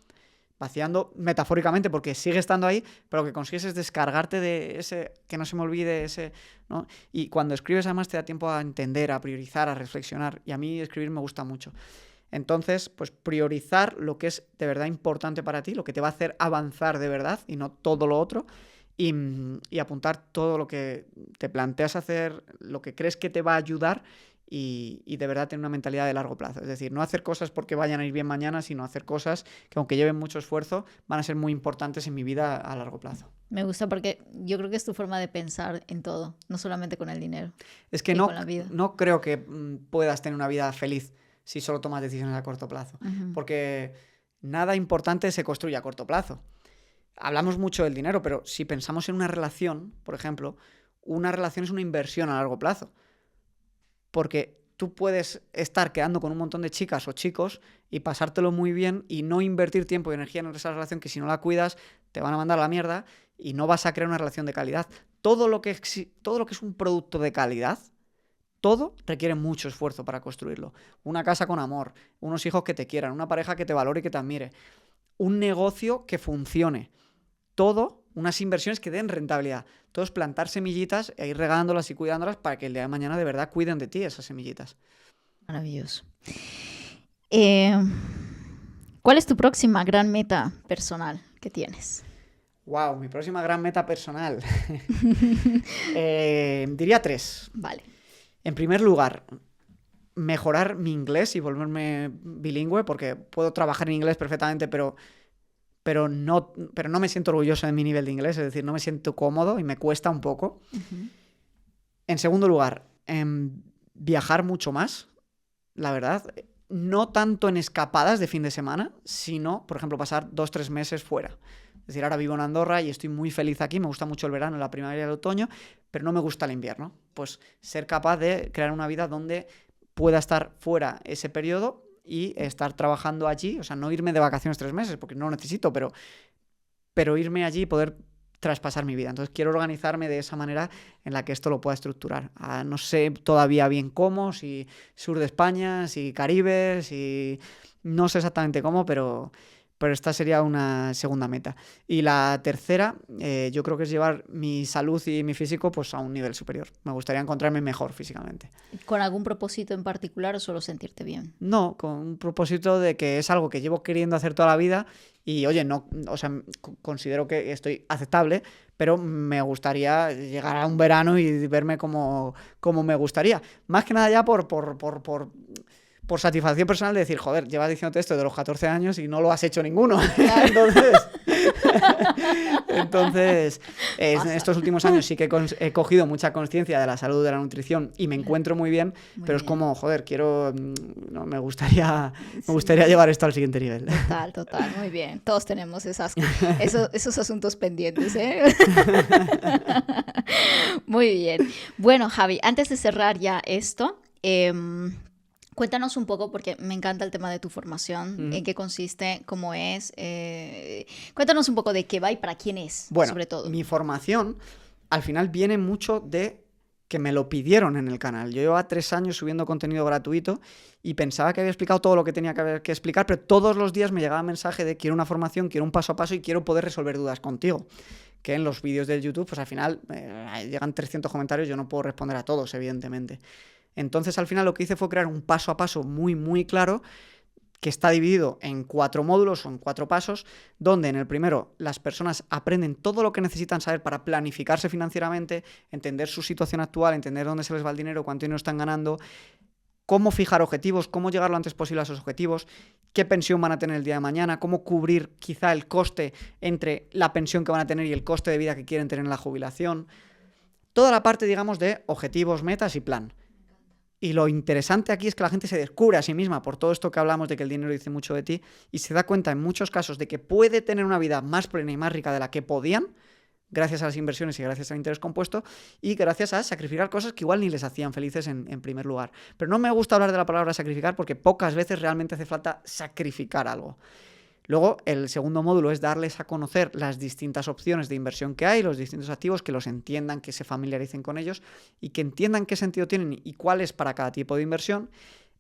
Speaker 1: vaciando metafóricamente porque sigue estando ahí, pero lo que consigues es descargarte de ese, que no se me olvide ese, ¿no? Y cuando escribes además te da tiempo a entender, a priorizar, a reflexionar. Y a mí escribir me gusta mucho. Entonces, pues priorizar lo que es de verdad importante para ti, lo que te va a hacer avanzar de verdad y no todo lo otro, y apuntar todo lo que te planteas hacer, lo que crees que te va a ayudar y de verdad tener una mentalidad de largo plazo. Es decir, no hacer cosas porque vayan a ir bien mañana, sino hacer cosas que aunque lleven mucho esfuerzo, van a ser muy importantes en mi vida a largo plazo.
Speaker 2: Me gusta porque yo creo que es tu forma de pensar en todo, no solamente con el dinero.
Speaker 1: Es que
Speaker 2: Y
Speaker 1: no,
Speaker 2: con la vida.
Speaker 1: no creo que puedas tener una vida feliz si solo tomas decisiones a corto plazo.
Speaker 2: Ujú.
Speaker 1: Porque nada importante se construye a corto plazo. Hablamos mucho del dinero, pero si pensamos en una relación, por ejemplo, una relación es una inversión a largo plazo. Porque tú puedes estar quedando con un montón de chicas o chicos y pasártelo muy bien y no invertir tiempo y energía en esa relación que si no la cuidas te van a mandar a la mierda y no vas a crear una relación de calidad. Todo lo que es un producto de calidad, todo requiere mucho esfuerzo para construirlo. Una casa con amor, unos hijos que te quieran, una pareja que te valore y que te admire, un negocio que funcione. Todo, unas inversiones que den rentabilidad. Todo es plantar semillitas e ir regándolas y cuidándolas para que el día de mañana de verdad cuiden de ti esas semillitas.
Speaker 2: Maravilloso. ¿Cuál es tu próxima gran meta personal que tienes?
Speaker 1: Wow, mi próxima gran meta personal. Diría 3.
Speaker 2: Vale.
Speaker 1: En primer lugar, mejorar mi inglés y volverme bilingüe, porque puedo trabajar en inglés perfectamente, pero no me siento orgulloso de mi nivel de inglés, es decir, no me siento cómodo y me cuesta un poco.
Speaker 2: Ujú.
Speaker 1: En segundo lugar, viajar mucho más, la verdad. No tanto en escapadas de fin de semana, sino, por ejemplo, pasar 2-3 meses fuera. Es decir, ahora vivo en Andorra y estoy muy feliz aquí, me gusta mucho el verano, la primavera y el otoño, pero no me gusta el invierno. Pues ser capaz de crear una vida donde pueda estar fuera ese periodo y estar trabajando allí, o sea, no irme de vacaciones 3 meses, porque no lo necesito, pero irme allí y poder traspasar mi vida. Entonces quiero organizarme de esa manera en la que esto lo pueda estructurar. No sé todavía bien cómo, si sur de España, si Caribe, si... No sé exactamente cómo, pero esta sería una segunda meta. Y la tercera, yo creo que es llevar mi salud y mi físico pues a un nivel superior. Me gustaría encontrarme mejor físicamente.
Speaker 2: ¿Con algún propósito en particular o solo sentirte bien?
Speaker 1: No, con un propósito de que es algo que llevo queriendo hacer toda la vida y, oye, no, o sea, considero que estoy aceptable, pero me gustaría llegar a un verano y verme como me gustaría. Más que nada ya por satisfacción personal de decir, joder, llevas diciéndote esto de los 14 años y no lo has hecho ninguno.
Speaker 2: Claro.
Speaker 1: Entonces en estos últimos años sí que he cogido mucha conciencia de la salud, de la nutrición y me encuentro muy bien, pero es como, joder, me gustaría llevar esto al siguiente nivel.
Speaker 2: Total, muy bien. Todos tenemos esos asuntos pendientes, ¿eh? Muy bien. Bueno, Javi, antes de cerrar ya esto, cuéntanos un poco, porque me encanta el tema de tu formación, en qué consiste, cómo es. Cuéntanos un poco de qué va y para quién es,
Speaker 1: bueno,
Speaker 2: sobre todo.
Speaker 1: Mi formación al final viene mucho de que me lo pidieron en el canal. Yo llevaba 3 años subiendo contenido gratuito y pensaba que había explicado todo lo que tenía que explicar, pero todos los días me llegaba mensaje de quiero una formación, quiero un paso a paso y quiero poder resolver dudas contigo. Que en los vídeos del YouTube, pues al final llegan 300 comentarios, yo no puedo responder a todos, evidentemente. Entonces, al final lo que hice fue crear un paso a paso muy, muy claro que está dividido en 4 módulos o en 4 pasos, donde en el primero las personas aprenden todo lo que necesitan saber para planificarse financieramente, entender su situación actual, entender dónde se les va el dinero, cuánto dinero están ganando, cómo fijar objetivos, cómo llegar lo antes posible a esos objetivos, qué pensión van a tener el día de mañana, cómo cubrir quizá el coste entre la pensión que van a tener y el coste de vida que quieren tener en la jubilación. Toda la parte, digamos, de objetivos, metas y plan. Y lo interesante aquí es que la gente se descubre a sí misma por todo esto que hablamos de que el dinero dice mucho de ti y se da cuenta en muchos casos de que puede tener una vida más plena y más rica de la que podían gracias a las inversiones y gracias al interés compuesto y gracias a sacrificar cosas que igual ni les hacían felices en primer lugar. Pero no me gusta hablar de la palabra sacrificar porque pocas veces realmente hace falta sacrificar algo. Luego, el segundo módulo es darles a conocer las distintas opciones de inversión que hay, los distintos activos, que los entiendan, que se familiaricen con ellos y que entiendan qué sentido tienen y cuál es para cada tipo de inversión.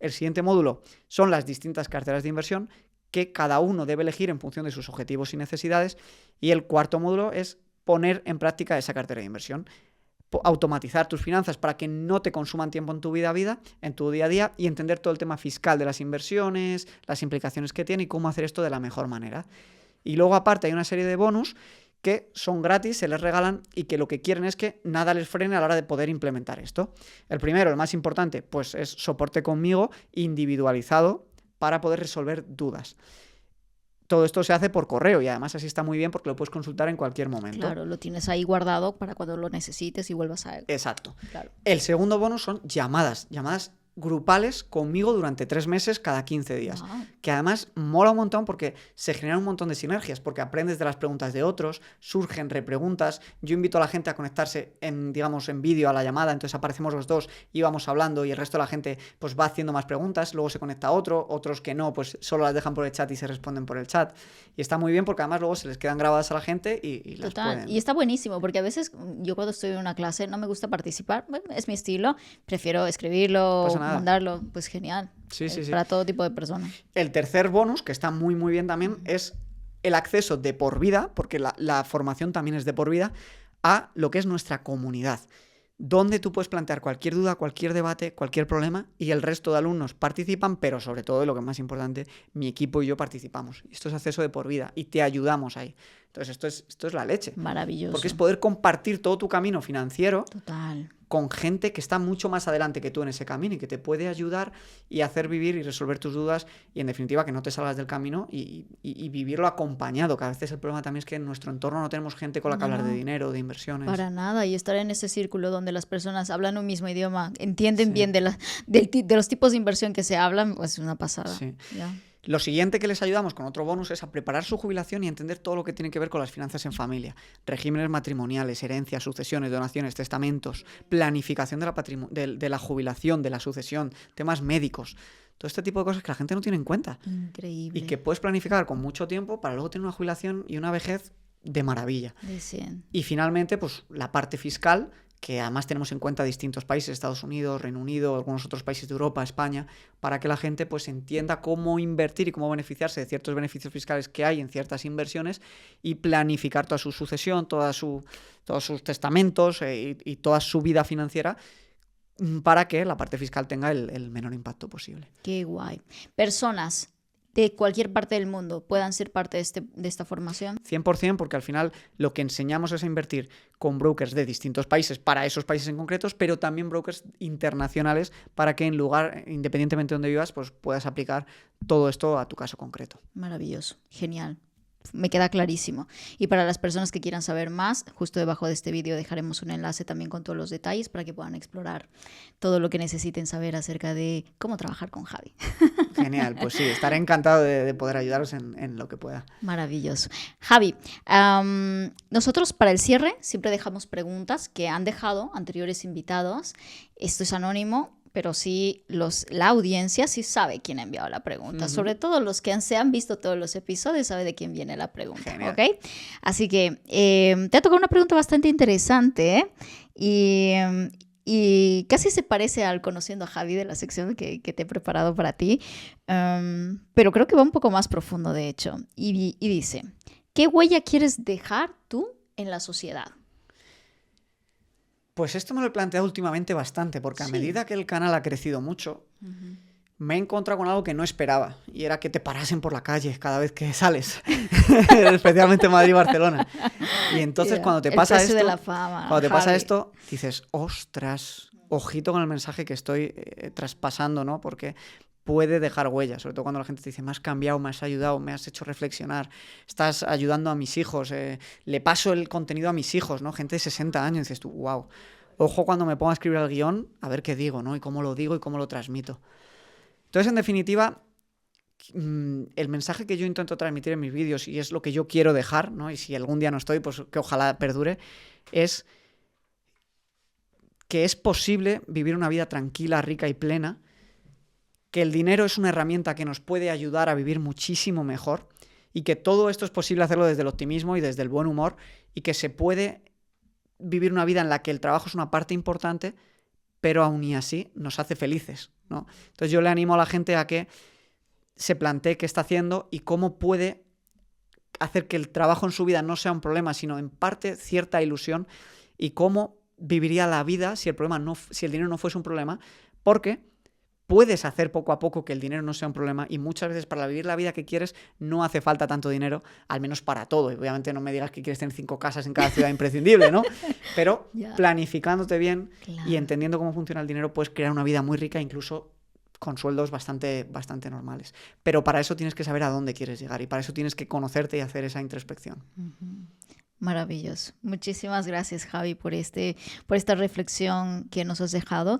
Speaker 1: El siguiente módulo son las distintas carteras de inversión que cada uno debe elegir en función de sus objetivos y necesidades. Y el cuarto módulo es poner en práctica esa cartera de inversión. Automatizar tus finanzas para que no te consuman tiempo en tu vida a vida, en tu día a día y entender todo el tema fiscal de las inversiones, las implicaciones que tiene y cómo hacer esto de la mejor manera. Y luego aparte hay una serie de bonus que son gratis, se les regalan y que lo que quieren es que nada les frene a la hora de poder implementar esto. El primero, el más importante, pues es soporte conmigo individualizado para poder resolver dudas. Todo esto se hace por correo y además así está muy bien porque lo puedes consultar en cualquier momento.
Speaker 2: Claro, lo tienes ahí guardado para cuando lo necesites y vuelvas a él.
Speaker 1: Exacto.
Speaker 2: Claro.
Speaker 1: El segundo bonus son llamadas grupales conmigo durante 3 meses cada 15 días.
Speaker 2: Wow.
Speaker 1: Que además mola un montón porque se generan un montón de sinergias, porque aprendes de las preguntas de otros, surgen repreguntas. Yo invito a la gente a conectarse en vídeo a la llamada, entonces aparecemos los dos y vamos hablando y el resto de la gente pues va haciendo más preguntas, luego se conecta otros que no, pues solo las dejan por el chat y se responden por el chat. Y está muy bien porque además luego se les quedan grabadas a la gente y las pueden...
Speaker 2: Y está buenísimo porque a veces yo cuando estoy en una clase no me gusta participar, bueno, es mi estilo, prefiero escribirlo, mandarlo, pues genial.
Speaker 1: Sí.
Speaker 2: Para todo tipo de personas.
Speaker 1: El tercer bonus, que está muy muy bien también, es el acceso de por vida, porque la formación también es de por vida, a lo que es nuestra comunidad, donde tú puedes plantear cualquier duda, cualquier debate, cualquier problema y el resto de alumnos participan, pero sobre todo, y lo que es más importante, mi equipo y yo participamos. Esto es acceso de por vida y te ayudamos ahí. Entonces esto es la leche.
Speaker 2: Maravilloso.
Speaker 1: Porque es poder compartir todo tu camino financiero.
Speaker 2: Total.
Speaker 1: Con gente que está mucho más adelante que tú en ese camino y que te puede ayudar y hacer vivir y resolver tus dudas y en definitiva que no te salgas del camino y vivirlo acompañado, que a veces el problema también es que en nuestro entorno no tenemos gente con la que hablar de dinero, de inversiones.
Speaker 2: Para nada, y estar en ese círculo donde las personas hablan un mismo idioma, entienden bien de los tipos de inversión que se hablan, pues es una pasada.
Speaker 1: Sí.
Speaker 2: ¿Ya?
Speaker 1: Lo siguiente que les ayudamos con otro bonus es a preparar su jubilación y entender todo lo que tiene que ver con las finanzas en familia. Regímenes matrimoniales, herencias, sucesiones, donaciones, testamentos, planificación de la jubilación, de la sucesión, temas médicos. Todo este tipo de cosas que la gente no tiene en cuenta.
Speaker 2: Increíble.
Speaker 1: Y que puedes planificar con mucho tiempo para luego tener una jubilación y una vejez de maravilla.
Speaker 2: De 100.
Speaker 1: Y finalmente, pues la parte fiscal, que además tenemos en cuenta distintos países, Estados Unidos, Reino Unido, algunos otros países de Europa, España, para que la gente pues entienda cómo invertir y cómo beneficiarse de ciertos beneficios fiscales que hay en ciertas inversiones y planificar toda su sucesión, todos sus testamentos y toda su vida financiera para que la parte fiscal tenga el menor impacto posible.
Speaker 2: Qué guay. Personas de cualquier parte del mundo puedan ser parte de esta formación.
Speaker 1: 100%, porque al final lo que enseñamos es a invertir con brokers de distintos países para esos países en concretos, pero también brokers internacionales para que independientemente de donde vivas, pues puedas aplicar todo esto a tu caso concreto.
Speaker 2: Maravilloso, genial. Me queda clarísimo. Y para las personas que quieran saber más, justo debajo de este vídeo dejaremos un enlace también con todos los detalles para que puedan explorar todo lo que necesiten saber acerca de cómo trabajar con Javi.
Speaker 1: Genial, pues sí, estaré encantado de poder ayudaros en lo que pueda.
Speaker 2: Maravilloso. Javi, nosotros para el cierre siempre dejamos preguntas que han dejado anteriores invitados. Esto es anónimo, pero sí la audiencia sí sabe quién ha enviado la pregunta. Sobre todo los que se han visto todos los episodios saben de quién viene la pregunta.
Speaker 1: Genial.
Speaker 2: ¿Ok? Así que te ha tocado una pregunta bastante interesante, y casi se parece al Conociendo a Javi de la sección que te he preparado para ti, pero creo que va un poco más profundo, de hecho. Y dice, ¿qué huella quieres dejar tú en la sociedad?
Speaker 1: Pues esto me lo he planteado últimamente bastante, porque a medida que el canal ha crecido mucho, me he encontrado con algo que no esperaba, y era que te parasen por la calle cada vez que sales, especialmente en Madrid y Barcelona. Y entonces cuando te pasa esto,
Speaker 2: de la fama,
Speaker 1: cuando te pasa esto, dices, ostras, ojito con el mensaje que estoy traspasando, ¿no? Porque puede dejar huella, sobre todo cuando la gente te dice, me has cambiado, me has ayudado, me has hecho reflexionar, estás ayudando a mis hijos, le paso el contenido a mis hijos, ¿no? Gente de 60 años, y dices tú, wow, ojo cuando me ponga a escribir el guión, a ver qué digo, ¿no? Y cómo lo digo y cómo lo transmito. Entonces, en definitiva, el mensaje que yo intento transmitir en mis vídeos, y es lo que yo quiero dejar, ¿no? Y si algún día no estoy, pues que ojalá perdure, es que es posible vivir una vida tranquila, rica y plena, que el dinero es una herramienta que nos puede ayudar a vivir muchísimo mejor, y que todo esto es posible hacerlo desde el optimismo y desde el buen humor, y que se puede vivir una vida en la que el trabajo es una parte importante, pero aún y así nos hace felices, ¿no? Entonces yo le animo a la gente a que se plantee qué está haciendo y cómo puede hacer que el trabajo en su vida no sea un problema, sino en parte cierta ilusión, y cómo viviría la vida si el dinero no fuese un problema, porque puedes hacer poco a poco que el dinero no sea un problema, y muchas veces para vivir la vida que quieres no hace falta tanto dinero, al menos para todo. Y obviamente no me digas que quieres tener 5 casas en cada ciudad imprescindible, ¿no? Pero planificándote bien y entendiendo cómo funciona el dinero, puedes crear una vida muy rica, incluso con sueldos bastante normales. Pero para eso tienes que saber a dónde quieres llegar, y para eso tienes que conocerte y hacer esa introspección.
Speaker 2: Maravilloso. Muchísimas gracias, Javi, por esta reflexión que nos has dejado.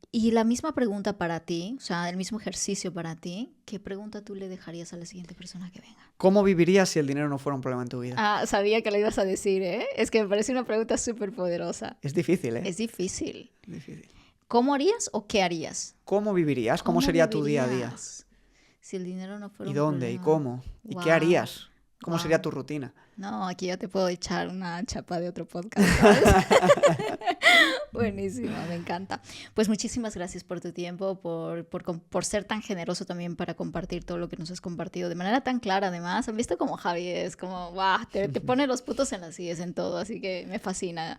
Speaker 2: Y la misma pregunta para ti, o sea, el mismo ejercicio para ti, ¿qué pregunta tú le dejarías a la siguiente persona que venga?
Speaker 1: ¿Cómo vivirías si el dinero no fuera un problema en tu vida?
Speaker 2: Ah, sabía que lo ibas a decir, ¿eh? Es que me parece una pregunta súper poderosa.
Speaker 1: Es difícil, ¿eh?
Speaker 2: Es difícil.
Speaker 1: Difícil.
Speaker 2: ¿Cómo harías o qué harías?
Speaker 1: ¿Cómo vivirías? ¿Cómo sería tu día a día?
Speaker 2: Si el dinero no fuera
Speaker 1: ¿Y
Speaker 2: un
Speaker 1: dónde?
Speaker 2: problema.
Speaker 1: ¿Y cómo? ¿Y qué harías? ¿Cómo sería tu rutina?
Speaker 2: No, aquí ya te puedo echar una chapa de otro podcast, ¿sabes? Buenísimo, me encanta. Pues muchísimas gracias por tu tiempo, por ser tan generoso también para compartir todo lo que nos has compartido de manera tan clara. Además, han visto como Javi es como, wow, te pone los puntos en las sillas en todo, así que me fascina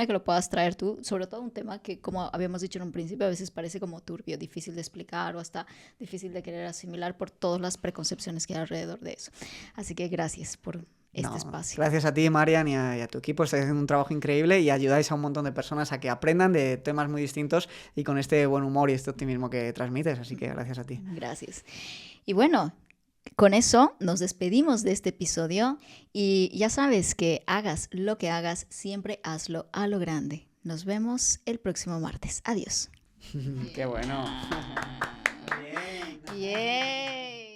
Speaker 2: que lo puedas traer tú, sobre todo un tema que, como habíamos dicho en un principio, a veces parece como turbio, difícil de explicar o hasta difícil de querer asimilar por todas las preconcepciones que hay alrededor de eso. Así que gracias por este espacio.
Speaker 1: Gracias a ti, Marian, y a tu equipo. Estáis haciendo un trabajo increíble y ayudáis a un montón de personas a que aprendan de temas muy distintos y con este buen humor y este optimismo que transmites. Así que gracias a ti.
Speaker 2: Gracias. Y bueno, con eso nos despedimos de este episodio, y ya sabes que hagas lo que hagas, siempre hazlo a lo grande. Nos vemos el próximo martes. Adiós.
Speaker 1: Qué bueno.
Speaker 2: Yay.